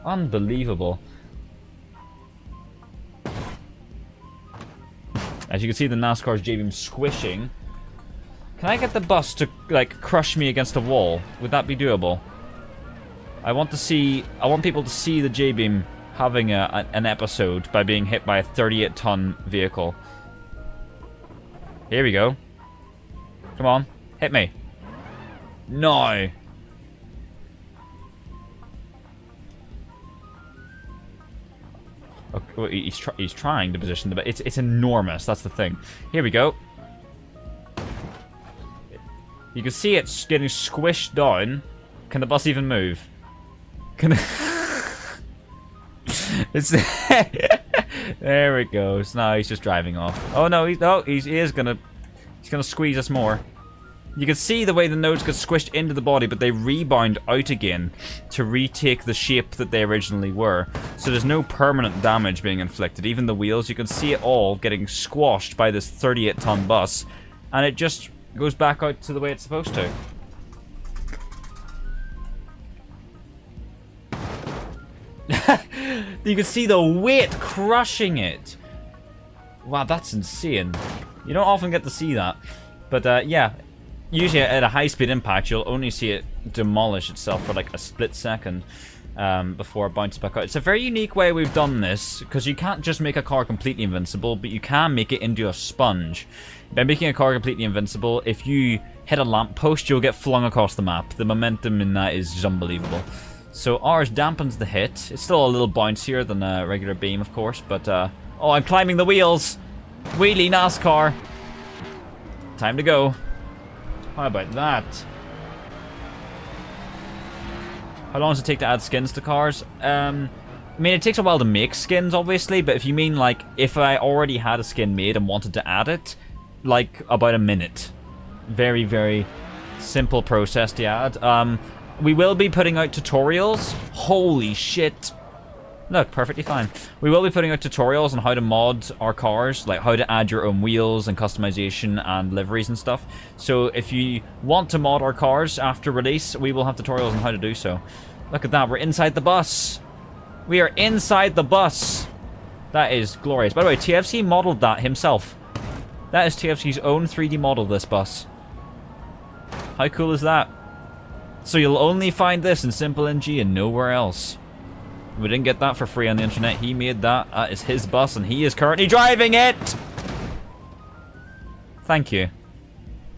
Unbelievable. As you can see, the NASCAR's J-beam squishing. Can I get the bus to, like, crush me against a wall? Would that be doable? I want people to see the J-beam having an episode by being hit by a 38-ton vehicle. Here we go. Come on, hit me. No. Okay, well, he's trying to position the... It's enormous, that's the thing. Here we go. You can see it's getting squished down. Can the bus even move? Can it's there it goes. No, he's just driving off. Oh no, he is gonna squeeze us more. You can see the way the nodes get squished into the body, but they rebound out again to retake the shape that they originally were. So there's no permanent damage being inflicted. Even the wheels, you can see it all getting squashed by this 38-ton bus, and it just goes back out to the way it's supposed to. You can see the weight crushing it. Wow, that's insane. You don't often get to see that. But yeah, usually at a high-speed impact, you'll only see it demolish itself for like a split second before it bounces back out. It's a very unique way we've done this, because you can't just make a car completely invincible, but you can make it into a sponge. By making a car completely invincible, if you hit a lamppost, you'll get flung across the map. The momentum in that is just unbelievable. So ours dampens the hit. It's still a little bouncier than a regular beam, of course, but oh, I'm climbing the wheels! Wheelie NASCAR! Time to go. How about that? How long does it take to add skins to cars? I mean, it takes a while to make skins, obviously, but if you mean, like, if I already had a skin made and wanted to add it, like, about a minute. Very, very simple process to add. We will be putting out tutorials. Holy shit. Look, perfectly fine. We will be putting out tutorials on how to mod our cars, like how to add your own wheels and customization and liveries and stuff. So if you want to mod our cars after release, we will have tutorials on how to do so. Look at that, we're inside the bus. We are inside the bus. That is glorious. By the way, TFC modeled that himself. That is TFC's own 3D model, this bus. How cool is that? So you'll only find this in SimpleNG and nowhere else. We didn't get that for free on the internet. He made that. That is his bus, and he is currently driving it! Thank you.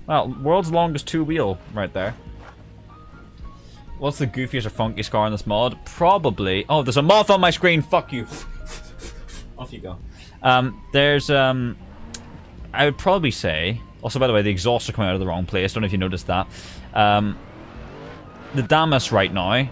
Well, world's longest two-wheel right there. What's the goofiest or funkiest car in this mod? Probably... Oh, there's a moth on my screen! Fuck you! Off you go. There's, I would probably say... Also, by the way, the exhausts are coming out of the wrong place. Don't know if you noticed that. The Damas right now...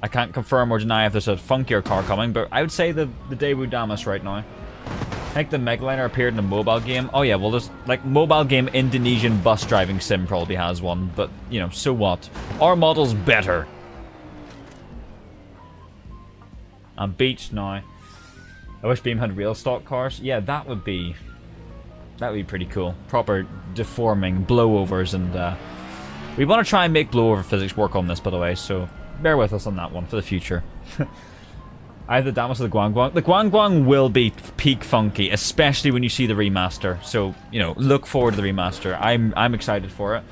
I can't confirm or deny if there's a funkier car coming, but I would say the Daewoo Damas right now. I think the Megaliner appeared in a mobile game. Oh yeah, well there's, like, mobile game Indonesian bus driving sim probably has one, but, you know, so what? Our model's better. I'm beached now. I wish Beam had real stock cars. Yeah, that would be pretty cool. Proper deforming blowovers, and we want to try and make blowover physics work on this, by the way, so bear with us on that one for the future. Either the Damas or the Guangguang. The Guangguang will be peak funky, especially when you see the remaster. So, you know, look forward to the remaster. I'm excited for it.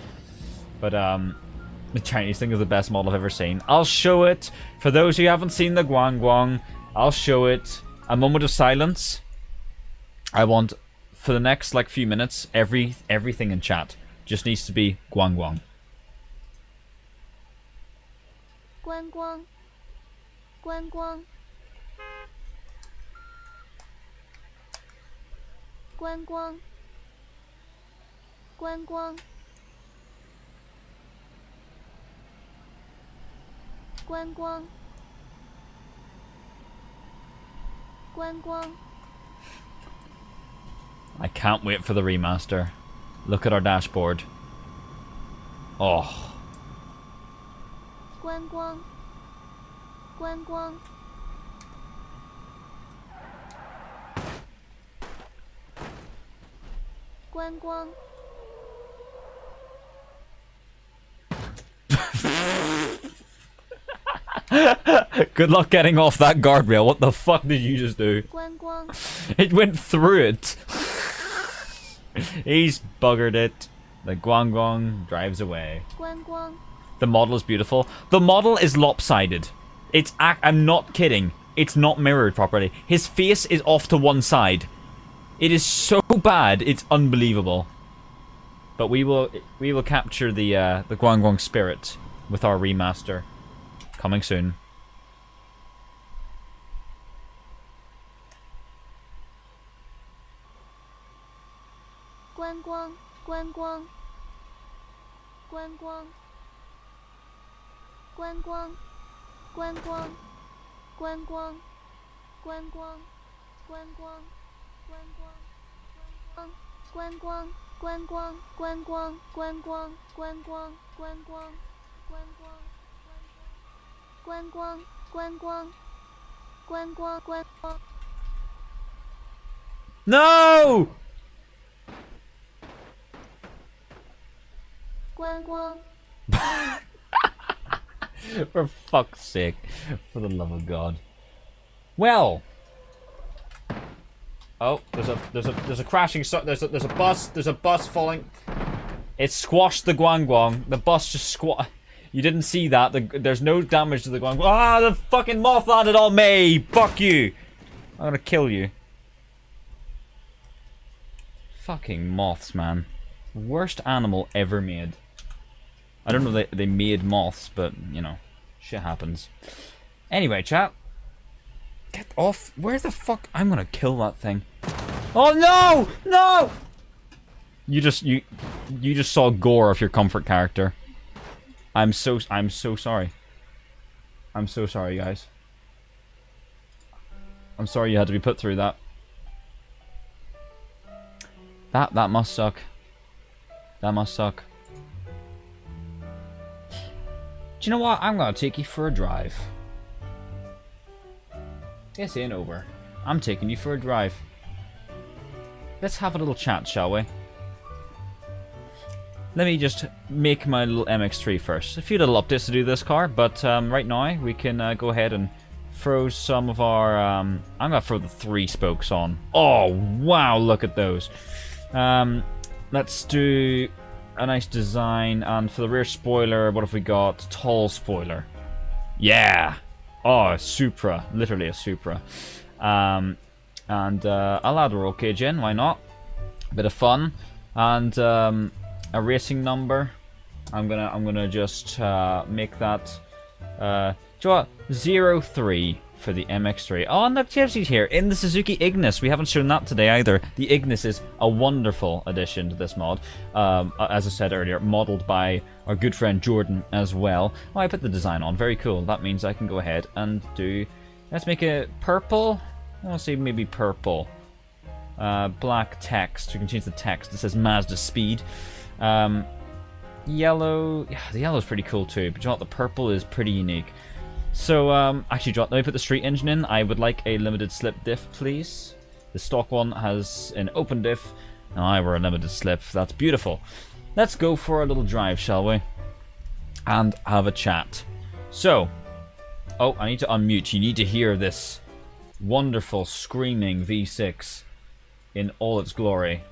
But the Chinese thing is the best model I've ever seen. I'll show it. For those who haven't seen the Guangguang, I'll show it. A moment of silence. I want, for the next, like, few minutes, everything in chat just needs to be Guangguang. Guangguang. Guangguang. Guangguang. Guangguang. Guangguang. Guangguang. I can't wait for the remaster. Look at our dashboard. Oh. Guangguang. Guangguang. Guangguang. Good luck getting off that guardrail. What the fuck did you just do? Guangguang. It went through it. He's buggered it. The Guangguang drives away. Guangguang. The model is beautiful. The model is lopsided. I'm not kidding. It's not mirrored properly. His face is off to one side. It is so bad, it's unbelievable. But we will capture the Guangguang spirit with our remaster. Coming soon. Guangguang. Guangguang. Guangguang. Guangguang. Guangguang. Guangguang. Guangguang. Guangguang. Guangguang. Guangguang. Guangguang. Guangguang. Guangguang. Guangguang. Guangguang. Guangguang. Guangguang. Guangguang. Guangguang. No! Guangguang. For fuck's sake. For the love of God. Well. Oh, there's a crashing. There's a bus falling. It squashed the Guangguang. The bus just You didn't see that. There's no damage to the Guangguang. Ah, the fucking moth landed on me. Fuck you. I'm gonna kill you. Fucking moths, man. Worst animal ever made. I don't know if they made moths, but, you know, shit happens. Anyway, chat. Get off. Where the fuck? I'm gonna kill that thing. Oh, no! No! You just saw gore of your comfort character. I'm so sorry. I'm so sorry, guys. I'm sorry you had to be put through that. That must suck. That must suck. Do you know what? I'm gonna take you for a drive. This ain't over. I'm taking you for a drive. Let's have a little chat, shall we? Let me just make my little MX-3 first. A few little updates to do this car, but right now we can go ahead and throw some of our... I'm going to throw the 3 spokes on. Oh, wow, look at those. Let's do a nice design, and for the rear spoiler, what have we got? Tall spoiler. Yeah! Oh, a Supra. Literally a Supra. And I'll add a roll cage in, why not? Bit of fun. And a racing number. I'm gonna just make that do you know what? 03 for the MX-3. Oh, and look, Jeffsy's here in the Suzuki Ignis. We haven't shown that today either. The Ignis is a wonderful addition to this mod. As I said earlier, modeled by our good friend Jordan as well. Oh, I put the design on. Very cool. That means I can go ahead and do... Let's make it purple. I'll say maybe purple. Black text. We can change the text. It says Mazda Speed. Yellow. Yeah, the yellow is pretty cool too. But you know what? The purple is pretty unique. So, actually, let me put the street engine in. I would like a limited slip diff, please. The stock one has an open diff. And I were a limited slip. That's beautiful. Let's go for a little drive, shall we? And have a chat. So, oh, I need to unmute. You need to hear this wonderful screaming V6 in all its glory.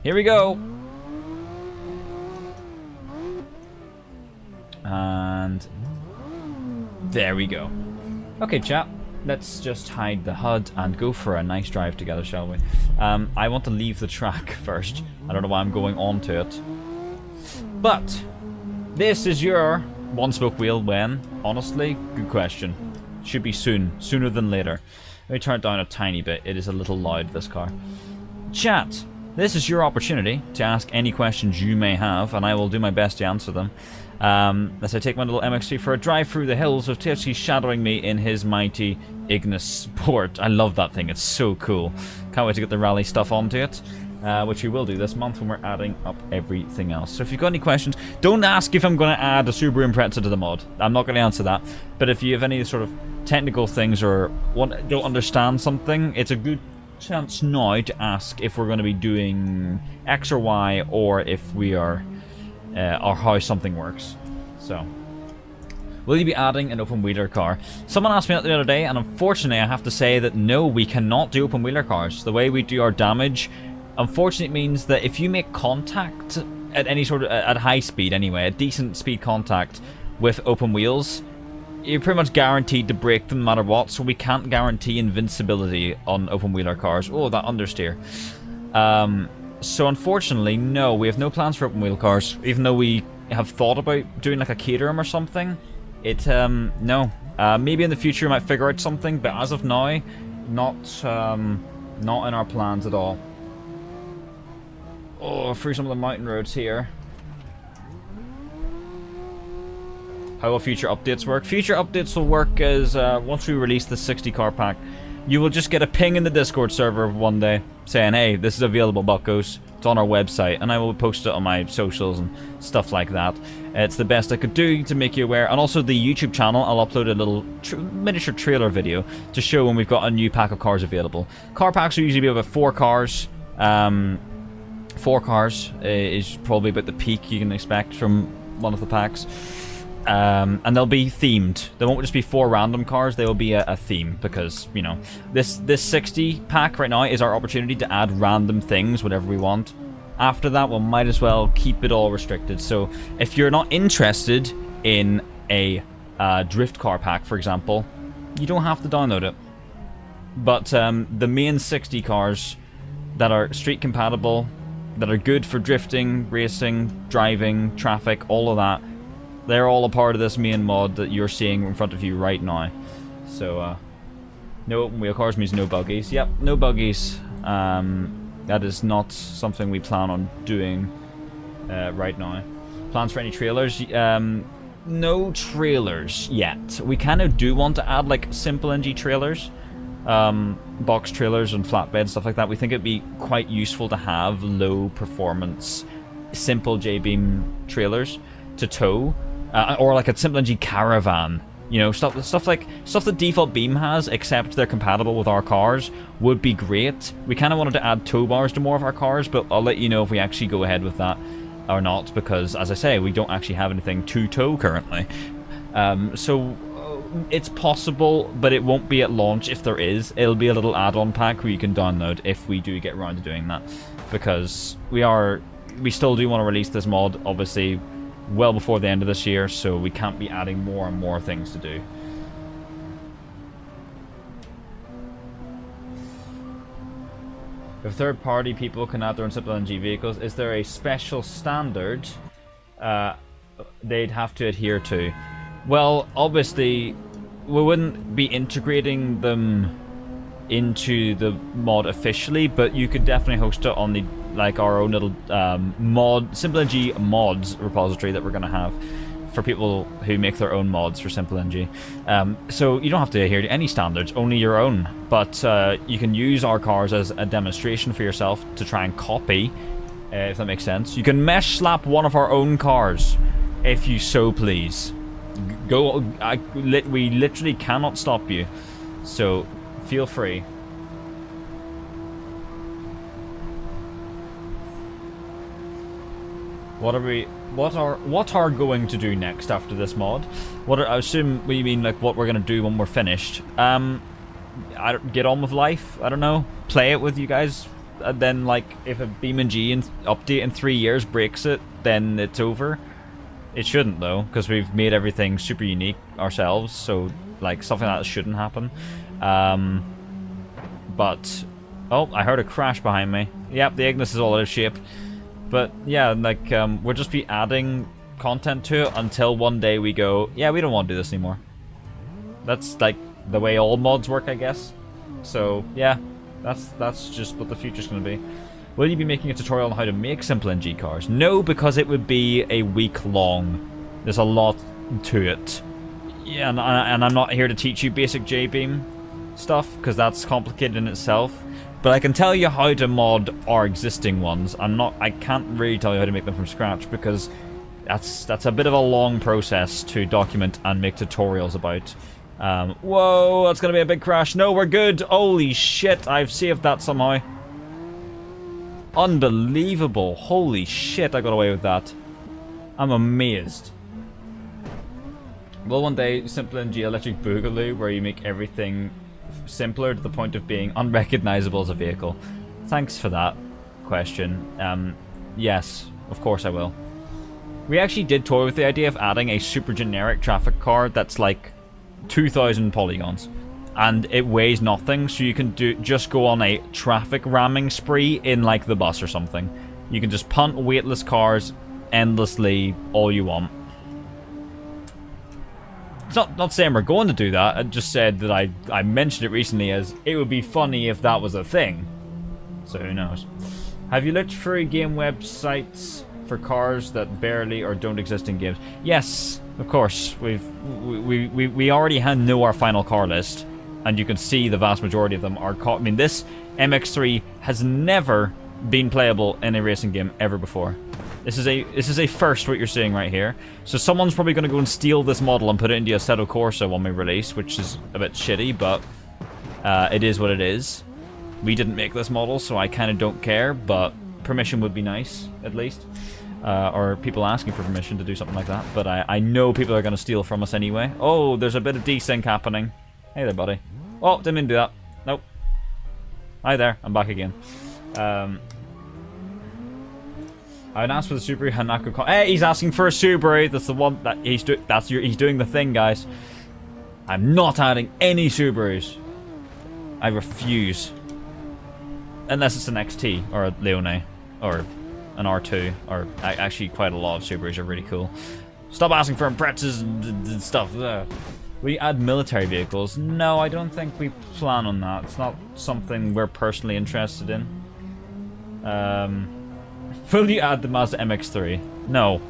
Here we go. And there we go. Okay, chat. Let's just hide the HUD and go for a nice drive together, shall we? I want to leave the track first. I don't know why I'm going on to it. But this is your one-spoke wheel when? Honestly, good question. Should be soon. Sooner than later. Let me turn it down a tiny bit. It is a little loud, this car. Chat. This is your opportunity to ask any questions you may have, and I will do my best to answer them. As I take my little MX-3 for a drive through the hills with TFC shadowing me in his mighty Ignis Sport. I love that thing, it's so cool. Can't wait to get the rally stuff onto it, which we will do this month when we're adding up everything else. So if you've got any questions, don't ask if I'm going to add a Subaru Impreza to the mod. I'm not going to answer that. But if you have any sort of technical things or don't understand something, it's a good chance now to ask if we're going to be doing X or Y, or if we are... or how something works. So, will you be adding an open wheeler car? Someone asked me that the other day, and unfortunately I have to say that no, we cannot do open wheeler cars. The way we do our damage, unfortunately, means that if you make contact at any sort of, at high speed anyway, a decent speed contact with open wheels, you're pretty much guaranteed to break them no matter what, so we can't guarantee invincibility on open wheeler cars. Oh, that understeer. So unfortunately, no, we have no plans for open wheel cars, even though we have thought about doing like a Caterham or something. No. Maybe in the future we might figure out something, but as of now, not in our plans at all. Oh, through some of the mountain roads here. How will future updates work? Future updates will work as, once we release the 60 car pack, you will just get a ping in the Discord server one day saying, hey, this is available, buckos. It's on our website, and I will post it on my socials and stuff like that. It's the best I could do to make you aware. And also the YouTube channel, I'll upload a little miniature trailer video to show when we've got a new pack of cars available. Car packs will usually be about 4 cars. 4 cars is probably about the peak you can expect from one of the packs. And they'll be themed. They won't just be 4 random cars, they will be a theme, because, you know, this 60 pack right now is our opportunity to add random things, whatever we want. After that, we might as well keep it all restricted. So if you're not interested in a drift car pack, for example, you don't have to download it. But the main 60 cars that are street compatible, that are good for drifting, racing, driving, traffic, all of that, they're all a part of this main mod that you're seeing in front of you right now. So, no open wheel cars means no buggies. Yep, no buggies. That is not something we plan on doing right now. Plans for any trailers? no trailers yet. We kind of do want to add like SimpleNG trailers, box trailers and flatbed stuff like that. We think it'd be quite useful to have low performance simple J-beam trailers to tow, or like a SimpleNG caravan. You know, stuff that default Beam has, except they're compatible with our cars, would be great. We kind of wanted to add tow bars to more of our cars, but I'll let you know if we actually go ahead with that or not, because, as I say, we don't actually have anything to tow currently. So it's possible, but it won't be at launch. If there is, it'll be a little add-on pack where you can download if we do get around to doing that, because we still do want to release this mod, obviously, well before the end of this year, so we can't be adding more and more things to do. If third-party people can add their own SimpleNG vehicles, is there a special standard they'd have to adhere to? Well, obviously, we wouldn't be integrating them into the mod officially, but you could definitely host it on the our own little SimpleNG mods repository that we're going to have for people who make their own mods for SimpleNG. So you don't have to adhere to any standards, only your own. But you can use our cars as a demonstration for yourself to try and copy, if that makes sense. You can mesh slap one of our own cars, if you so please. We literally cannot stop you, so feel free. What are going to do next after this mod? I assume we mean like what we're gonna do when we're finished. Get on with life. I don't know. Play it with you guys, and then like if a BeamNG update in 3 years breaks it, then it's over. It shouldn't though, because we've made everything super unique ourselves. So like something like that shouldn't happen. But oh, I heard a crash behind me. Yep, the Ignis is all out of shape. But yeah, like we'll just be adding content to it until one day we go, yeah, we don't want to do this anymore. That's like the way all mods work, I guess. So yeah, that's just what the future's going to be. Will you be making a tutorial on how to make SimpleNG cars? No, because it would be a week long. There's a lot to it. Yeah, and I'm not here to teach you basic J-beam stuff, because that's complicated in itself. But I can tell you how to mod our existing ones. I can't really tell you how to make them from scratch, because that's a bit of a long process to document and make tutorials about. Whoa, that's gonna be a big crash. No, we're good. Holy shit, I've saved that somehow. Unbelievable. Holy shit, I got away with that. I'm amazed. Will one day SimpleNG Electric Boogaloo, where you make everything simpler to the point of being unrecognizable as a vehicle? Thanks for that question. Yes, of course I will. We actually did toy with the idea of adding a super generic traffic car that's like 2,000 polygons, and it weighs nothing, so you can just go on a traffic ramming spree in like the bus or something. You can just punt weightless cars endlessly all you want. It's not saying we're going to do that. I just said that I mentioned it recently as it would be funny if that was a thing. So who knows? Have you looked through game websites for cars that barely or don't exist in games? Yes, of course. We already know our final car list, and you can see the vast majority of them are I mean, this MX3 has never been playable in a racing game ever before. This is a first, what you're seeing right here. So someone's probably going to go and steal this model and put it into Assetto Corsa when we release, which is a bit shitty, but it is what it is. We didn't make this model, so I kind of don't care, but permission would be nice, at least. Or people asking for permission to do something like that. But I know people are going to steal from us anyway. Oh, there's a bit of desync happening. Hey there, buddy. Oh, didn't mean to do that. Nope. Hi there, I'm back again. I would ask for the Subaru Hanako. Hey, he's asking for a Subaru. That's the one that he's doing the thing, guys. I'm not adding any Subarus. I refuse. Unless it's an XT or a Leone or an R2, or actually quite a lot of Subarus are really cool. Stop asking for Imprezas and stuff. We add military vehicles. No, I don't think we plan on that. It's not something we're personally interested in. Will you add the Mazda MX-3? No.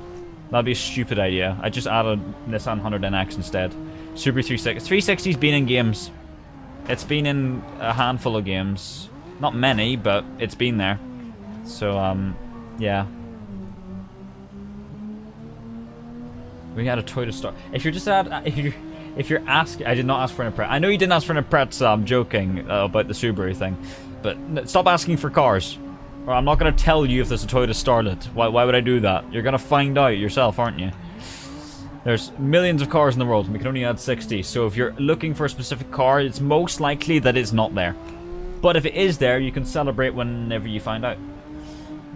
That'd be a stupid idea. I just added Nissan 100NX instead. Subaru 360. 360's been in games. It's been in a handful of games. Not many, but it's been there. So, yeah. We had a Toyota Star. If you're just if you're asking, I did not ask for an Impreza. I know you didn't ask for an Impreza. I'm joking about the Subaru thing, but stop asking for cars. Or I'm not gonna tell you if there's a Toyota Starlet. Why would I do that? You're gonna find out yourself, aren't you? There's millions of cars in the world, and we can only add 60. So if you're looking for a specific car, it's most likely that it's not there. But if it is there, you can celebrate whenever you find out.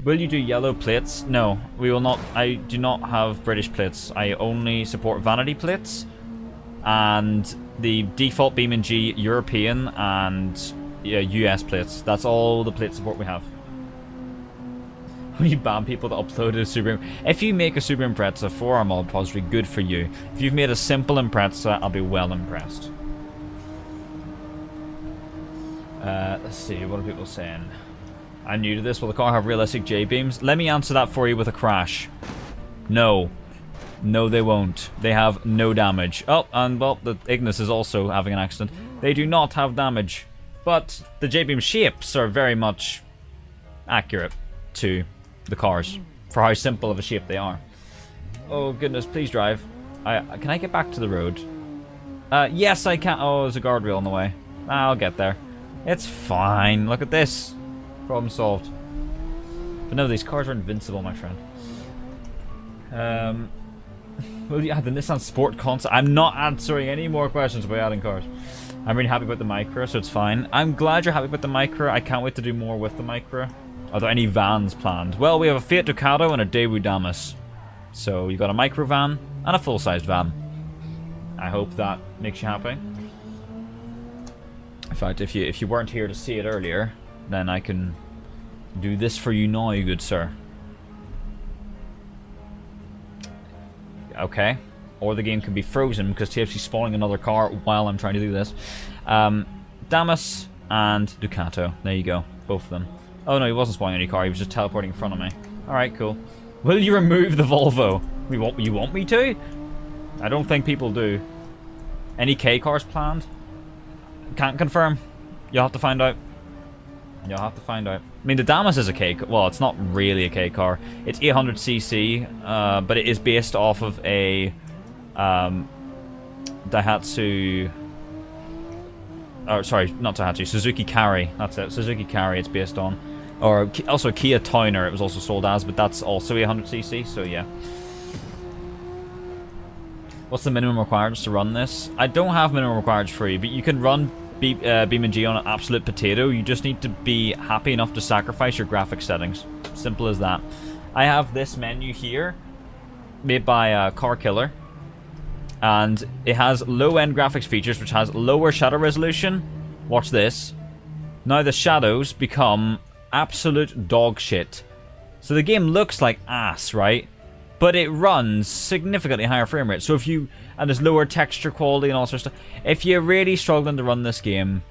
Will you do yellow plates? No, we will not. I do not have British plates. I only support vanity plates and the default BeamNG European and US plates. That's all the plate support we have. You ban people that uploaded a Subaru. If you make a Subaru Impreza for our mod repository, good for you. If you've made a simple Impreza, I'll be well impressed. Let's see, what are people saying? I'm new to this. Will the car have realistic J-beams? Let me answer that for you with a crash. No. No, they won't. They have no damage. Oh, and well, the Ignis is also having an accident. They do not have damage. But the J-beam shapes are very much accurate to the cars for how simple of a shape they are. Oh goodness, please drive. Can I get back to the road? Yes, I can. Oh, there's a guardrail in the way. I'll get there. It's fine. Look at this. Problem solved. But no, these cars are invincible, my friend. Well, yeah, the Nissan Sport concept. I'm not answering any more questions about adding cars. I'm really happy about the Micra, so it's fine. I'm glad you're happy with the Micra. I can't wait to do more with the Micra. Are there any vans planned? Well, we have a Fiat Ducato and a Daewoo Damas. So you got a micro van and a full-sized van. I hope that makes you happy. In fact, if you weren't here to see it earlier, then I can do this for you now, good sir. Okay. Or the game can be frozen because TFC's spawning another car while I'm trying to do this. Damas and Ducato. There you go. Both of them. Oh no, he wasn't spawning any car. He was just teleporting in front of me. Alright, cool. Will you remove the Volvo? You want me to? I don't think people do. Any K cars planned? Can't confirm. You'll have to find out. You'll have to find out. I mean, the Damas is a K car. Well, it's not really a K car. It's 800cc, but it is based off of a Daihatsu... Oh, sorry, not Daihatsu. Suzuki Carry. That's it. Suzuki Carry it's based on. Or also Kia Towner it was also sold as, but that's also 800cc, so yeah. What's the minimum requirements to run this? I don't have minimum requirements for you, but you can run BeamNG on an absolute potato. You just need to be happy enough to sacrifice your graphics settings. Simple as that. I have this menu here, made by Car Killer. And it has low-end graphics features, which has lower shadow resolution. Watch this. Now the shadows become absolute dog shit. So the game looks like ass, right? But it runs significantly higher frame rate. So if you... And there's lower texture quality and all sorts of stuff. If you're really struggling to run this game,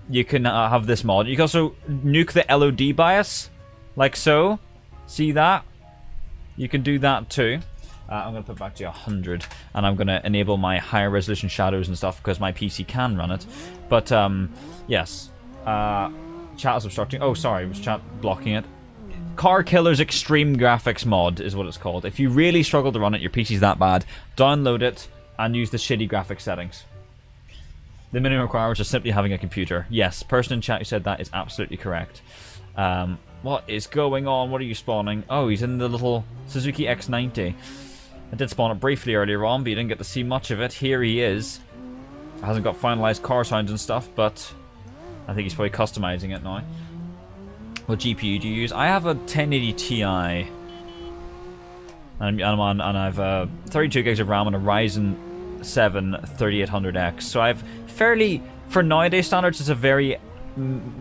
you can have this mod. You can also nuke the LOD bias. Like so. See that? You can do that too. I'm going to put back to 100, and I'm going to enable my higher resolution shadows and stuff because my PC can run it. But, yes. Chat is obstructing. Oh, sorry, was chat blocking it? Car Killer's Extreme Graphics mod is what it's called. If you really struggle to run it, your PC's that bad, download it and use the shitty graphics settings. The minimum requirements are simply having a computer. Yes, person in chat who said that is absolutely correct. What is going on? What are you spawning? Oh, he's in the little Suzuki X90. I did spawn it briefly earlier on, but you didn't get to see much of it. Here he is. Hasn't got finalized car sounds and stuff, but I think he's probably customizing it now. What GPU do you use? I have a 1080 Ti. And I've 32 gigs of RAM and a Ryzen 7 3800X. So I've fairly, for nowadays standards, it's a very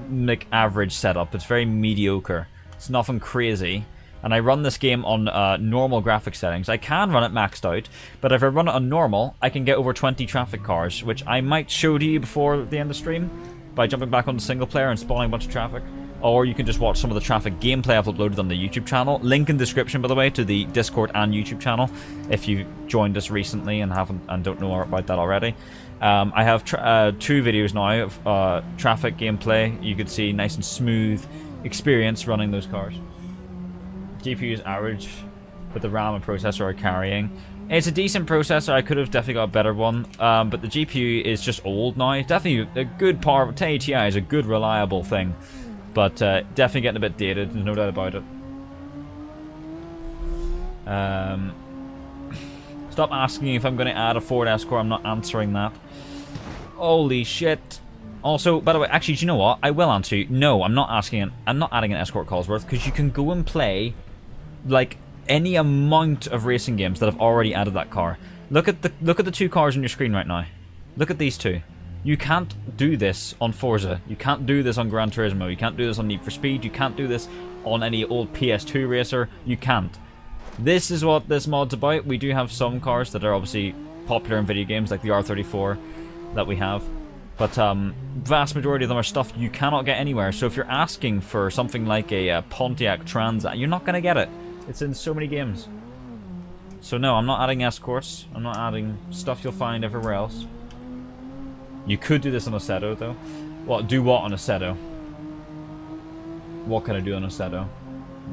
like average setup. It's very mediocre. It's nothing crazy. And I run this game on normal graphics settings. I can run it maxed out, but if I run it on normal, I can get over 20 traffic cars, which I might show to you before the end of the stream by jumping back on the single player and spawning a bunch of traffic. or you can just watch some of the traffic gameplay I've uploaded on the YouTube channel. Link in description, by the way, to the Discord and YouTube channel if you joined us recently and don't know about that already. I have 2 videos now of traffic gameplay. You could see nice and smooth experience running those cars. GPU is average, but the RAM and processor are carrying. It's a decent processor. I could have definitely got a better one, but the GPU is just old now. Definitely a good power. 1080 Ti is a good, reliable thing, but definitely getting a bit dated. There's no doubt about it. Stop asking if I'm going to add a Ford Escort. I'm not answering that. Holy shit. Also, by the way, actually, do you know what? I will answer you. No, I'm not asking. I'm not adding an Escort Callsworth, because you can go and play like any amount of racing games that have already added that car. Look at the 2 cars on your screen right now. Look at these 2. You can't do this on Forza. You can't do this on Gran Turismo. You can't do this on Need for Speed. You can't do this on any old PS2 racer. You can't. This is what this mod's about. We do have some cars that are obviously popular in video games, like the R34 that we have, but vast majority of them are stuff you cannot get anywhere. So if you're asking for something like a Pontiac Transat, you're not going to get it. It's in so many games. So no, I'm not adding Escorts. I'm not adding stuff you'll find everywhere else. You could do this on Assetto, though. What? Do what on Assetto? What can I do on Assetto?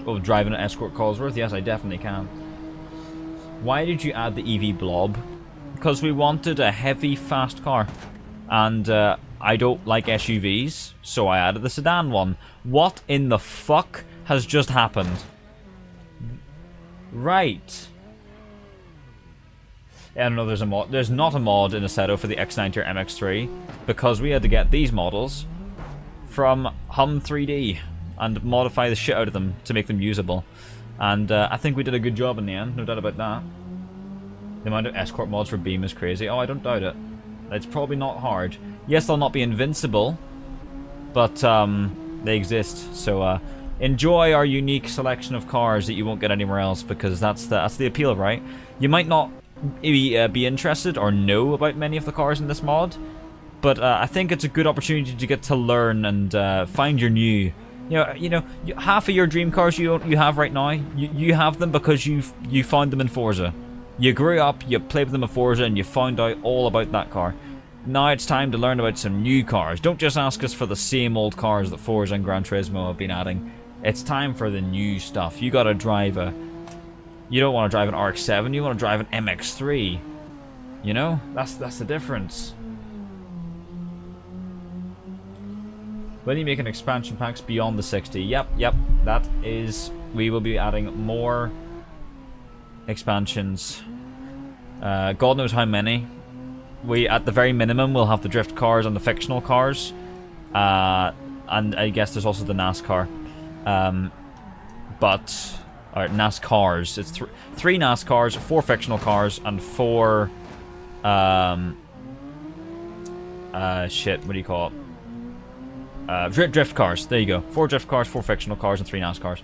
Oh, driving an Escort Callsworth? Yes, I definitely can. Why did you add the EV Blob? Because we wanted a heavy, fast car. And I don't like SUVs, so I added the sedan one. What in the fuck has just happened? Right. I don't know, there's a mod. There's not a mod in Assetto for the X90 or MX3, because we had to get these models from Hum 3D and modify the shit out of them to make them usable. And I think we did a good job in the end, no doubt about that. The amount of Escort mods for Beam is crazy. Oh, I don't doubt it. It's probably not hard. Yes, they'll not be invincible, but they exist. So enjoy our unique selection of cars that you won't get anywhere else, because that's the appeal, right? You might not be interested or know about many of the cars in this mod, but I think it's a good opportunity to get to learn and find your new. You know, half of your dream cars you have right now, you have them because you found them in Forza. You grew up, you played with them in Forza, and you found out all about that car. Now it's time to learn about some new cars. Don't just ask us for the same old cars that Forza and Gran Turismo have been adding. It's time for the new stuff. You gotta drive a... You don't want to drive an RX-7, you want to drive an MX-3. You know? That's the difference. When you make an expansion packs beyond the 60. Yep, that is... We will be adding more expansions. God knows how many. We, at the very minimum, will have the drift cars and the fictional cars. And I guess there's also the NASCAR. Or NASCARs. It's 3 NASCARs, 4 fictional cars, and 4... shit, what do you call it? Drift cars. There you go. 4 drift cars, 4 fictional cars, and 3 NASCARs.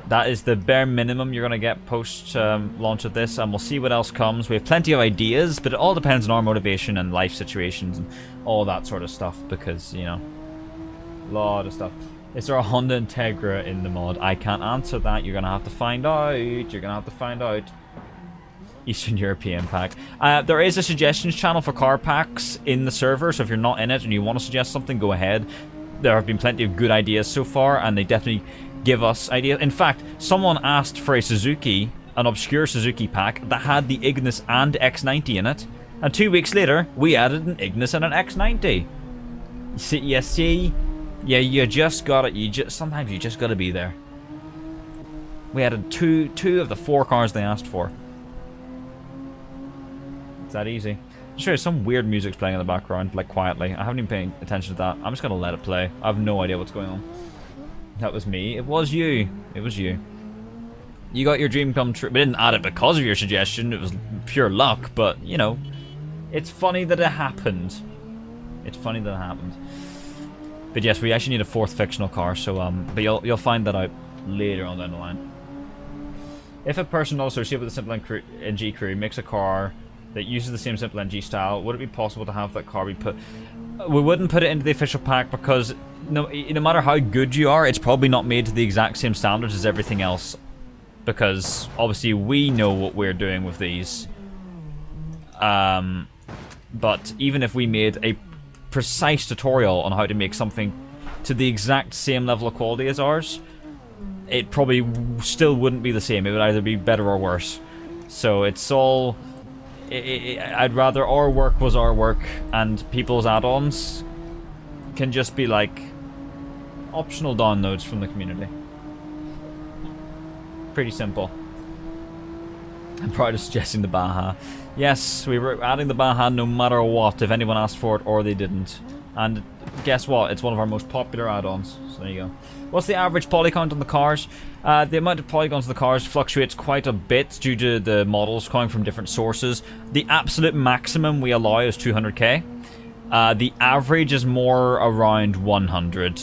That is the bare minimum you're going to get post launch of this, and we'll see what else comes. We have plenty of ideas, but it all depends on our motivation and life situations and all that sort of stuff, because, you know, a lot of stuff. Is there a Honda Integra in the mod? I can't answer that. You're going to have to find out. You're going to have to find out. Eastern European pack. There is a suggestions channel for car packs in the server, so if you're not in it and you want to suggest something, go ahead. There have been plenty of good ideas so far, and they definitely give us ideas. In fact, someone asked for a Suzuki, an obscure Suzuki pack that had the Ignis and X90 in it, and 2 weeks later, we added an Ignis and an X90. You see? Yeah, you just gotta, sometimes you just gotta be there. We added two of the 4 cars they asked for. It's that easy. Sure, some weird music's playing in the background, like quietly. I haven't even paying attention to that. I'm just gonna let it play. I have no idea what's going on. That was me. It was you. It was you. You got your dream come true. We didn't add it because of your suggestion. It was pure luck, but, you know, it's funny that it happened. It's funny that it happened. But yes, we actually need a 4th fictional car, so, but you'll find that out later on down the line. If a person also associated with the SimpleNG crew makes a car that uses the same SimpleNG style, would it be possible to have that car be put... We wouldn't put it into the official pack because no matter how good you are, it's probably not made to the exact same standards as everything else. Because obviously we know what we're doing with these. But even if we made a precise tutorial on how to make something to the exact same level of quality as ours, it probably still wouldn't be the same. It would either be better or worse. So it's all... I'd rather our work was our work and people's add-ons can just be like optional downloads from the community. Pretty simple. I'm proud of suggesting the Baja. Yes, we were adding the Baja no matter what, if anyone asked for it or they didn't. And guess what? It's one of our most popular add-ons. So there you go. What's the average poly count on the cars? The amount of polygons on the cars fluctuates quite a bit due to the models coming from different sources. The absolute maximum we allow is 200k. The average is more around 100.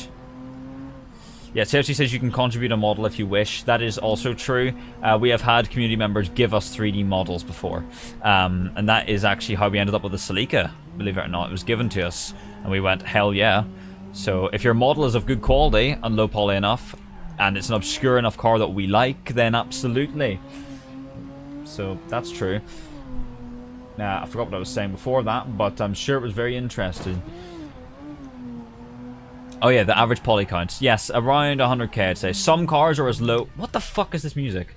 Yeah, Sergi says you can contribute a model if you wish. That is also true. We have had community members give us 3D models before. And that is actually how we ended up with the Celica, believe it or not. It was given to us, and we went, hell yeah. So if your model is of good quality and low poly enough, and it's an obscure enough car that we like, then absolutely. So that's true. I forgot what I was saying before that, but I'm sure it was very interesting. Oh yeah, the average poly counts. Yes, around 100k I'd say. Some cars are as low... What the fuck is this music?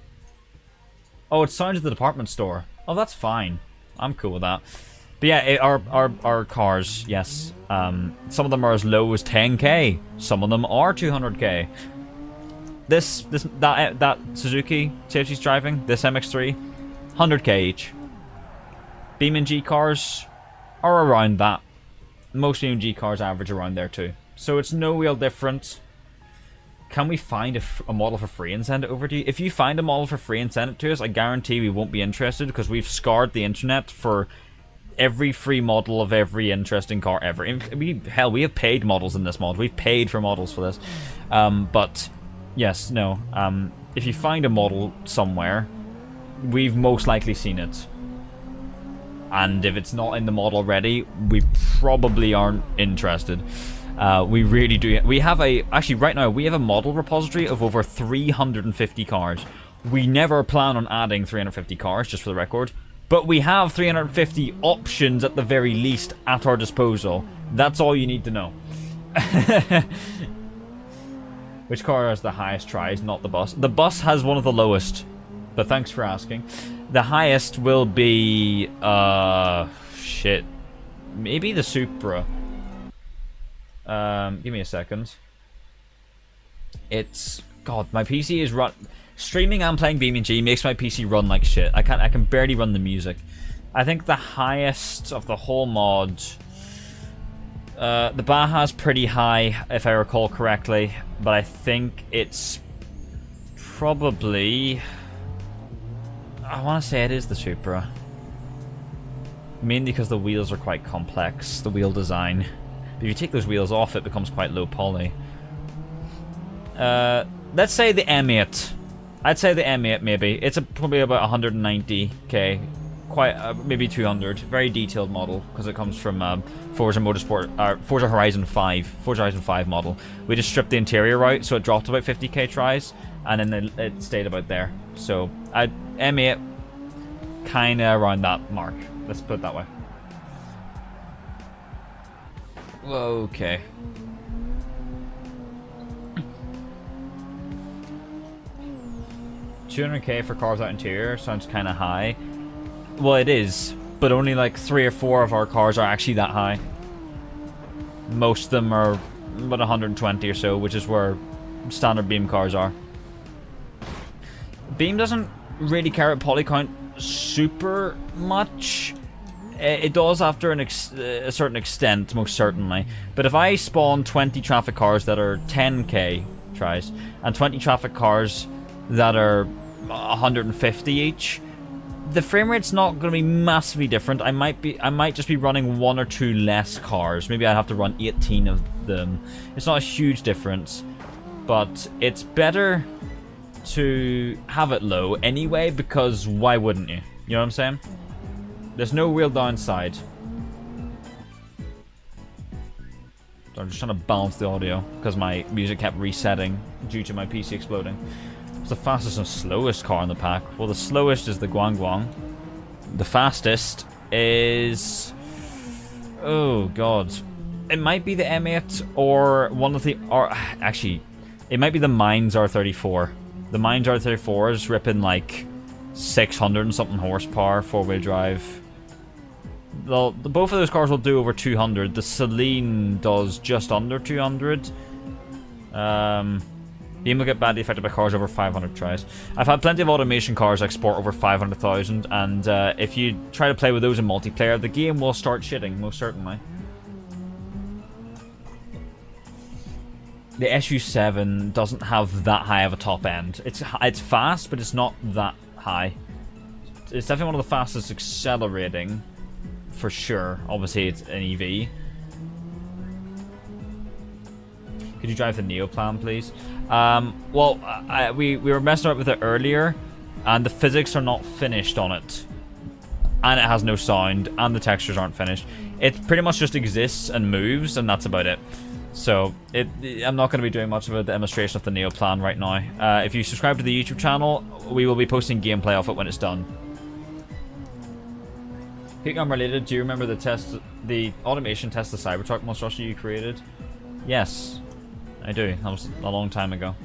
Oh, it sounds at the department store. Oh, that's fine. I'm cool with that. But yeah, our cars, yes. Some of them are as low as 10k. Some of them are 200k. That Suzuki Safety's driving, this MX-3, 100k each. BeamNG cars are around that. Most BeamNG cars average around there too. So it's no real difference. Can we find a model for free and send it over to you? If you find a model for free and send it to us, I guarantee we won't be interested because we've scoured the internet for every free model of every interesting car ever. Hell, we have paid models in this mod. We've paid for models for this. But yes, no. If you find a model somewhere, we've most likely seen it. And if it's not in the mod already, we probably aren't interested. We really do. We have actually right now we have a model repository of over 350 cars. We never plan on adding 350 cars, just for the record, but we have 350 options at the very least at our disposal. That's all you need to know. Which car has the highest tries? Not the bus. The bus has one of the lowest, but thanks for asking. The highest will be shit, maybe the Supra. Give me a second. It's... God, my PC is streaming and playing BeamNG makes my PC run like shit. I can barely run the music. I think the highest of the whole mod... the Baja's pretty high, if I recall correctly. But I think it's... probably... I want to say it is the Supra. Mainly because the wheels are quite complex, the wheel design. If you take those wheels off, it becomes quite low poly. Let's say the M8. I'd say the M8 maybe. It's probably about 190k. Quite, maybe 200. Very detailed model, because it comes from Forza Motorsport, Forza Horizon 5. Forza Horizon 5 model. We just stripped the interior out, so it dropped about 50k tries, and then it stayed about there. So, M8, kinda around that mark. Let's put it that way. Okay. $200k for cars without interior sounds kind of high. Well, it is, but only like 3 or 4 of our cars are actually that high. Most of them are about 120 or so, which is where standard Beam cars are. Beam doesn't really care about poly count super much. It does after a certain extent, most certainly. But if I spawn 20 traffic cars that are 10k tries, and 20 traffic cars that are 150 each, the frame rate's not going to be massively different. I might just be running 1 or 2 less cars. Maybe I'd have to run 18 of them. It's not a huge difference, but it's better to have it low anyway, because why wouldn't you? You know what I'm saying? There's no real downside. So I'm just trying to balance the audio because my music kept resetting due to my PC exploding. What's the fastest and slowest car in the pack? Well, the slowest is the Guang Guang. The fastest is... oh, God. It might be the M8 or one of the... or actually, it might be the Mines R34. The Mines R34 is ripping like 600 and something horsepower, 4-wheel drive. Both of those cars will do over 200. The Celine does just under 200. Beam will get badly affected by cars over 500 tries. I've had plenty of automation cars export over 500,000, and if you try to play with those in multiplayer, the game will start shitting, most certainly. The SU7 doesn't have that high of a top end. It's fast, but it's not that high. It's definitely one of the fastest accelerating, for sure. Obviously, it's an EV. Could you drive the Neoplan, please? Well, we were messing around with it earlier, and the physics are not finished on it. And it has no sound, and the textures aren't finished. It pretty much just exists and moves, and that's about it. So, I'm not going to be doing much of a demonstration of the Neoplan right now. If you subscribe to the YouTube channel, we will be posting gameplay of it when it's done. Peak unrelated, do you remember the automation test the Cybertruck monstrosity you created? Yes, I do. That was a long time ago.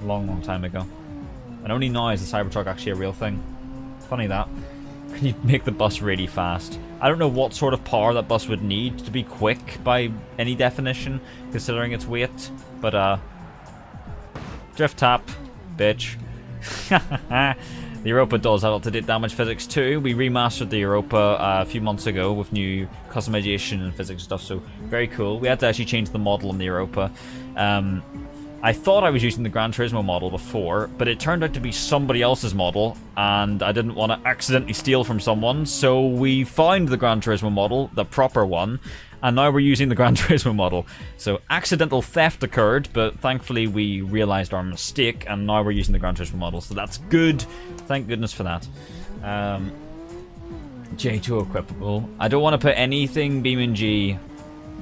A long time ago. And only now is the Cybertruck actually a real thing. Funny that. Can you make the bus really fast? I don't know what sort of power that bus would need to be quick by any definition, considering its weight. But, drift tap, bitch. The Europa does have up-to-date damage physics too. We remastered the Europa a few months ago with new customization and physics stuff, so very cool. We had to actually change the model on the Europa. I thought I was using the Gran Turismo model before, but it turned out to be somebody else's model, and I didn't want to accidentally steal from someone, so we found the Gran Turismo model, the proper one, and now we're using the Gran Turismo model. So accidental theft occurred, but thankfully we realized our mistake, and now we're using the Gran Turismo model, so that's good. Thank goodness for that. J2 equipable. I don't want to put anything BeamNG,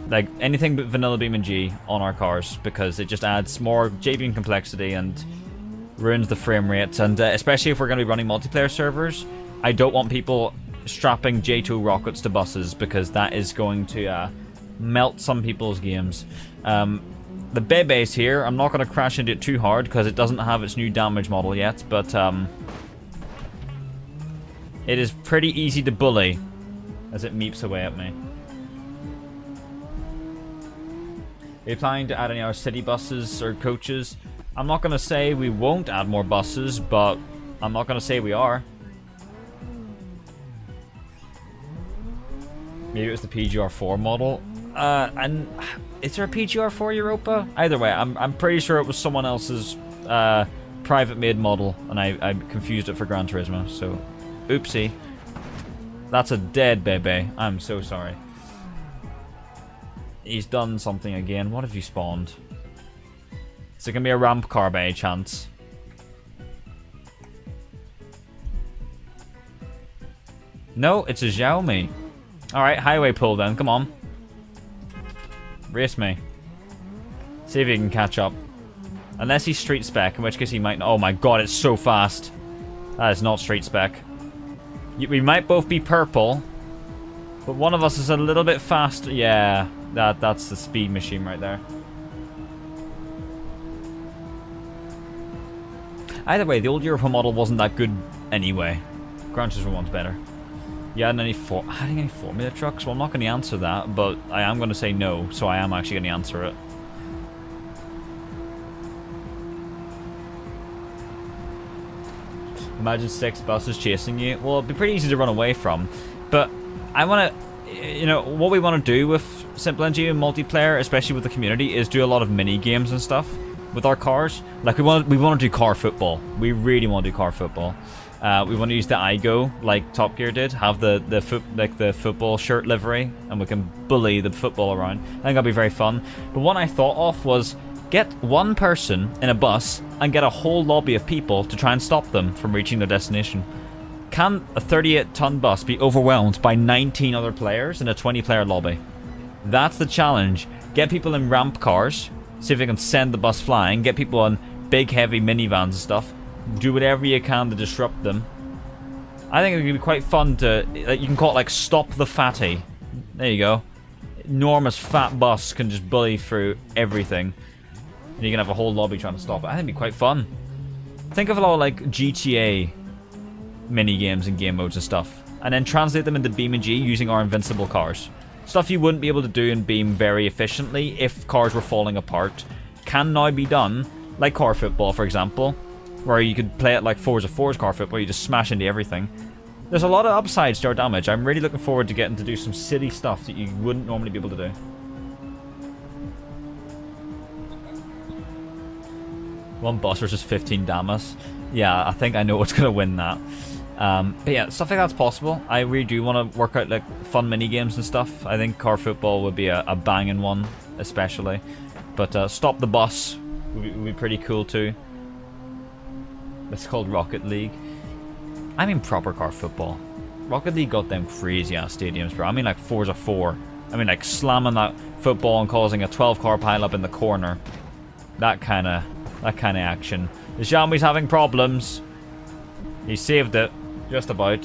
like anything but vanilla BeamNG on our cars, because it just adds more JBeam complexity and ruins the frame rates, and especially if we're going to be running multiplayer servers, I don't want people strapping J2 rockets to buses, because that is going to melt some people's games. The Bebe's here, I'm not going to crash into it too hard because it doesn't have its new damage model yet, but it is pretty easy to bully as it meeps away at me. Are you planning to add any other city buses or coaches? I'm not going to say we won't add more buses, but I'm not going to say we are. Maybe it was the PGR4 model. And is there a PGR4 Europa? Either way, I'm pretty sure it was someone else's private made model, and I confused it for Gran Turismo, so oopsie. That's a dead Bebe. I'm so sorry. He's done something again. What have you spawned? Is it gonna be a ramp car by any chance? No, it's a Xiaomi. Alright, highway pull then, come on. Race me. See if he can catch up. Unless he's street spec, in which case he might... Oh my god, it's so fast. That is not street spec. We might both be purple, but one of us is a little bit faster. Yeah, that's the speed machine right there. Either way, the old Europa model wasn't that good anyway. Gran Turismo one's better. You adding any Formula trucks? Well, I'm not going to answer that, but I am going to say no, so I am actually going to answer it. Imagine 6 buses chasing you. Well, it'd be pretty easy to run away from. But I want to, you know, what we want to do with SimpleNG and multiplayer, especially with the community, is do a lot of mini games and stuff with our cars. Like we want to do car football. We really want to do car football. We want to use the iGo like Top Gear did, have the football shirt livery, and we can bully the football around. I think that'd be very fun. But one I thought of was get one person in a bus and get a whole lobby of people to try and stop them from reaching their destination. Can a 38-ton bus be overwhelmed by 19 other players in a 20-player lobby? That's the challenge. Get people in ramp cars. See if they can send the bus flying. Get people on big, heavy minivans and stuff. Do whatever you can to disrupt them. I think it would be quite fun to... you can call it like Stop the Fatty. There you go. Enormous fat bus can just bully through everything. And you can have a whole lobby trying to stop it. I think it'd be quite fun. Think of a lot of like GTA mini games and game modes and stuff. And then translate them into BeamNG using our invincible cars. Stuff you wouldn't be able to do in Beam very efficiently if cars were falling apart. Can now be done, like car football for example. Where you could play it like Forza 4's car football, you just smash into everything. There's a lot of upsides to our damage. I'm really looking forward to getting to do some silly stuff that you wouldn't normally be able to do. One boss versus 15 Damas. Yeah, I think I know what's going to win that. But yeah, stuff like that's possible. I really do want to work out like fun mini games and stuff. I think car football would be a banging one, especially. But Stop the Bus would be pretty cool too. It's called Rocket League. I mean proper car football. Rocket League got them crazy ass stadiums, bro. I mean like Forza 4. I mean like slamming that football and causing a 12 car pile up in the corner. That kind of action. The Xiaomi's having problems. He saved it. Just about.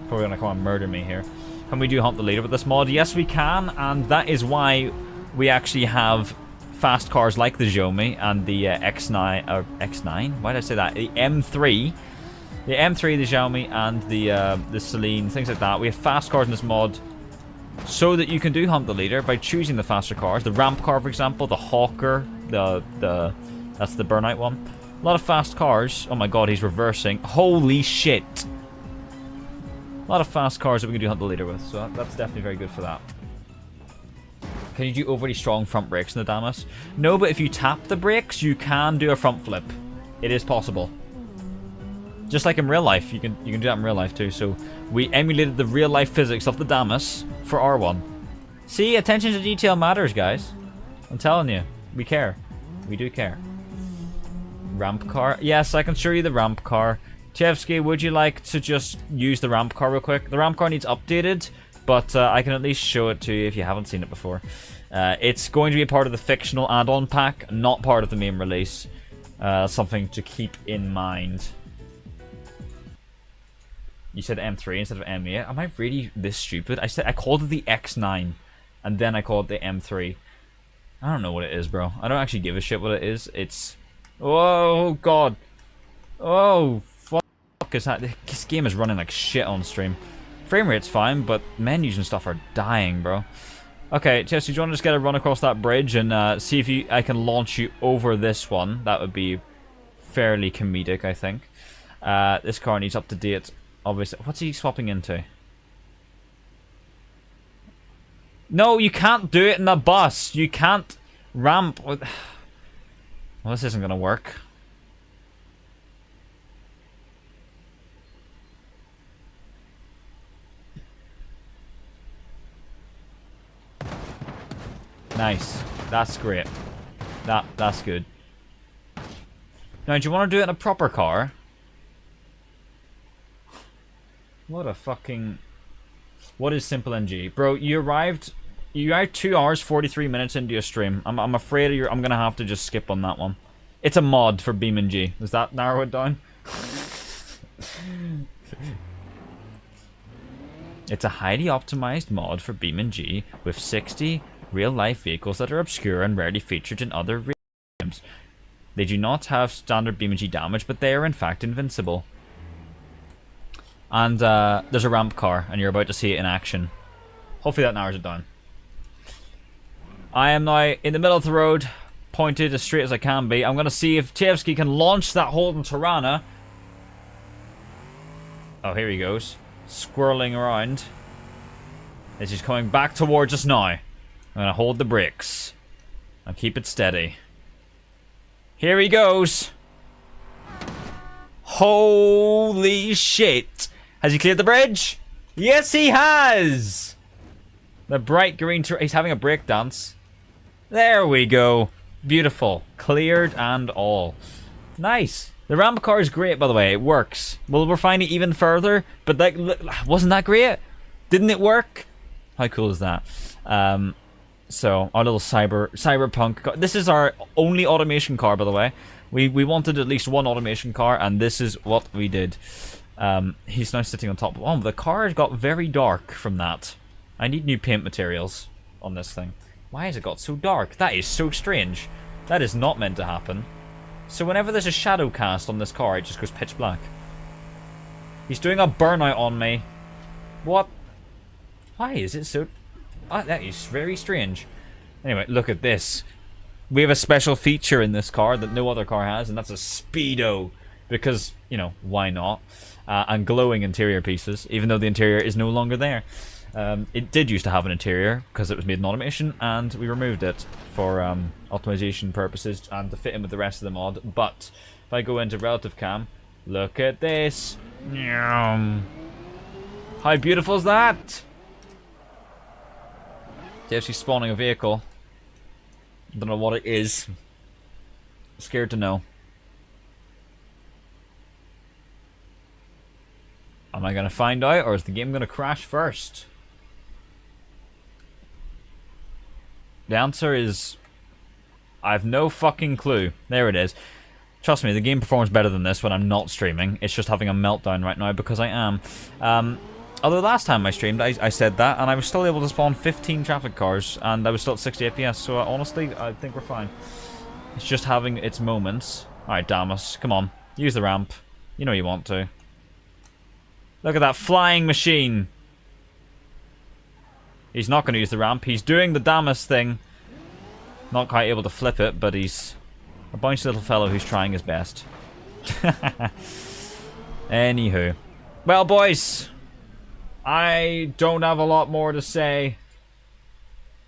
Probably gonna come and murder me here. Can we do Hunt the Leader with this mod? Yes we can, and that is why we actually have fast cars like the Xiaomi and the X9 or X9? Why did I say that? The M3. The M3, the Xiaomi, and the Celine, things like that. We have fast cars in this mod so that you can do Hunt the Leader by choosing the faster cars. The ramp car, for example, the Hawker, that's the Burnout one. A lot of fast cars. Oh my god, he's reversing. Holy shit. A lot of fast cars that we can do Hunt the Leader with, so that's definitely very good for that. Can you do overly strong front brakes in the Damas? No, but if you tap the brakes, you can do a front flip. It is possible. Just like in real life, you can do that in real life too. So we emulated the real life physics of the Damas for R1. See, attention to detail matters, guys. I'm telling you, we care. We do care. Ramp car. Yes, I can show you the ramp car. Chevsky, would you like to just use the ramp car real quick? The ramp car needs updated, but I can at least show it to you if you haven't seen it before. It's going to be a part of the fictional add-on pack, not part of the main release. Something to keep in mind. You said M3 instead of M8. Am I really this stupid? I called it the X9, and then I called it the M3. I don't know what it is, bro. I don't actually give a shit what it is. It's... Oh, God. Oh, fuck is that? This game is running like shit on stream. Frame rate's fine, but menus and stuff are dying, bro. Okay, Chelsea, do you want to just get a run across that bridge and see if I can launch you over this one? That would be fairly comedic, I think. This car needs up to date. Obviously, what's he swapping into? No, you can't do it in the bus. You can't ramp. Well, this isn't gonna work. Nice. That's great. That's good. Now, do you want to do it in a proper car? What a fucking... What is SimpleNG? Bro, you arrived 2 hours, 43 minutes into your stream. I'm afraid I'm going to have to just skip on that one. It's a mod for BeamNG. Does that narrow it down? It's a highly optimized mod for BeamNG with 60 real-life vehicles that are obscure and rarely featured in other games. They do not have standard BeamNG damage, but they are in fact invincible. And there's a ramp car, and you're about to see it in action. Hopefully that narrows it down. I am now in the middle of the road, pointed as straight as I can be. I'm going to see if Chevsky can launch that Holden Tirana. Oh, here he goes. Swirling around. As he's coming back towards us now. I'm going to hold the brakes. And keep it steady. Here he goes. Holy shit. Has he cleared the bridge? Yes, he has! The bright green... He's having a break dance. There we go. Beautiful. Cleared and all. Nice. The ramp car is great, by the way. It works. We'll refine it even further. But like, wasn't that great? Didn't it work? How cool is that? So our little cyberpunk car. This is our only automation car, by the way. We wanted at least one automation car, and this is what we did. He's now sitting on top. Oh, the car got very dark from that. I need new paint materials on this thing. Why has it got so dark? That is so strange. That is not meant to happen. So whenever there's a shadow cast on this car, it just goes pitch black. He's doing a burnout on me. What? Why is it so... that is very strange. Anyway, look at this. We have a special feature in this car that no other car has, and that's a speedo. Because, you know, why not? And glowing interior pieces, even though the interior is no longer there. It did used to have an interior because it was made in automation, and we removed it for optimization purposes and to fit in with the rest of the mod. But if I go into relative cam, look at this. How beautiful is that? It's actually spawning a vehicle. Don't know what it is. Scared to know. Am I going to find out, or is the game going to crash first? The answer is... I have no fucking clue. There it is. Trust me, the game performs better than this when I'm not streaming. It's just having a meltdown right now because I am. Although last time I streamed, I said that, and I was still able to spawn 15 traffic cars, and I was still at 60 FPS, so honestly, I think we're fine. It's just having its moments. Alright, Damas, come on. Use the ramp. You know you want to. Look at that flying machine. He's not going to use the ramp. He's doing the Damas thing. Not quite able to flip it, but he's a bouncy little fellow who's trying his best. Anywho. Well, boys, I don't have a lot more to say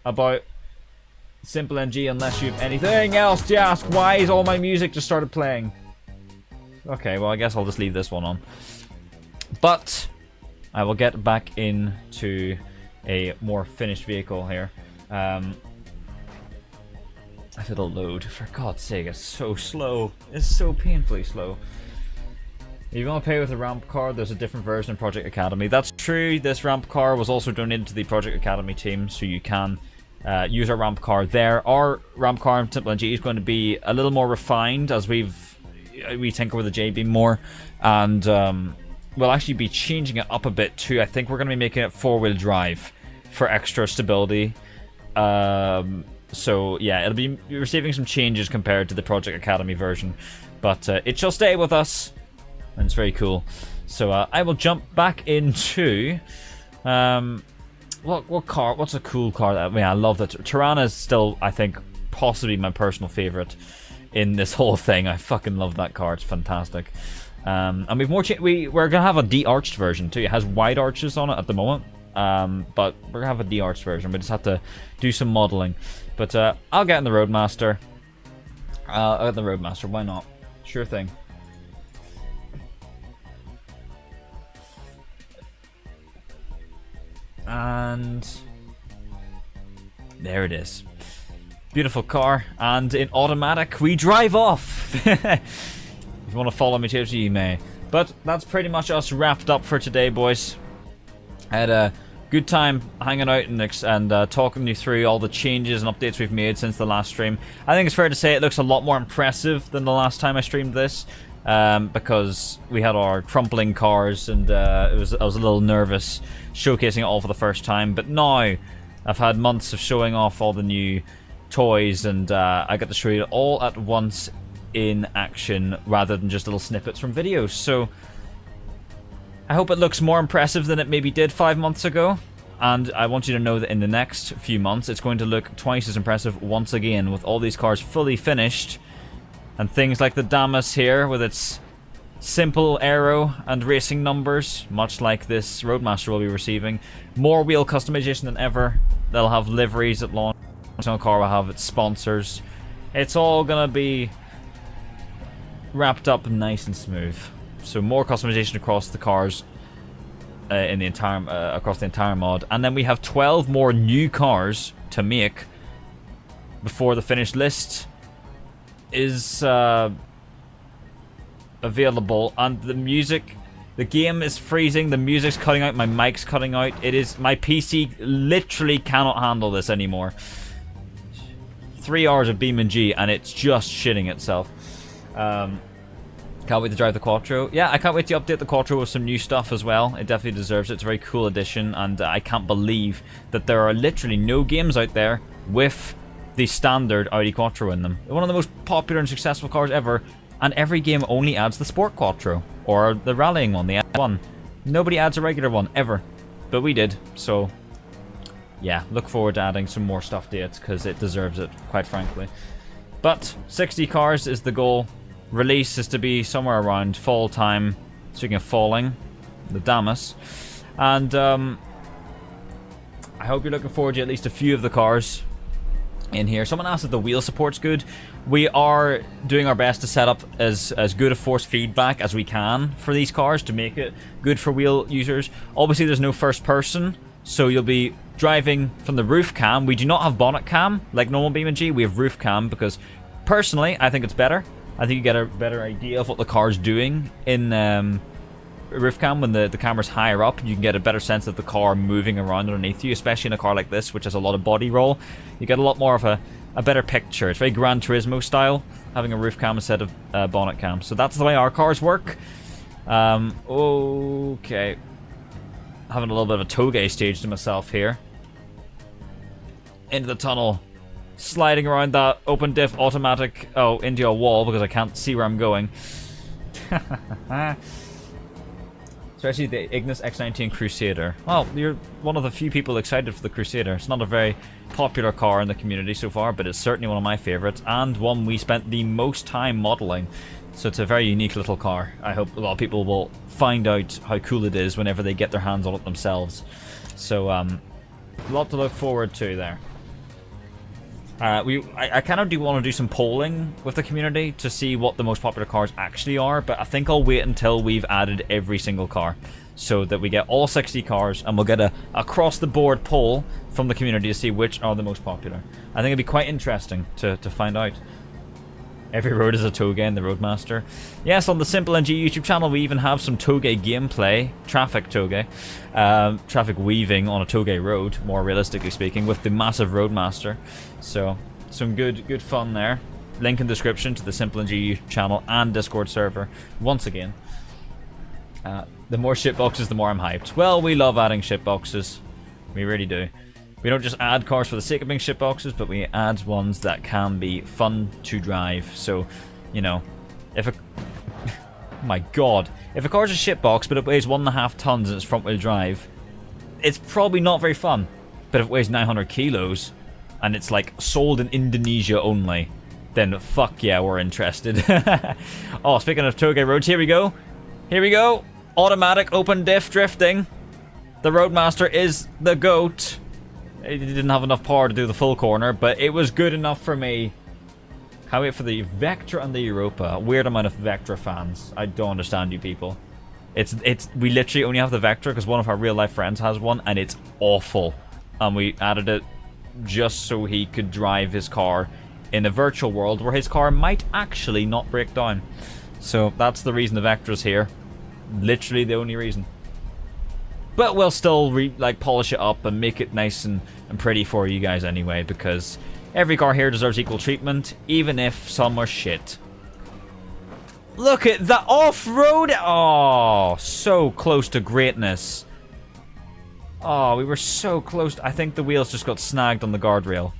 about SimpleNG unless you have anything else to ask. Why is all my music just started playing? Okay, well, I guess I'll just leave this one on. But I will get back into a more finished vehicle here. If it'll load, for God's sake, it's so slow. It's so painfully slow. If you want to pay with a ramp card, there's a different version in Project Academy. That's true, this ramp card was also donated to the Project Academy team, so you can use our ramp card there. Our ramp card in SimpleNG is going to be a little more refined as we tinker with the J-beam more, and we'll actually be changing it up a bit too. I think we're going to be making it 4-wheel drive for extra stability. So yeah, it'll be receiving some changes compared to the Project Academy version, but it shall stay with us, and it's very cool. So I will jump back into what car? What's a cool car? I mean, I love that Tirana is still, I think, possibly my personal favorite in this whole thing. I fucking love that car. It's fantastic. And we've more. We're gonna have a de-arched version too. It has wide arches on it at the moment. But we're gonna have a de-arched version. We just have to do some modeling. But I'll get in the Roadmaster. I'll get in the Roadmaster. Why not? Sure thing. And there it is. Beautiful car. And in automatic, we drive off. If you want to follow me, you may. But that's pretty much us wrapped up for today, boys. I had a good time hanging out and talking you through all the changes and updates we've made since the last stream. I think it's fair to say it looks a lot more impressive than the last time I streamed this, because we had our crumpling cars, and I was a little nervous showcasing it all for the first time. But now I've had months of showing off all the new toys, and I get to show you it all at once in action rather than just little snippets from videos. So I hope it looks more impressive than it maybe did 5 months ago, and I want you to know that in the next few months it's going to look twice as impressive once again, with all these cars fully finished, and things like the Damas here with its simple aero and racing numbers, much like this Roadmaster will be receiving. More wheel customization than ever. They'll have liveries at launch. The car will have its sponsors. It's all gonna be wrapped up nice and smooth. So more customization across the cars in the entire across the entire mod, and then we have 12 more new cars to make before the finished list is available. And the music, the game is freezing, the music's cutting out, my mic's cutting out. It is, my PC literally cannot handle this anymore. 3 hours of BeamNG and it's just shitting itself. Can't wait to drive the Quattro. Yeah, I can't wait to update the Quattro with some new stuff as well. It definitely deserves it. It's a very cool addition, and I can't believe that there are literally no games out there with the standard Audi Quattro in them. One of the most popular and successful cars ever, and every game only adds the Sport Quattro, or the rallying one, the S1. Nobody adds a regular one, ever. But we did, so yeah, look forward to adding some more stuff to it, because it deserves it, quite frankly. But 60 cars is the goal. Release is to be somewhere around fall time. Speaking of falling, the Damas. And I hope you're looking forward to at least a few of the cars in here. Someone asked if the wheel support's good. We are doing our best to set up as good a force feedback as we can for these cars to make it good for wheel users. Obviously there's no first person, so you'll be driving from the roof cam. We do not have bonnet cam like normal BeamNG. We have roof cam because personally I think it's better. I think you get a better idea of what the car's doing in roof cam when the camera's higher up. You can get a better sense of the car moving around underneath you, especially in a car like this, which has a lot of body roll. You get a lot more of a better picture. It's very Gran Turismo style, having a roof cam instead of bonnet cam. So that's the way our cars work. Okay. Having a little bit of a toge stage to myself here. Into the tunnel. Sliding around that open diff automatic, into a wall because I can't see where I'm going. Especially the Ignis X19 Crusader. Well, you're one of the few people excited for the Crusader. It's not a very popular car in the community so far, but it's certainly one of my favorites and one we spent the most time modeling. So it's a very unique little car. I hope a lot of people will find out how cool it is whenever they get their hands on it themselves. So, a lot to look forward to there. I kind of do want to do some polling with the community to see what the most popular cars actually are, but I think I'll wait until we've added every single car so that we get all 60 cars and we'll get a across-the-board poll from the community to see which are the most popular. I think it'd be quite interesting to find out. Every road is a toge in the Roadmaster. Yes, on the SimpleNG YouTube channel we even have some toge gameplay, traffic toge, traffic weaving on a toge road, more realistically speaking, with the massive Roadmaster. So, some good fun there. Link in description to the SimpleNG YouTube channel and Discord server, once again. The more shitboxes, the more I'm hyped. Well, we love adding shitboxes. We really do. We don't just add cars for the sake of being shitboxes, but we add ones that can be fun to drive. So, you know, if a... my god. If a car's a shitbox, but it weighs 1.5 tons and it's front wheel drive, it's probably not very fun. But if it weighs 900 kilos, and it's like sold in Indonesia only, then fuck yeah, we're interested. Oh, speaking of toge roads, here we go. Here we go. Automatic open diff drifting. The Roadmaster is the GOAT. It didn't have enough power to do the full corner, but it was good enough for me. Can't wait for the Vectra and the Europa. A weird amount of Vectra fans. I don't understand you people. We literally only have the Vectra because one of our real life friends has one, and it's awful. And we added it just so he could drive his car in a virtual world where his car might actually not break down. So that's the reason the Vectra's here. Literally the only reason. But we'll still polish it up and make it nice and pretty for you guys anyway, because every car here deserves equal treatment, even if some are shit. Look at that off-road! Oh, so close to greatness. Oh, we were so close. I think the wheels just got snagged on the guardrail.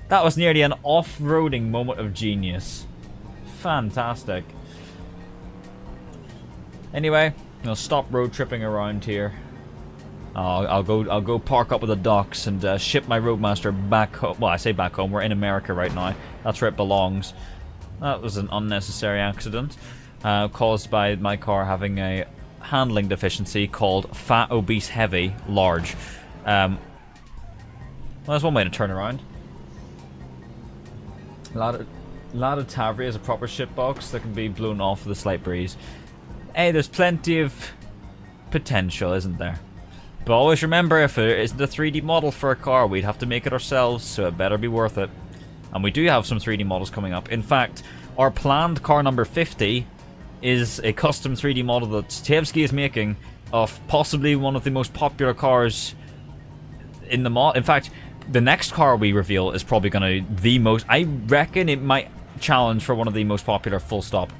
That was nearly an off-roading moment of genius. Fantastic. Anyway, I'll stop road tripping around here. I'll go park up with the docks and ship my Roadmaster back home. Well, I say back home. We're in America right now. That's where it belongs. That was an unnecessary accident caused by my car having a handling deficiency called Fat, Obese, Heavy, Large. Well, that's one way to turn around. Lada Tavri is a proper shitbox that can be blown off with a slight breeze. Hey, there's plenty of potential, isn't there? But always remember, if there isn't a 3D model for a car, we'd have to make it ourselves, so it better be worth it. And we do have some 3D models coming up. In fact, our planned car number 50 is a custom 3D model that Tevsky is making of possibly one of the most popular cars in the mod. In fact, the next car we reveal is probably going to the most... I reckon it might challenge for one of the most popular, full stop.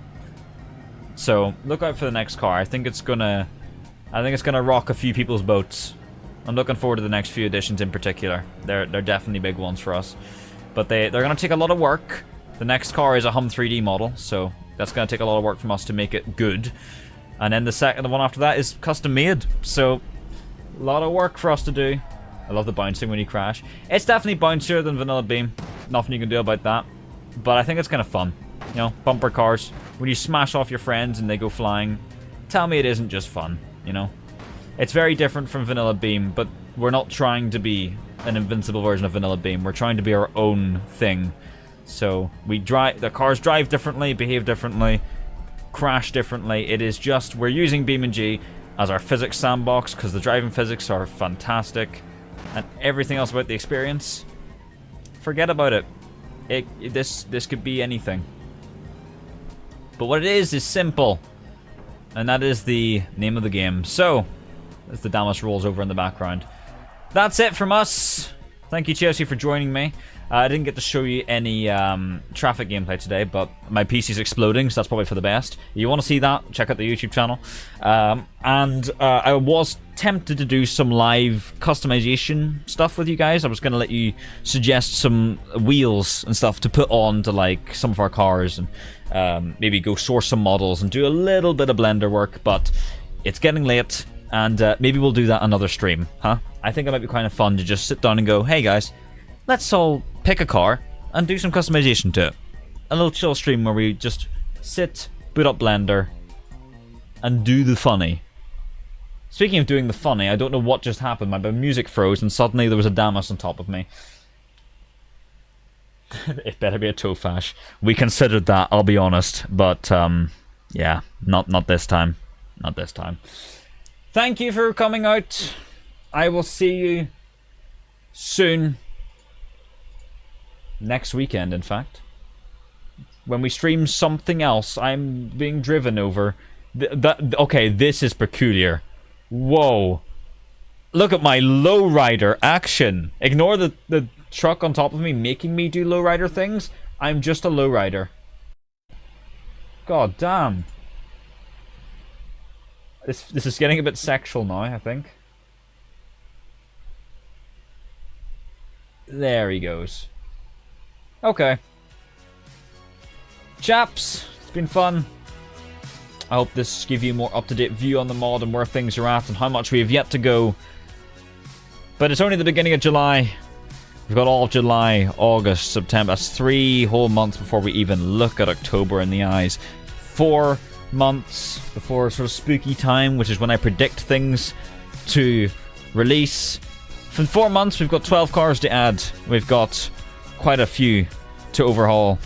So, look out for the next car. I think it's gonna rock a few people's boats. I'm looking forward to the next few editions in particular. They're definitely big ones for us. But they're gonna take a lot of work. The next car is a Hum 3D model, so that's gonna take a lot of work from us to make it good. And then the one after that is custom made. So, a lot of work for us to do. I love the bouncing when you crash. It's definitely bouncier than Vanilla Beam. Nothing you can do about that. But I think it's kind of fun. You know, bumper cars. When you smash off your friends and they go flying. Tell me it isn't just fun, you know? It's very different from Vanilla Beam, but we're not trying to be an invincible version of Vanilla Beam. We're trying to be our own thing. So, the cars drive differently, behave differently, crash differently. It is just, we're using BeamNG as our physics sandbox, because the driving physics are fantastic. And everything else about the experience, forget about it. This could be anything. But what it is simple. And that is the name of the game. So, as the Damas rolls over in the background. That's it from us. Thank you, Chelsea, for joining me. I didn't get to show you any traffic gameplay today, but my PC's exploding, so that's probably for the best. You want to see that? Check out the YouTube channel. I was tempted to do some live customization stuff with you guys. I was going to let you suggest some wheels and stuff to put on to like some of our cars, and maybe go source some models and do a little bit of Blender work, but it's getting late, and maybe we'll do that another stream, huh? I think it might be kind of fun to just sit down and go, hey guys, let's all pick a car and do some customization to it. A little chill stream where we just sit, boot up Blender, and do the funny. Speaking of doing the funny, I don't know what just happened. My music froze and suddenly there was a Damas on top of me. It better be a Tofash. We considered that, I'll be honest. But, yeah, not this time. Not this time. Thank you for coming out. I will see you soon. Next weekend, in fact. When we stream something else, I'm being driven over. Okay, this is peculiar. Whoa. Look at my lowrider action. Ignore the truck on top of me making me do lowrider things. I'm just a lowrider. God damn. This is getting a bit sexual now, I think. There he goes. Okay. Chaps, it's been fun. I hope this gives you a more up-to-date view on the mod and where things are at and how much we have yet to go. But it's only the beginning of July. We've got all of July, August, September. That's 3 whole months before we even look at October in the eyes. 4 months before sort of spooky time, which is when I predict things to release. For 4 months, we've got 12 cars to add. We've got quite a few to overhaul.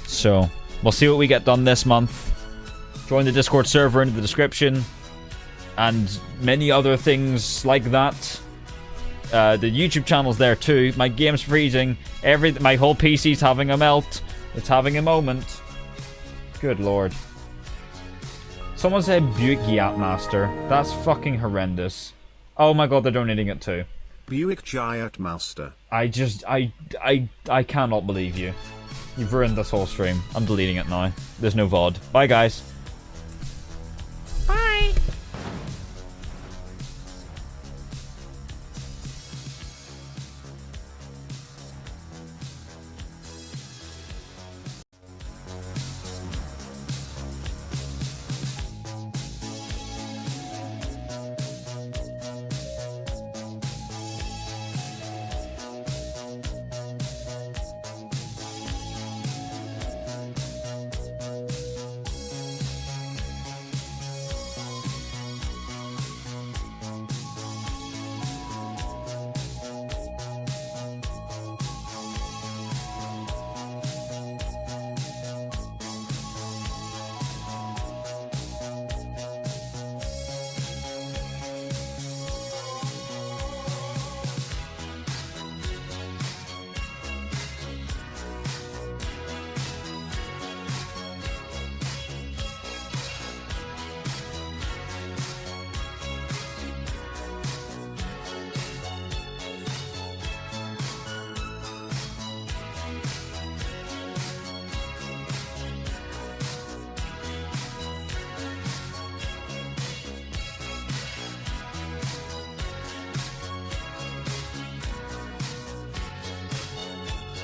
So, we'll see what we get done this month. Join the Discord server in the description. And many other things like that. The YouTube channel's there too. My game's freezing. My whole PC's having a melt. It's having a moment. Good lord. Someone said Buick Yachtmaster. That's fucking horrendous. Oh my god, they're donating it too. Buick Giant Master. I cannot believe you. You've ruined this whole stream. I'm deleting it now. There's no VOD. Bye guys.